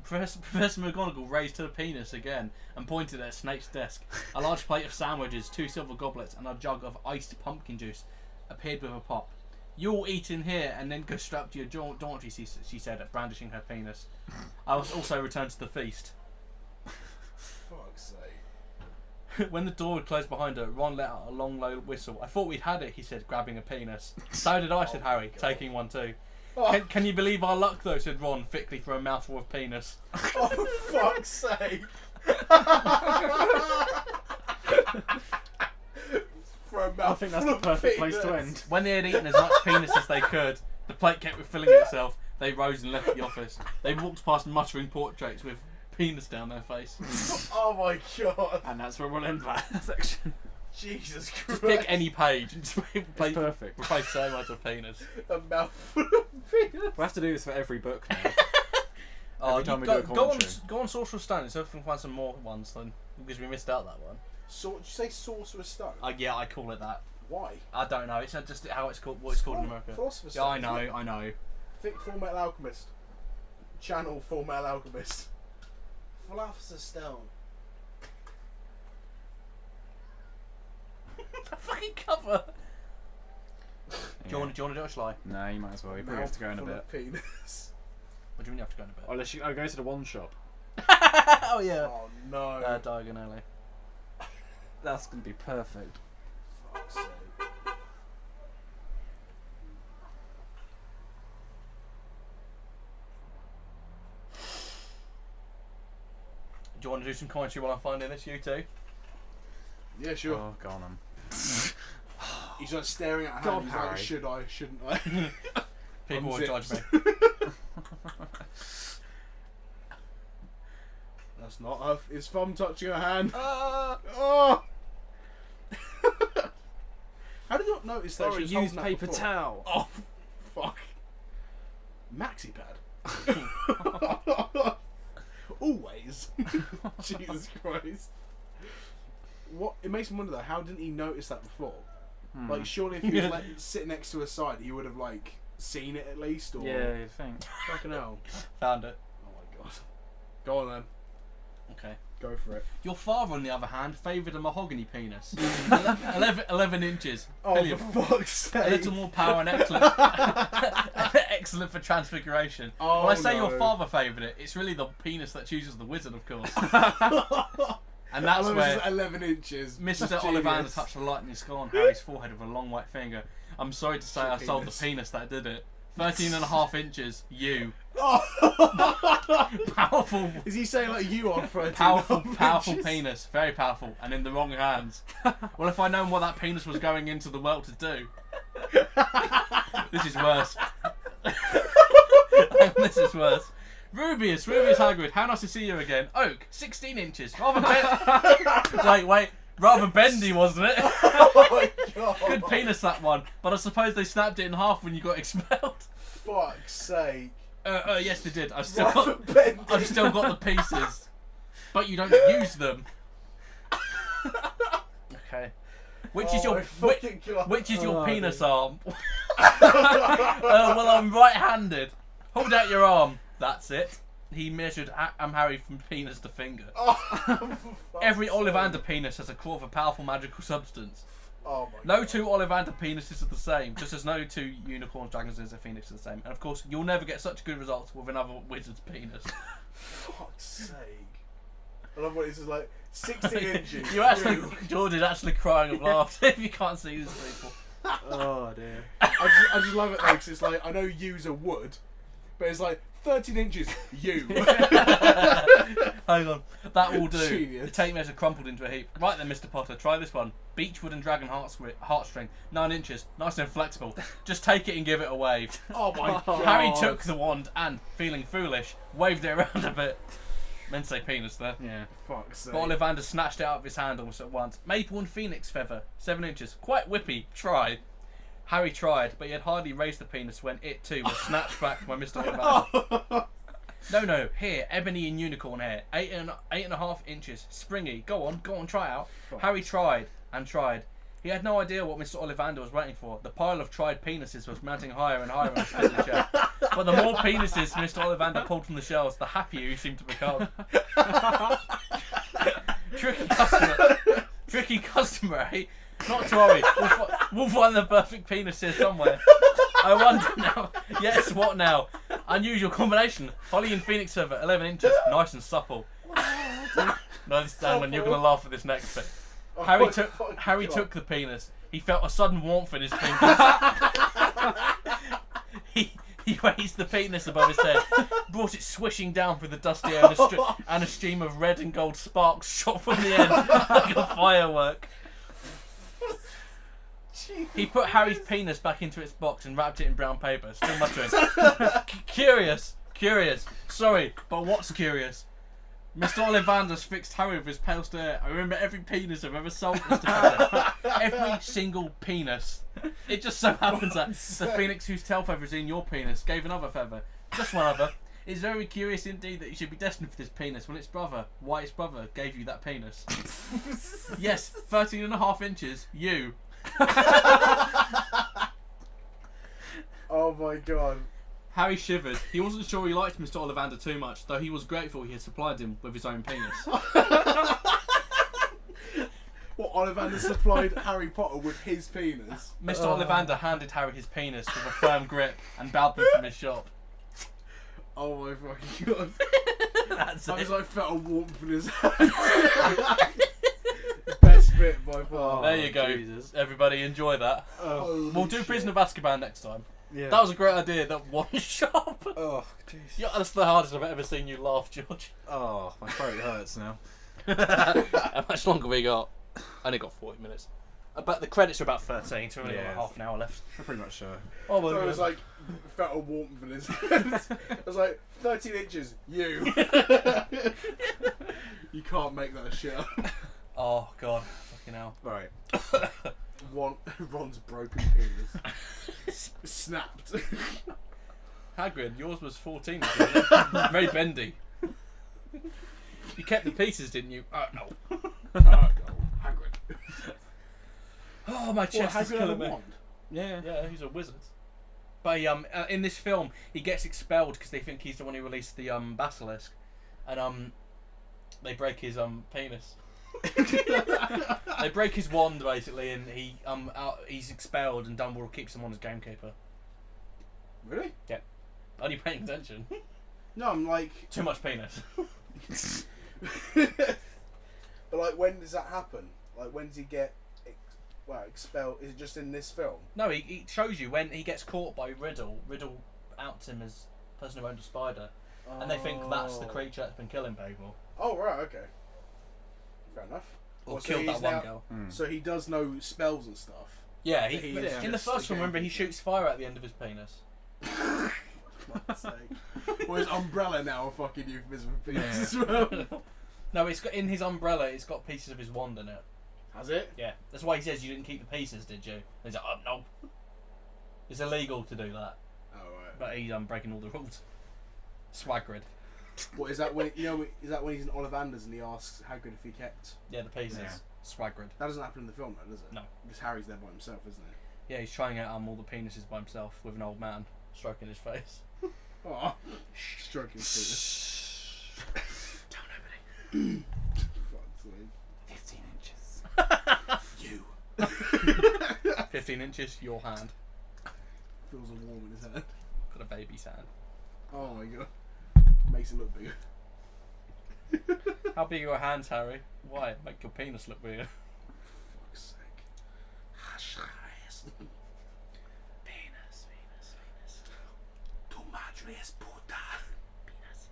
Professor McGonagall raised her penis again and pointed at Snape's desk. A large plate of sandwiches, 2 silver goblets, and a jug of iced pumpkin juice appeared with a pop. "You all eat in here and then go straight up to your dormitory," she said, brandishing her penis. "I must also return to the feast." Fuck's sake. When the door had closed behind her, Ron let out a long, low whistle. "I thought we'd had it," he said, grabbing a penis. "So did I," said Harry, taking one too. Oh. Can you believe our luck, though?" said Ron, thickly, for a mouthful of penis. Oh, fuck's sake. For a I think that's the perfect place to end. When they had eaten as much penis as they could, the plate kept refilling itself. They rose and left the office. They walked past muttering portraits with penis down their face. Oh my god. And that's where we'll end that section. Jesus Christ. Just pick any page and just It's perfect. replace so much of penis. A mouthful of penis. We'll have to do this for every book now. Oh, time we do go, a go on, commentary. go on Sorcerer's Stone, so we can find some more ones then, because we missed out that one. Did you say Sorcerer's Stone? Yeah, I call it that. Why? I don't know. It's not just how it's called. What it's called in America. Philosopher's Yeah, Stone. I know. Think Full Metal Alchemist. Channel Full Metal Alchemist. Philosopher's Stone. The fucking cover. Do you want to do it, or shall I? No, you might as well. You probably have to go in a Mouthful bit. of penis. What do you mean you have to go in a bit? Unless you go to the one shop. Oh yeah. Oh no. Diagon Alley. That's going to be perfect. Fuck's sake. Do you want to do some commentary while I'm finding this, you two? Yeah, sure. Oh, go on then. He's like staring at her God, hand. He's like, Harry. should I? Shouldn't I? People will Unzips. judge me. That's not her. His thumb touching her hand. Ah. Oh! How did you not notice that Or she a was used holding that paper before? towel. Oh, fuck. Maxi pad. Always. Jesus Christ. What? It makes me wonder though. How didn't he notice that before? Like, surely if he was like sitting next to her side, he would have like seen it at least. Or Yeah, you think. fucking hell. Found it. Oh my god. Go on then. Okay. Go for it. Your father, on the other hand, favoured a mahogany penis. 11 inches. Oh, Brilliant. for fuck's sake. A little more power and excellent. Excellent for transfiguration. Oh, when I say no. your father favoured it, it's really the penis that chooses the wizard, of course. And that's where 11 inches. Mr. Genius. Ollivander touched a lightning skull on Harry's forehead with a long white finger. I'm sorry to say I sold the Penis. penis that did it. 13.5 inches. You. Oh. Powerful. Is he saying like you on 13? Powerful penis. Very powerful. And in the wrong hands. Well, if I'd known what that penis was going into the world to do. This is worse. This is worse. Rubius Hagrid, how nice to see you again. Oak, 16 inches. Rather wait. Rather bendy, wasn't it? Oh my god. Good penis, that one. But I suppose they snapped it in half when you got expelled. Fuck's sake. Yes, they did. I've still Rather got bendy. the pieces. But you don't use them. Okay. Which is your fucking god. which is your Oh, penis dear. arm? Well, I'm right-handed. Hold out your arm. That's it. He measured Harry from penis to finger. Oh, for Every fuck's Ollivander sake. penis has a core of a powerful magical substance. Oh my No god. two Ollivander penises are the same, just as no two unicorns, dragons, and a phoenix are the same. And of course, you'll never get such good results with another wizard's penis. Fuck's sake. I love what this is like. 16 inches. George is actually crying of laughter if you can't see these people. Oh dear. I just love it though, 'cause it's like, I know use a wood, but it's like 13 inches, you. Hang on, that will do. Genius. The tape measure crumpled into a heap. Right then, Mr. Potter, try this one. Beechwood and dragon heartstring, 9 inches, nice and flexible. Just take it and give it a wave. Oh my god. Harry took the wand and, feeling foolish, waved it around a bit. Meant to say penis there. Yeah. Fuck's sake. But Ollivander snatched it out of his hand almost at once. Maple and phoenix feather, 7 inches. Quite whippy. Try. Harry tried, but he had hardly raised the penis when it too was snatched back by Mr. Ollivander. No, here, ebony and unicorn hair, 8.5 inches, springy. Go on, try out. Fuck. Harry tried and tried. He had no idea what Mr. Ollivander was waiting for. The pile of tried penises was mounting higher and higher on his fiddly shelf. But the more penises Mr. Ollivander pulled from the shelves, the happier he seemed to become. Tricky customer, eh? Not to worry, we'll find the perfect penis here somewhere. I wonder now. Yes, what now? Unusual combination. Holly and Phoenix over 11 inches, nice and supple. No, this Dan, you're gonna laugh at this next bit. Harry took the penis. He felt a sudden warmth in his fingers. He raised the penis above his head, brought it swishing down through the dusty air, and a stream of red and gold sparks shot from the end like a firework. He put Harry's penis back into its box and wrapped it in brown paper, still muttering. Curious. Sorry, but what's curious? Mr. Ollivander's fixed Harry with his pale stare. I remember every penis I've ever sold, Mr. Feather. Every single penis. It just so happens that the phoenix whose tail feather is in your penis gave another feather. Just one other. It's very curious indeed that you should be destined for this penis when its brother, White's brother, gave you that penis. Yes, 13.5 inches. You. Oh my god. Harry shivered. He wasn't sure he liked Mr. Ollivander too much, though he was grateful he had supplied him with his own penis. What, Ollivander supplied Harry Potter with his penis? Mr. Ollivander handed Harry his penis with a firm grip and bowed them from his shop. Oh my fucking god. That's I it. felt a warmth in his hand. Best bit by far. There you go. Jesus. Everybody enjoy that. Holy We'll do shit. Prisoner of Azkaban next time. Yeah. That was a great idea, that one shot. Oh, jeez. Yeah, that's the hardest I've ever seen you laugh, George. Oh, my throat hurts now. How much longer we got? Only got 40 minutes. But the credits are about 13, so we've only got Yeah. half an hour left. I'm pretty much sure. Oh, So it was like, felt a warmth in his hand. I was like, 13 inches, you. You can't make that shit up. Oh, God. Fucking hell. Right. Ron's broken penis. Snapped. Hagrid, yours was 14. Very bendy. You kept the pieces, didn't you? No. Hagrid. Oh, my chest is Hagrid had a killing me. wand? Yeah, he's a wizard. But in this film, he gets expelled because they think he's the one who released the Basilisk, and they break his penis. They break his wand basically, and he's expelled, and Dumbledore keeps him on as gamekeeper. Really? Yeah. Are you paying attention? No, I'm like... Too much penis. But like, when does that happen? Like, when does he get expelled? Is it just in this film? No, he shows you when he gets caught by Riddle. Riddle outs him as the person who owned a spider, and they think that's the creature that's been killing people. Oh, right, okay. Fair enough. Or Well, so killed that he's one now- girl. So he does know spells and stuff. Yeah, He is in the just first a one, remember, he gamekeeper. shoots fire at the end of his penis. Fuck's sake. Well, his umbrella now a fucking euphemism for penis as well. No, it's got in his umbrella. It's got pieces of his wand in it. Has it? Yeah, that's why he says you didn't keep the pieces, did you? And he's like, no. It's illegal to do that, Oh, right. but he's breaking all the rules. Swagrid. What is that when is that when he's in Ollivander's and he asks Hagrid if he kept? Yeah, the pieces. Yeah. Swagrid. That doesn't happen in the film, though, does it? No. Because Harry's there by himself, isn't he? Yeah, he's trying out all the penises by himself with an old man stroking his face. Oh, stroking his Don't open Fuck's sake. 15 inches. You. 15 inches, your hand. Feels a warm in his hand. Got a baby's hand. Oh my god. Makes it look bigger. How big are your hands, Harry? Why? Make your penis look bigger. Fuck's sake. Penis. Tu madre es puta. Penis.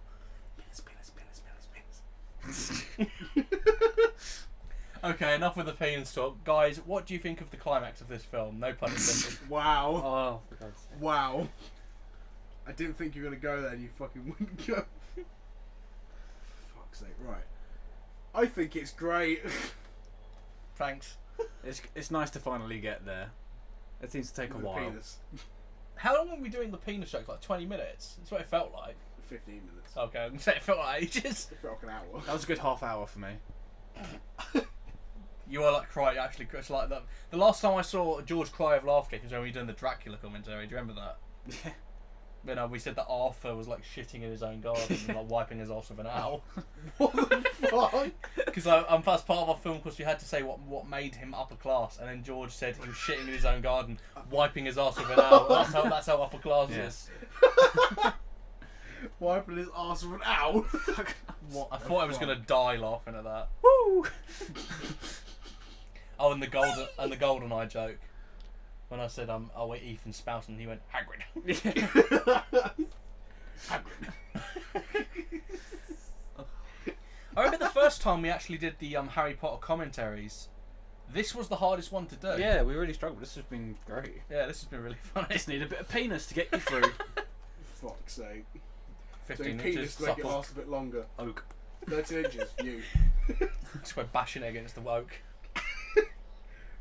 Okay, enough with the penis talk. Guys, what do you think of the climax of this film? No pun intended. Wow. Oh, for God's sake. Wow. I didn't think you were going to go there and you fucking wouldn't go. Fuck's sake. Right. I think it's great. Thanks. It's nice to finally get there. It seems to take a With while. penis. How long were we doing the penis joke? Like 20 minutes? That's what it felt like. 15 minutes. Okay, I was gonna say it felt like ages. It felt like an hour. That was a good half hour for me. You were like crying. Actually, it's like that. The last time I saw George cry of laughter was when we were doing the Dracula commentary. Do you remember that? Yeah. When we said that Arthur was like shitting in his own garden and like wiping his ass with an owl. What the fuck? Because that's part of our film course. We had to say what made him upper class, and then George said he was shitting in his own garden, wiping his ass with an owl. That's how upper class Yes. is. Wiping his arse with an owl. What? I thought I was gonna die laughing at that. Woo! Oh, and the golden eye joke. When I said I'll wait Ethan spout, and he went Hagrid. Hagrid. I remember the first time we actually did the Harry Potter commentaries. This was the hardest one to do. Yeah, we really struggled. This has been great. Yeah, this has been really funny. Just need a bit of penis to get you through. Fuck's sake. 15 Penis inches. to make it Supple. last a bit longer. Oak. 13 inches. You. Just by bashing it against the oak.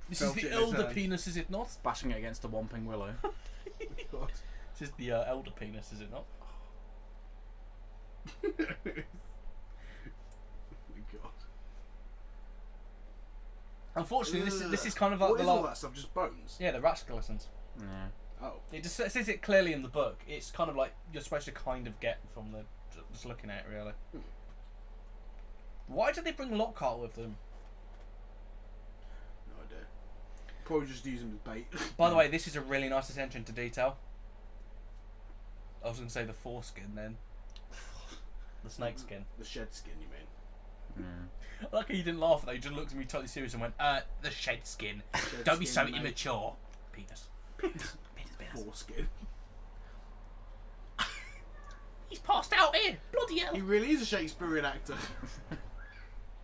This Felt is it the in his elder hand. penis, is it not? Bashing it against a whomping willow. God. This is the elder penis, is it not? Oh my God. Unfortunately, this is kind of like what the is all last. that stuff? Just bones? Yeah, the rat skeletons. Yeah. Oh. It just says it clearly in the book. It's kind of like you're supposed to kind of get from the just looking at it, really. Why did they bring Lockhart with them? No idea. Probably just use them as bait. By the way, this is a really nice attention to detail. I was going to say the foreskin then. The snake skin. The shed skin, you mean? Yeah. I like how you didn't laugh at that. You just looked at me totally serious and went, the shed skin. Shed Don't be so skin, mate. immature. Penis. Penis. Foreskin. He's passed out here. Bloody hell. He really is a Shakespearean actor.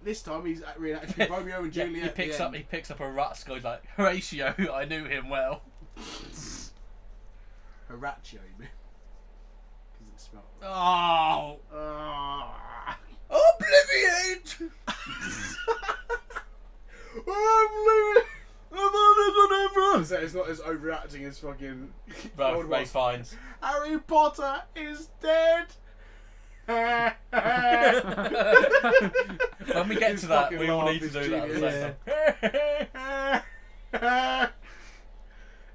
This time he's reenacting Romeo and Yeah, Juliet. he picks up a rat skull. He's like, Horatio, I knew him well. Horatio, you mean? Because it smelled. Oh. Ah. Obliviate! It's not as overacting as fucking. Right, Ray Fiennes. Harry Potter is dead. When we get His to that, fucking we all laugh need to is do that. genius. At the same time.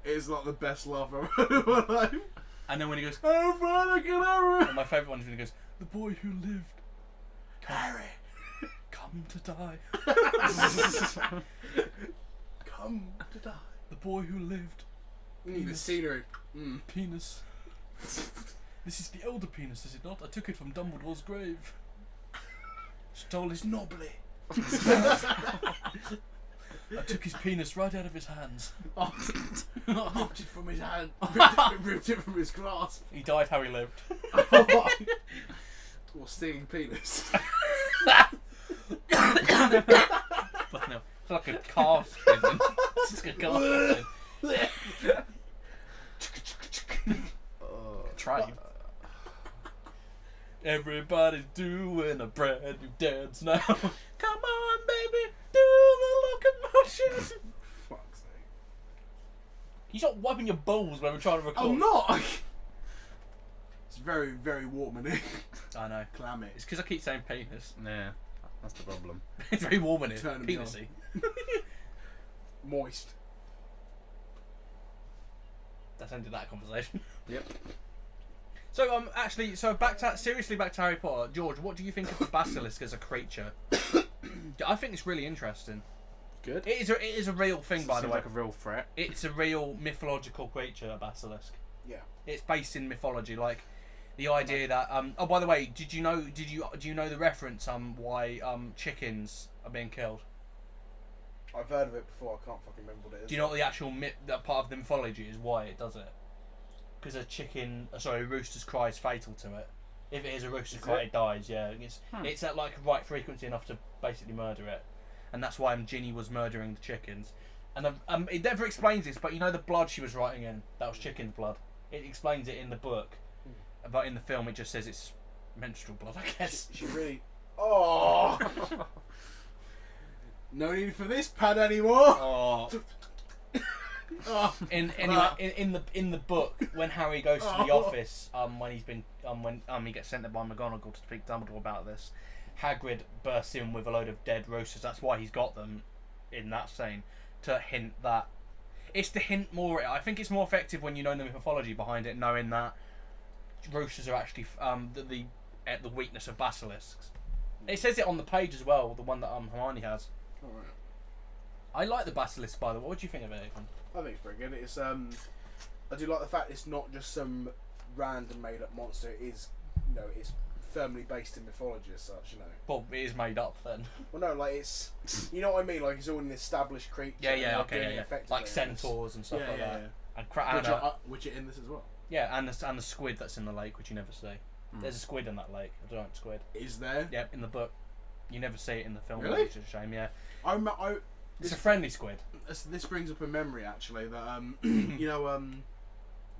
It's not the best laugh I've heard in my life. And then when he goes, Oh, Harry. my favourite one is when he goes, the boy who lived, Harry, come to die. come to die. The boy who lived, The scenery. penis. This is the elder penis, is it not? I took it from Dumbledore's grave. Stole his knobbly. I took his penis right out of his hands. Ripped it from his hand. Ripped it from his clasp. He died how he lived. Or stealing penis. Fucking hell. It's like a car skin. It's like a car skin. Train. Everybody's doing a brand new dance now. Come on, baby, do the locomotion. Fuck's sake. You stop wiping your balls when we're trying to record. I'm not! It's very, very warm in here. I know. Clammy. It's because I keep saying penis. Yeah. That's the problem. It's very warm in here. Turn me Penisy. Moist. That's ended that conversation. Yep. So back to Harry Potter. George, what do you think of the basilisk as a creature? I think it's really interesting. Good. It is a real thing, by the Seems way. like a real threat. It's a real mythological creature, a basilisk. Yeah. It's based in mythology, like the idea that oh, by the way, do you know the reference why chickens are being killed? I've heard of it before, I can't fucking remember what it is. Do you know what the actual that part of the mythology is why it does it? Because a rooster's cry is fatal to it. If it is a rooster's cry, it dies. Yeah, it's at like right frequency enough to basically murder it, and that's why Ginny was murdering the chickens. And it never explains this, but you know the blood she was writing in, that was chicken's blood. It explains it in the book, but in the film it just says it's menstrual blood, I guess. She really... Oh! No need for this pad anymore! Oh. Oh. In the book, when Harry goes to the office, when he gets sent there by McGonagall to speak to Dumbledore about this, Hagrid bursts in with a load of dead roosters. That's why he's got them. in that scene to hint that. It's to hint more. I think it's more effective when you know the mythology behind it, knowing that roosters are actually the weakness of basilisks. It says it on the page as well, the one that Hermione has. Alright. I like the basilisk, by the way. What do you think of it, Ethan? I think it's pretty good. It's I do like the fact it's not just some random made up monster. It is, it's firmly based in mythology as such. Well, it is made up then. Well, no, like it's, you know what I mean. Like it's all an established creature. Yeah, and they're doing it effectively Like in this. centaurs and stuff like that. Yeah. Which are in this as well. Yeah, and the squid that's in the lake, which you never see. There's a squid in that lake, a giant squid. Is there? Yep, in the book. You never see it in the film, Really? which is a shame. Yeah, This it's a friendly squid. brings up a memory actually that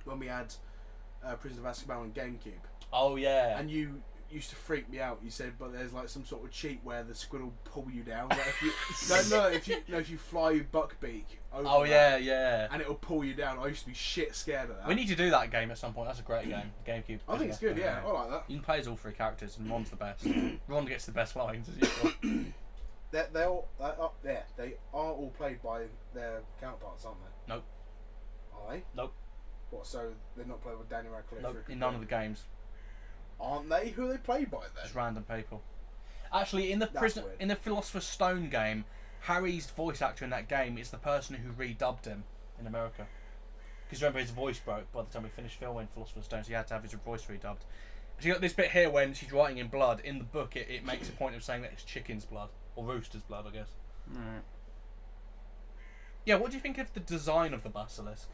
when we had Prison of Azkaban on GameCube, Oh yeah. and you used to freak me out. You said, but there's like some sort of cheat where the squid will pull you down. Like if you fly Buckbeak over. Oh that, yeah. and it'll pull you down. I used to be shit scared of that. We need to do that game at some point. That's a great game. GameCube. I think it's good. Yeah, I like that. You can play as all three characters, and Ron's the best. Ron gets the best lines as usual. They are all played by their counterparts, aren't they? Nope. Are they? Nope. What? So they're not played with Daniel Radcliffe? Nope. In none of the games. Aren't they? Who are they played by then? Just random people. Actually, in the Weird. Philosopher's Stone game, Harry's voice actor in that game is the person who redubbed him in America. Because remember, his voice broke by the time we finished filming Philosopher's Stone, so he had to have his voice redubbed. So you got this bit here when she's writing in blood. In the book, it makes a point of saying that it's chicken's blood or rooster's blood, I guess. Right. Yeah. What do you think of the design of the basilisk?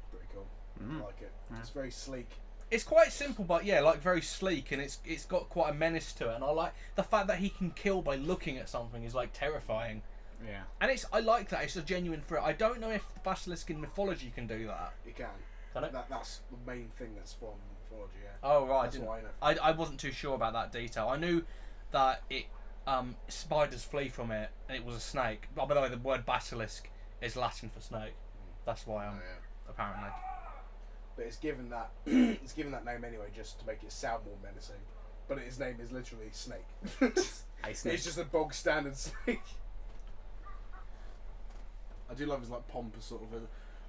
Pretty cool. I like it. Yeah. It's very sleek. It's quite simple, but yeah, like very sleek, and it's got quite a menace to it. And I like the fact that he can kill by looking at something is like terrifying. Yeah. And I like that. It's a genuine threat. I don't know if the basilisk in mythology can do that. It can. Can it? That's the main thing that's from mythology. Yeah. Oh right, That's what I know. I wasn't too sure about that detail. I knew that it spiders flee from it, and it was a snake. But by the way, the word basilisk is Latin for snake. That's why apparently. But it's given that name anyway, just to make it sound more menacing. But his name is literally Snake. Hey, Snake. It's just a bog standard snake. I do love his like pompous sort of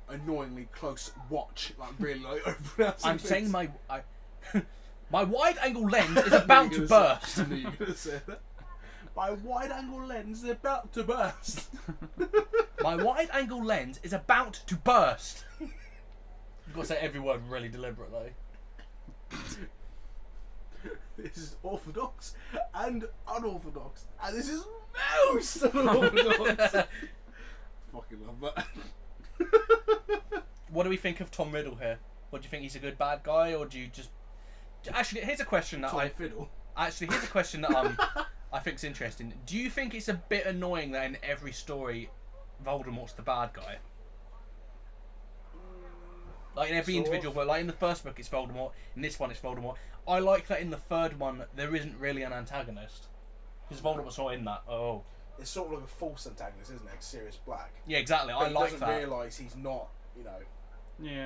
annoyingly close watch, like really like overpronouncing I'm things. saying my wide angle lens is about to burst. I knew you were gonna say that. My wide angle lens is about to burst. My wide angle lens is about to burst. You've got to say every word really deliberately. This is orthodox and unorthodox, and this is most unorthodox. Fucking love that. What do we think of Tom Riddle here? What do you think? He's a good bad guy, or do you just? Actually, here's a question that here's a question that I think's interesting. Do you think it's a bit annoying that in every story, Voldemort's the bad guy? Like in every individual book, like in the first book it's Voldemort, in this one it's Voldemort. I like that in the third one there isn't really an antagonist. Because Voldemort's not in that. Oh. It's sort of like a false antagonist, isn't it? Like Sirius Black. Yeah, exactly. But I like he that. doesn't realise he's not, Yeah.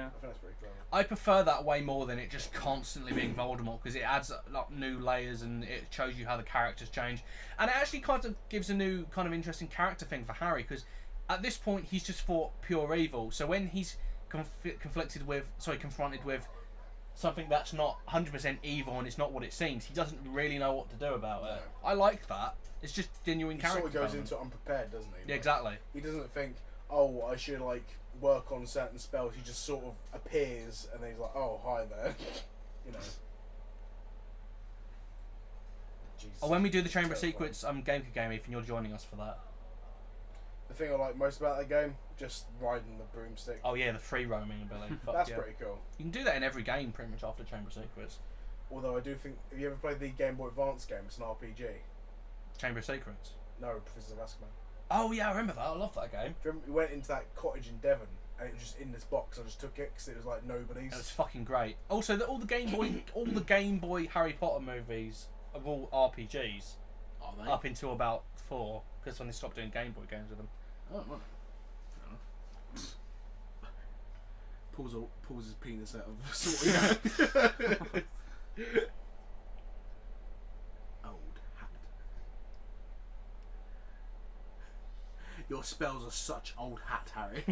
I think that's pretty clever. I prefer that way more than it just constantly being Voldemort, because it adds like new layers and it shows you how the characters change. And it actually kind of gives a new kind of interesting character thing for Harry, because at this point he's just fought pure evil. So when he's confronted with something that's not 100% evil and it's not what it seems, he doesn't really know what to do about it. I like that. It's just genuine character. He sort of goes into it unprepared, doesn't he? Yeah, exactly. He doesn't think, oh, I should like work on certain spells. He just sort of appears and then he's like, oh, hi there. Jesus. Oh, when we do the Chamber Secrets GameCube game, Ethan, you're joining us for that. The thing I like most about that game, just riding the broomstick. Oh yeah, the free roaming ability. That's pretty cool. You can do that in every game pretty much after Chamber Secrets. Although I do think, have you ever played the Game Boy Advance game? It's an RPG. Chamber Secrets? No, Prisoners of Azkaban. Oh yeah, I remember that. I love that game. Do you remember we went into that cottage in Devon and it was just in this box. I just took it because it was like nobody's. It was fucking great. Also, all the Game Boy Harry Potter movies are all RPGs. Are they? Up until about 4, because when they stopped doing Game Boy games with them. Oh, right. Fair enough. Pulls his penis out of the sorting hat. Old hat. Your spells are such old hat, Harry.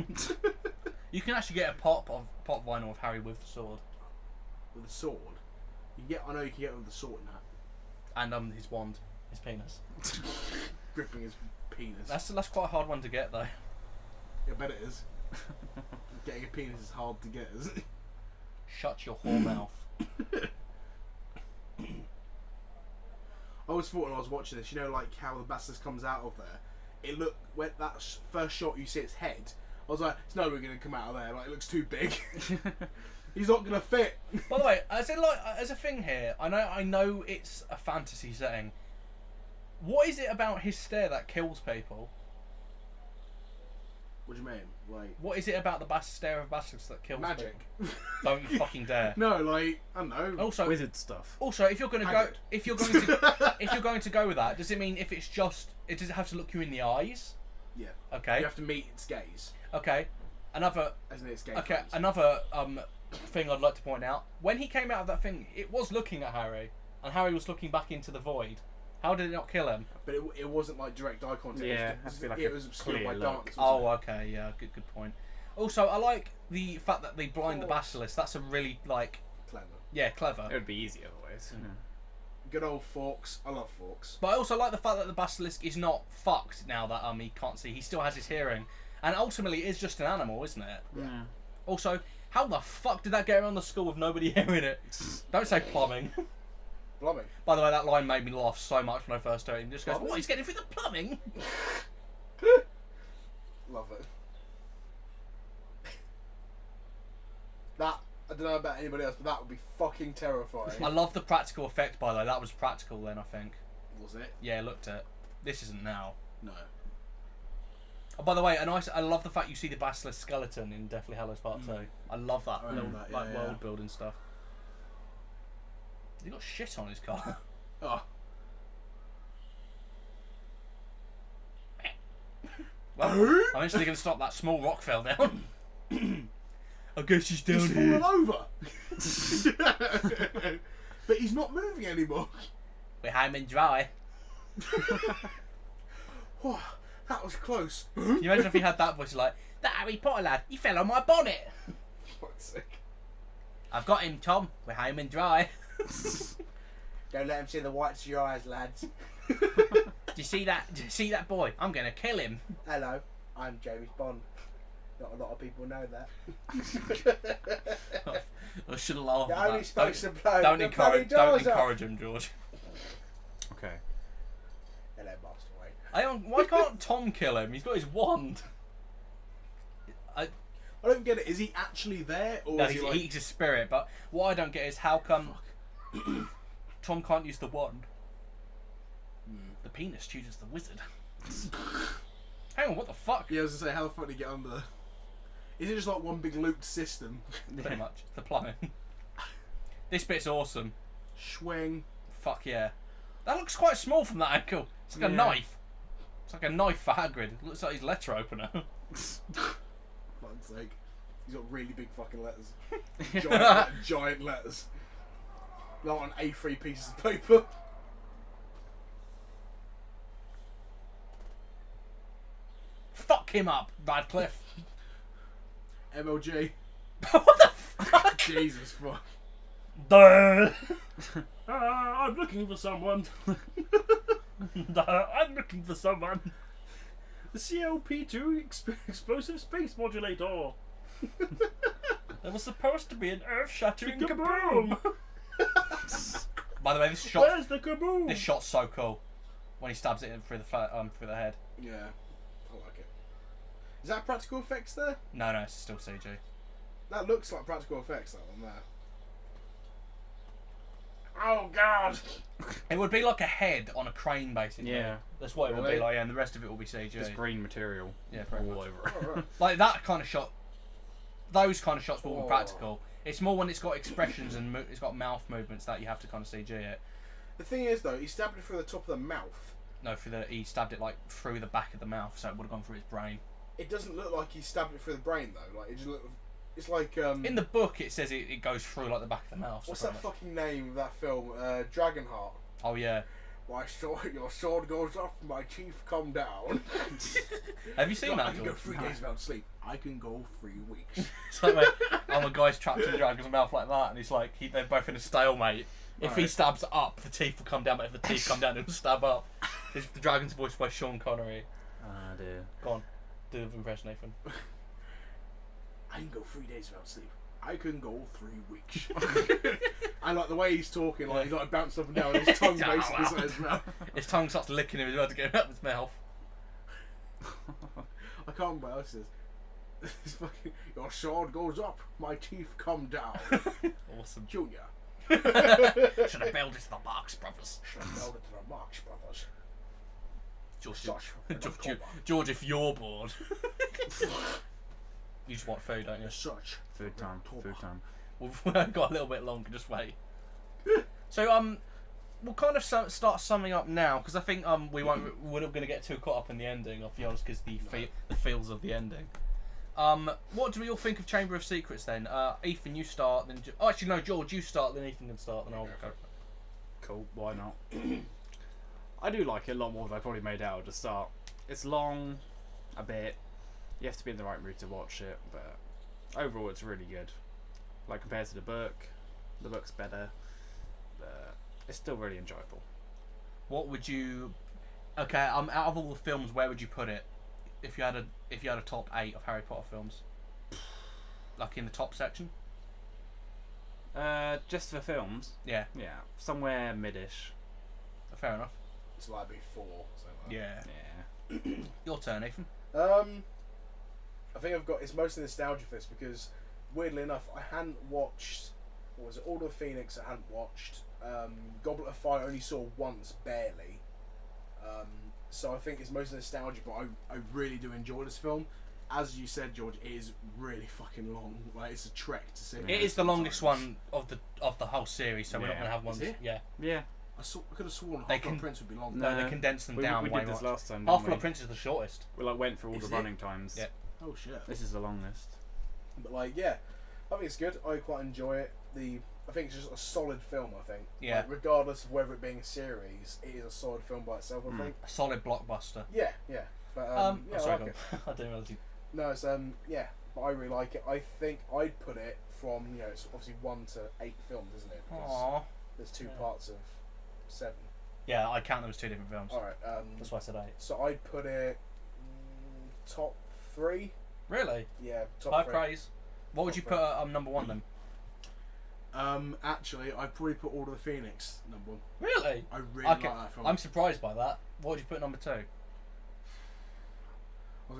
You can actually get a pop vinyl of Harry with the sword. With a sword? I know you can get it with the sword in that. And his wand, his penis. Gripping his penis. That's quite a hard one to get though. I bet it is. Getting a penis is hard to get, isn't it? Shut your whore mouth. I always thought when I was watching this, you know, like how the basilisk comes out of there. It looked when that first shot you see its head. I was like, it's no way going to come out of there. Like it looks too big. He's not going to fit. By the way, as a thing here, I know it's a fantasy setting. What is it about his stare that kills people? What do you mean? Like What is it about the stare of basilisk that kills magic? people? Don't you fucking dare. No, like I don't know. Also, Wizard stuff. Also, if you're going to go, Haggard. if you're going to go with that, does it mean if it's just, does it have to look you in the eyes? Yeah. Okay. You have to meet its gaze. Okay. Another. As in its gaze. Okay. frames. Another thing I'd like to point out: when he came out of that thing, it was looking at Harry, and Harry was looking back into the void. How did it not kill him? But it wasn't like direct eye contact. Yeah, it has to be like it a was obscured clear by look. darkness. Oh, wasn't okay, yeah, good point. Also, I like the fact that they blind the basilisk. That's a really it? Clever. clever. It would be easy otherwise. Good old Forks. I love Forks. But I also like the fact that the basilisk is not fucked now that he can't see. He still has his hearing, and ultimately it is just an animal, isn't it? Yeah. Also, how the fuck did that get around the school with nobody hearing it? Don't say plumbing. Plumbing. By the way, that line made me laugh so much when I first heard it. He just goes, Plumbing? "What? He's getting through the plumbing?" Love it. That I don't know about anybody else, but that would be fucking terrifying. I love the practical effect, by the way. That was practical then, I think. Was it? Yeah, looked at. This isn't now. No. Oh, by the way, I love the fact you see the basilisk skeleton in Deathly Hallows Part 2. I love that I little remember that, yeah, world building stuff. He got shit on his car. Oh. Well, I'm instantly going to stop that small rock fell down. I guess he's down He's here. fallen over. But he's not moving anymore. We're home and dry. Oh, that was close. Can you imagine if he had that voice like, that Harry Potter lad, he fell on my bonnet. Fuck's sake. I've got him, Tom. We're home and dry. Don't let him see the whites of your eyes, lads. Do you see that? Do you see that boy? I'm going to kill him. Hello, I'm James Bond. Not a lot of people know that. I should have laughed You're at only that. supposed to blow Don't the encourage, bloody don't doors up. encourage him, George. Okay. Hello, Master Wayne. Why can't Tom kill him? He's got his wand. I don't get it. Is he actually there, or No, is he like? he's a spirit, but what I don't get is how come Tom can't use the wand? The penis chooses the wizard. Hang on, what the fuck? Yeah, I was gonna say, how the fuck did he get under there? Is it just like one big looped system? Pretty much. The plumbing. This bit's awesome. Swing. Fuck yeah. That looks quite small from that angle. It's like a Yeah. knife. It's like a knife for Hagrid. It looks like his letter opener. Fuck's sake. He's got really big fucking letters. Giant letters. Not on A3 pieces of paper. Fuck him up, Radcliffe. MLG. What the fuck? Jesus fuck. Duh. I'm looking for someone. I'm looking for someone. The CLP2 explosive space modulator. There was supposed to be an earth-shattering Kaboom! kaboom. By the way, this Where's the kaboom? shot's so cool. When he stabs it in through the head. Yeah. I like it. Is that practical effects there? No, it's still CG. That looks like practical effects, that one there. Oh God! It would be like a head on a crane, basically. Yeah. That's what it would be Really? like, and the rest of it will be CG. Just green material. Yeah, pretty all much. over it. Oh, right. Like that kind of shot. Those kind of shots will be Oh. practical. It's more when it's got expressions and it's got mouth movements that you have to kind of CG it. The thing is, though, he stabbed it through the top of the mouth. No, he stabbed it like through the back of the mouth, so it would have gone through his brain. It doesn't look like he stabbed it through the brain, though. Like, it just look. It's like In the book, it says it goes through like the back of the mouth. So what's pretty that much- fucking name of that film? Dragonheart. Oh yeah. My sword, your sword goes up, my chief come down. Have you seen I that, can go George? 3 days without sleep. I can go 3 weeks. It's like, when a guy's trapped in the dragon's mouth like that, and he's like, they're both in a stalemate. If he Right. stabs up, the teeth will come down, but if the teeth come down, it'll stab up. It's the dragon's voiced by Sean Connery. Ah, dear. Go on, do the impression, Nathan. I can go 3 days without sleep. I can go 3 weeks. And like the way he's talking, like he's like bouncing up and down, and his tongue basically is in his mouth. His tongue starts licking him as well to get him out of his mouth. I can't remember what else it is. It's fucking, your sword goes up, my teeth come down. Awesome. Junior. Should have bailed it to the Marx Brothers. Should have held it to the Marx Brothers. George, Such George, if you're bored, you just want food, don't you? Such. Food time. Food time. We've got a little bit longer. Just wait. So we'll kind of start summing up now because I think we're not going to get too caught up in the ending. I'll be honest, because the feels of the ending. What do we all think of Chamber of Secrets then? Ethan, you start. Then actually no, George, you start. Then Ethan can start. Then I'll go. Cool. Why not? I do like it a lot more than I probably made out at the start. It's long, a bit. You have to be in the right mood to watch it, but overall it's really good. Like compared to the book's better, but it's still really enjoyable. What would you? Okay, out of all the films, where would you put it? If you had a top 8 of Harry Potter films, like in the top section. Just for films, Yeah, somewhere mid-ish. fair enough. It's like before. Yeah. Yeah. Your turn, Ethan. I think I've got. It's mostly nostalgia for this because, weirdly enough, I hadn't watched. What was it? Order of Phoenix. I hadn't watched. Goblet of Fire I only saw once, barely. So I think it's mostly nostalgia, but I really do enjoy this film. As you said, George, it is really fucking long. Like it's a trek to see. It is the longest one of the whole series, so we're not Yeah. going to have one. Is it? Yeah. Yeah. I could have sworn They Half-Blood can- Prince would be longer. No, they condensed them down we way did this much. last time. Half Didn't Blood we? Prince is the shortest. We went through all Is the it? running times. Yeah. Oh shit. This is the longest. But like, yeah, I think it's good. I quite enjoy it. I think it's just a solid film. I think. Yeah. Like, regardless of whether it being a series, it is a solid film by itself. I think. A solid blockbuster. Yeah, yeah. But yeah, I sorry, like it. I didn't realise you. No, it's yeah, but I really like it. I think I'd put it from it's obviously 1 to 8 films, isn't it? Because Aww. there's 2 Yeah. parts of 7. Yeah, I count them as 2 different films. All right. That's why I said 8. So I'd put it top 3. Really? Yeah, top High 3. praise. What would you Top put at number 1 then? Actually, I'd probably put Order of the Phoenix number 1. Really? I really Okay, like that film. I'm surprised by that. What would you put at number 2?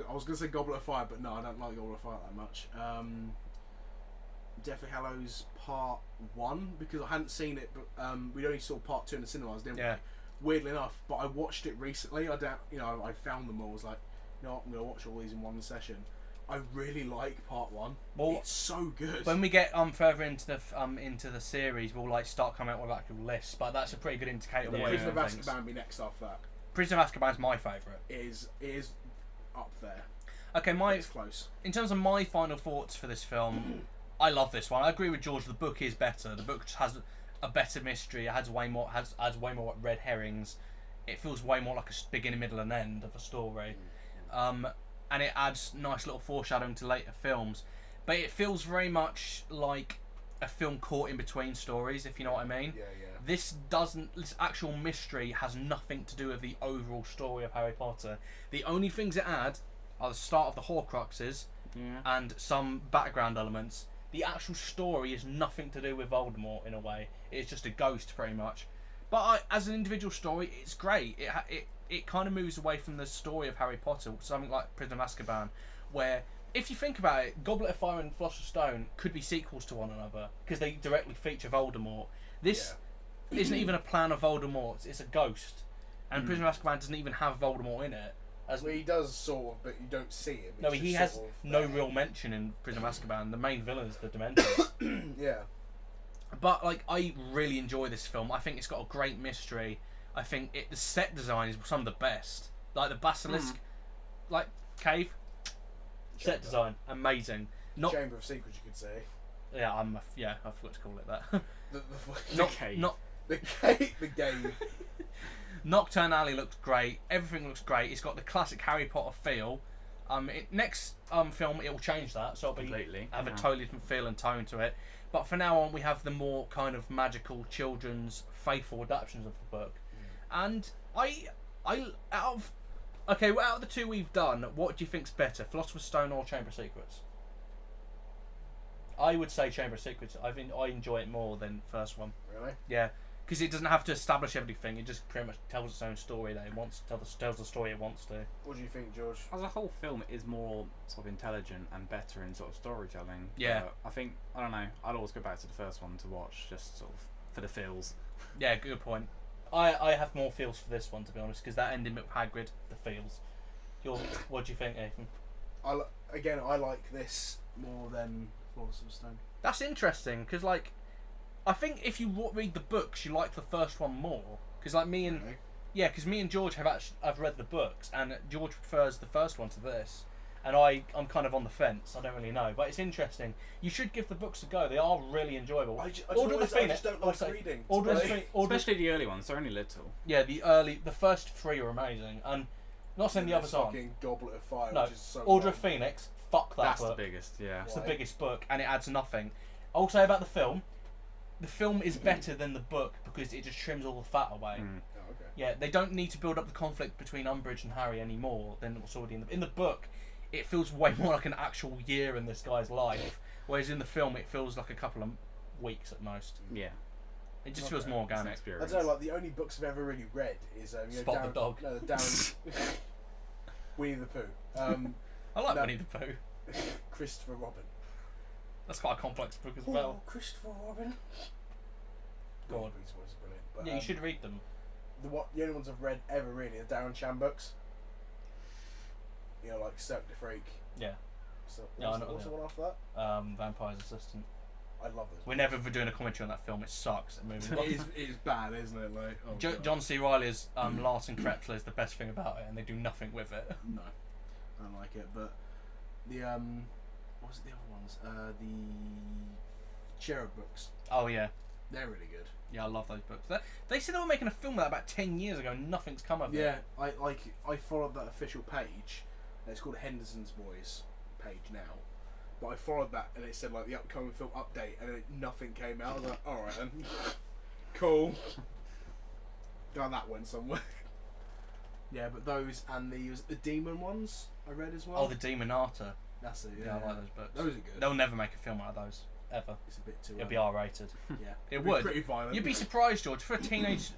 I was gonna say Goblet of Fire, but no, I don't like Goblet of Fire that much. Deathly Hallows Part 1 because I hadn't seen it, but we only saw Part 2 in the cinemas, didn't Yeah. we? Weirdly enough, but I watched it recently. I found them all. I was like, you know what, I'm gonna watch all these in one session. I really like Part 1. Well, it's so good. When we get further into the series, we'll like start coming out with actual lists. But that's a pretty good indicator of The what Prison of everyone thinks. Azkaban be next after that. Prison of Azkaban's my favourite. It is up there. Okay, It's close. in terms of my final thoughts for this film, I love this one. I agree with George. The book is better. The book has a better mystery. It has way more red herrings. It feels way more like a beginning, middle, and end of a story. And it adds nice little foreshadowing to later films. But it feels very much like a film caught in between stories, if you know what I mean. Yeah. This actual mystery has nothing to do with the overall story of Harry Potter. The only things it add are the start of the Horcruxes Yeah. and some background elements. The actual story is nothing to do with Voldemort in a way. It's just a ghost, pretty much. But as an individual story, it's great. It kind of moves away from the story of Harry Potter, something like Prison of Azkaban, where if you think about it, Goblet of Fire and Philosopher's Stone could be sequels to one another because they directly feature Voldemort. This isn't even a plan of Voldemort's; it's a ghost, and Prison of Azkaban doesn't even have Voldemort in it. Well, he does sort of, but you don't see him. No, He's he just has sort of no there. real mention in Prison of Azkaban. The main villain is the Dementors. Yeah. But like, I really enjoy this film. I think it's got a great mystery. I think the set design is some of the best. Like the Basilisk, like cave. Set Chamber. design, amazing. Not Chamber of Secrets, you could say. yeah, I forgot to call it that. The cave. the cave. The game. Nocturne Alley looks great. Everything looks great. It's got the classic Harry Potter feel. Next film, it will change that, so it'll Completely, have a yeah. totally different feel and tone to it. But for now on, we have the more kind of magical, children's, faithful adaptations of the book. And out of the two we've done, what do you think's better, Philosopher's Stone or Chamber of Secrets? I would say Chamber of Secrets. I enjoy it more than the first one. Really? Yeah, because it doesn't have to establish everything. It just pretty much tells its own story that it wants to tells the story it wants to. What do you think, George? As a whole film, it is more sort of intelligent and better in sort of storytelling. Yeah. But I don't know. I'd always go back to the first one to watch, just sort of for the feels. Yeah, good point. I have more feels for this one, to be honest, because that ending with Hagrid, the feels. What do you think, Ethan? I like this more than Philosopher's Stone. That's interesting, because like, I think if you read the books, you like the first one more. Because like me and me and George I've read the books, and George prefers the first one to this, and I'm kind of on the fence. I don't really know, but it's interesting. You should give the books a go. They are really enjoyable. I just don't like reading. Especially the early ones. They're only little. Yeah, the first three are amazing, and not saying the others aren't. Fucking Goblet of Fire, No, which is so Order long. of Phoenix. Fuck that That's book. the biggest. Yeah. It's the Why? biggest book, and it adds nothing. I'll say about the film. The film is better than the book because it just trims all the fat away. Mm. Oh, okay. Yeah, they don't need to build up the conflict between Umbridge and Harry anymore than what's already in the book. It feels way more like an actual year in this guy's life, whereas in the film it feels like a couple of weeks at most. Yeah. It just Okay. feels more It's an organic. I experience. don't know, like the only books I've ever really read is Spot the Dog. No, Darren Winnie the Pooh. I like No. Winnie the Pooh. Christopher Robin. That's quite a complex book as well. Christopher Robin. Go on. His voice is brilliant. But, Yeah, you should read them. the only ones I've read ever really are Darren Chan books. You know, like Cirque du Freak. Yeah. So, Yeah, I know what's the them. one after that? Vampire's Assistant. I love those. We're never doing a commentary on that film. It sucks. It is bad, isn't it? Like, oh God. John C. Reilly's Larson Krepler is the best thing about it, and they do nothing with it. No, I don't like it. But the what was it? The other ones? The Cherub books. Oh yeah, They're really good. yeah, I love those books. They said they were making a film of that about 10 years ago. And nothing's come of it. Yeah, I followed that official page. And it's called Henderson's Boys page now. But I followed that and it said like the upcoming film update and nothing came out. I was like, alright then. Cool. Glad that went somewhere. Yeah, but those and the demon ones I read as well. Oh, the Demonata. That's it, Yeah, I like those books. Those are good. They'll never make a film out of those ever. It's a bit too It'll be R-rated. yeah. It It'd be would. pretty violent. You'd be surprised, George, for a teenage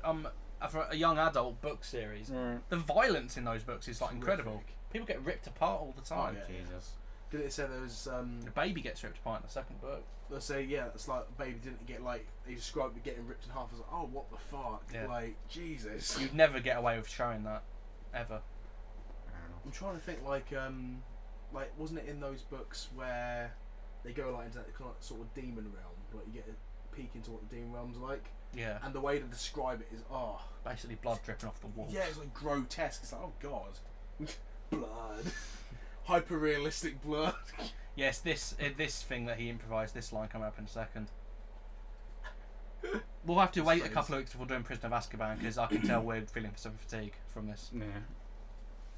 for a young adult book series. The violence in those books is like incredible. Terrific. People get ripped apart all the time. Oh, yeah. Jesus. Did it say there was The baby gets ripped apart in the second book. let's say it's like baby didn't get like they described it getting ripped in half. I was like, oh what the fuck? Yeah. Like Jesus. You'd never get away with showing that, ever. I'm trying to think like wasn't it in those books where they go like into that kind of sort of demon realm, like you get a peek into what the demon realm's like, Yeah. and the way to describe it is Basically blood dripping off the walls. yeah, it's like grotesque. It's like oh god, blood, hyper realistic blood. Yes, this thing that he improvised, this line coming up in a second. We'll have to wait a couple of weeks before doing Prisoner of Azkaban because I can tell we're feeling some fatigue from this. Yeah.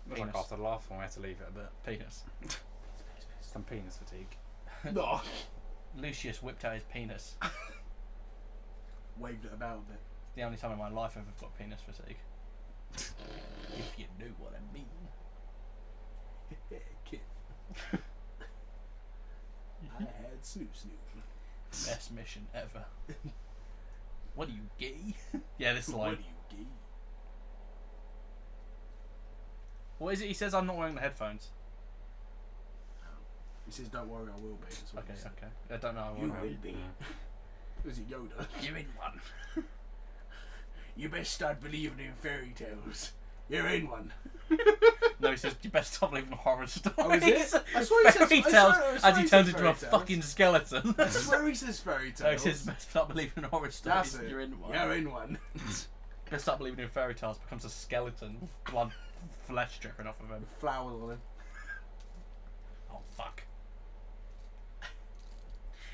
Looks like Penis. after the last one we had to leave it a bit. Penis. Some penis fatigue. No, Lucius whipped out his penis. waved it about a bit. It's the only time in my life I've ever got penis fatigue. If you knew what I mean. Kid. I had Snoop. Best mission ever. What are you, gay? Yeah, this line. What are you gay? What is it he says? I'm not wearing the headphones. He says, "Don't worry, I will be." That's what Okay, he said. okay. I don't know. You what will be. Was it Yoda? You're in one. You best start believing in fairy tales. You're in one. No, he says, you best stop believing in horror stories. Oh, is it? I swear he says- Fairy I tales swear- I as swear he he turns says into a fairy tales. fucking skeleton. I swear he says fairy tales. No, he says, best stop believing in horror stories. That's it. You're in one. You're in one. Best stop believing in fairy tales becomes a skeleton with blood, flesh dripping off of him. Flowers on him. Oh, fuck.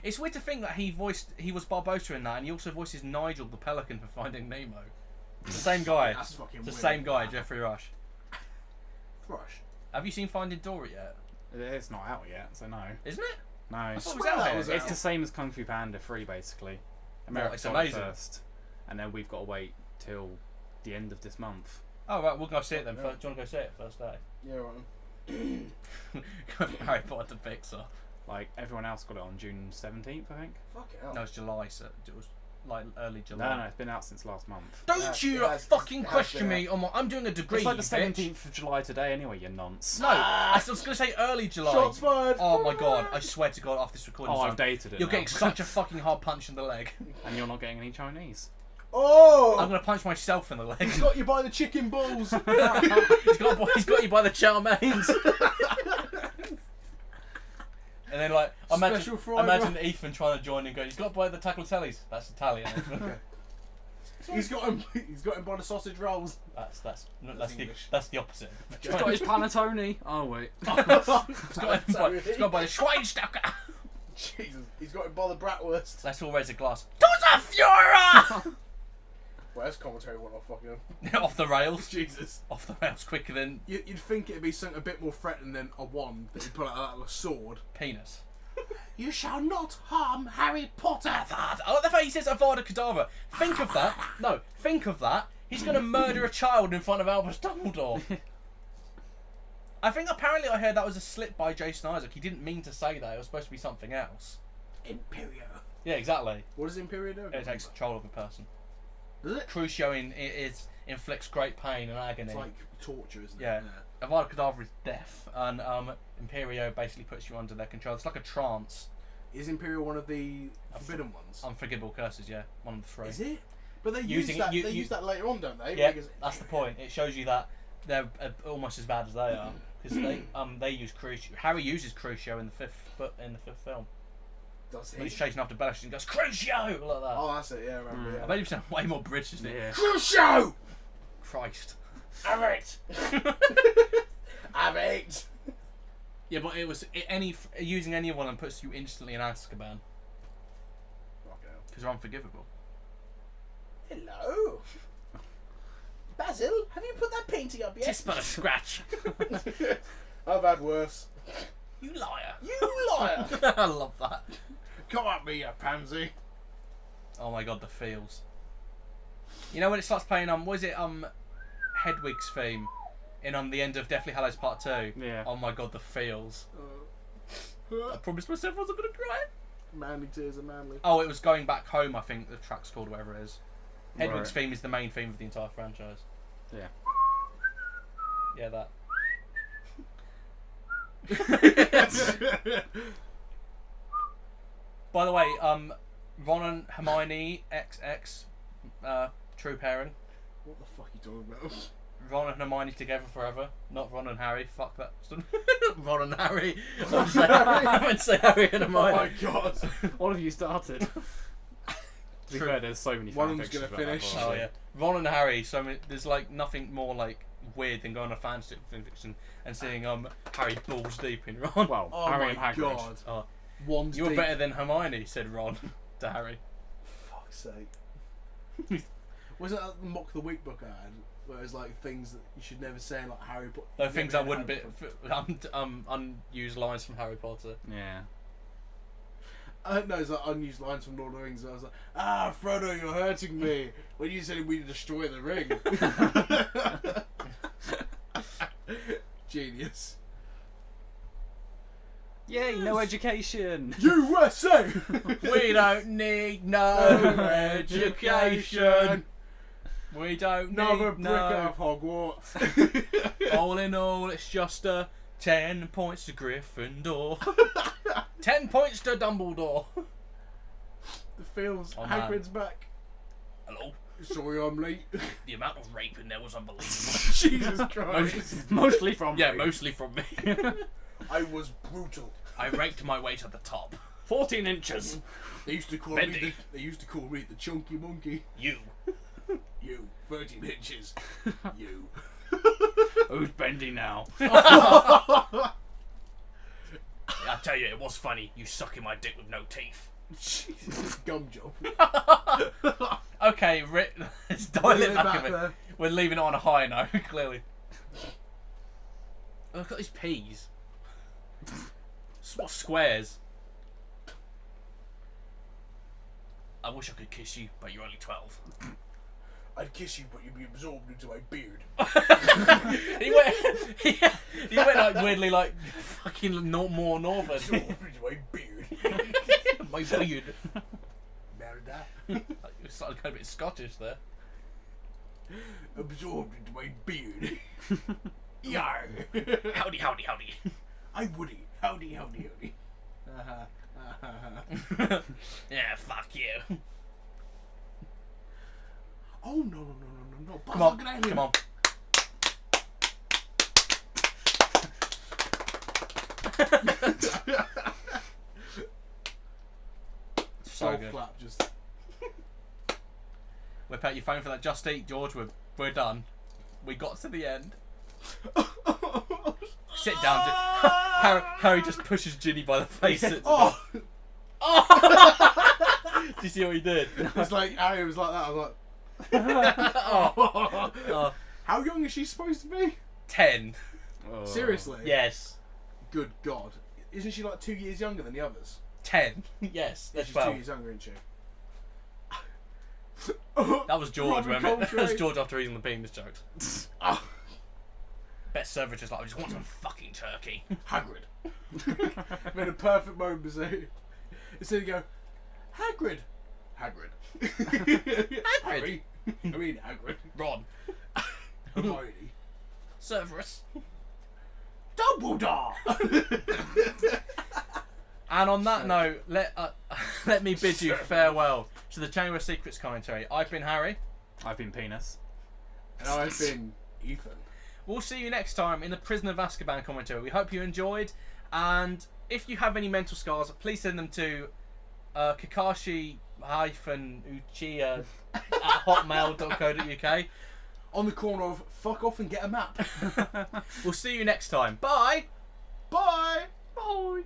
It's weird to think that he was Barbossa in that, and he also voices Nigel the Pelican for Finding Nemo. It's the same guy. That's fucking It's the weird. same guy, Jeffrey Rush. Thrush. Have you seen Finding Dory yet? It's not out yet, so no. Isn't it? No. I thought it was swear out that here. was It's out. the same as Kung Fu Panda 3, basically. America it's got it amazing. first, and then we've got to wait till the end of this month. Oh right, we'll go see it then. Yeah. Do you want to go see it first day? Yeah, right. Go from Harry Potter to Pixar. Like, everyone else got it on June 17th, I think. Fuck it hell. No, it's July, so it was like early July. No, it's been out since last month. Don't Yeah, you it has- fucking it has question been me on what I'm doing a degree. It's like the you bitch. 17th of July today anyway, you nonce. No, I was going to say early July. Shots fired. Oh my god, I swear to god, after this recording, Oh, I've dated it you're now. getting such a fucking hard punch in the leg. And you're not getting any Chinese. Oh! I'm going to punch myself in the leg. He's got you by the chicken balls. he's got you by the chow mains. And then, like, Special fry imagine Ethan trying to join and go, he's got by the tagliatellis. That's Italian. He's got him by the sausage rolls. That's English. the opposite. He's got his panettone. Oh, wait. He's got by the Schweinsteiger. Jesus, he's got him by the bratwurst. Let's all raise a glass. To the Führer! Well, that's commentary went off fucking. Off the rails. Jesus. Off the rails quicker than You'd think it'd be something a bit more threatening than a wand that you pull out like a sword. penis. You shall not harm Harry Potter. I like the fact he says Avada Kedavra. Think of that. No, think of that. He's going to murder a child in front of Albus Dumbledore. I think apparently I heard that was a slip by Jason Isaac. He didn't mean to say that. It was supposed to be something else. Imperio. Yeah, exactly. What does Imperio do? It takes control of a person. Does it? Crucio inflicts great pain and agony. It's like torture, isn't Yeah. it? Avada Kedavra is death, and Imperio basically puts you under their control. It's like a trance. Is Imperial one of the forbidden ones? Unforgivable curses, yeah. One of the three. Is it? But they Using use that. it- They use that later on, don't they? Yeah, Because- that's the point. It shows you that they're almost as bad as they are because they use Crucio. Harry uses Crucio in the fifth film. Does When he's he? chasing after Bellish and goes Crucio like that. Oh, that's it. Yeah, I remember. I Yeah. bet you sound way more British than Yeah. Crucio! Christ. Have it. Have it. Yeah, but using any one of them puts you instantly in Azkaban because they're unforgivable. Hello. Basil, have you put that painting up yet? Just but a scratch. I've had worse. You liar. You liar. I love that. Come at me, you pansy. Oh my god, the feels. You know when it starts playing what is it, Hedwig's theme in the end of Deathly Hallows Part 2? Yeah. Oh my god, the feels. I promised myself I wasn't gonna cry. Manly tears are manly. Oh, it was Going Back Home, I think the track's called, whatever it is. Hedwig's Right. theme is the main theme of the entire franchise. Yeah. Yeah, that. By the way, Ron and Hermione XX true pairing. What the fuck are you talking about? Ron and Hermione together forever, not Ron and Harry. Fuck that. Ron and Harry. I would say Harry and Oh my Hermione. god. What have you started? To be True. fair, there's so many One of fanfictions them's gonna about that finish. book. Oh yeah, Ron and Harry. So there's like nothing more like weird than going on a fanfiction and seeing Harry balls deep in Ron. Well, Oh Harry my and Hagrid. god. Oh, One's you were deep. better than Hermione, said Ron to Harry. Fuck's sake. Wasn't that the Mock the Week book I had? Where it was like things that you should never say, like Harry Potter. Those things I wouldn't be unused lines from Harry Potter. Yeah. No, it's like unused lines from Lord of the Rings. I was like, Frodo, you're hurting me. When you said we need to destroy the ring. Genius. Yay, no education. USA! We don't need no education. We don't Another need brick out no. of Hogwarts. All in all, it's just 10 points to Gryffindor. 10 points to Dumbledore. The feels. Oh, man. Hagrid's back. Hello. Sorry I'm late. The amount of rape in there was unbelievable. Jesus Christ. Mostly from Yeah, me. mostly from me. I was brutal. I raked my way to the top. 14 inches. They used to call Bendy. me the chunky monkey. You. You, 13 inches. You. Who's bendy now? I tell you, it was funny. You sucking my dick with no teeth. Jesus, gum job. Okay, let's dial it back a bit. there. We're leaving it on a high note, clearly. Look at these peas. What squares? I wish I could kiss you, but you're only 12. I'd kiss you, but you'd be absorbed into my beard. he went like weirdly like fucking more northern. Absorbed into my beard. My beard. Merda. You started going a bit Scottish there. Absorbed into my beard. Yar. Howdy, howdy, howdy. I'm Woody. Howdy, howdy, howdy. Yeah, fuck you. Oh no. Come on, Basilisk come on. So Golf good. clap, just. Whip out your phone for that Just Eat, George. We're done. We got to the end. Sit down. Harry just pushes Ginny by the face. Oh! Do you see what he did? It's like Harry was like that. I was like, Oh, how young is she supposed to be? 10. Oh. Seriously? Yes. Good God. Isn't she like 2 years younger than the others? 10. Yes. Yeah, That's she's 12. 2 years younger, isn't she? That was George, Robert wasn't it? That was Coltrane. George after eating the penis jokes. Oh, Best server just like, I just want some fucking turkey. Hagrid. Made a perfect moment to say. Instead of go, Hagrid. Hagrid. Harry. I mean Hagrid. Ron. Hermione. Cerberus. Dumbledore. And on that note, let me bid you farewell to the Chamber of Secrets commentary. I've been Harry. I've been Penis. And I've been Ethan. We'll see you next time in the Prisoner of Azkaban commentary. We hope you enjoyed, and if you have any mental scars, please send them to Kakashi-Uchiha at hotmail.co.uk. On the corner of fuck off and get a map. We'll see you next time. Bye! Bye. Bye!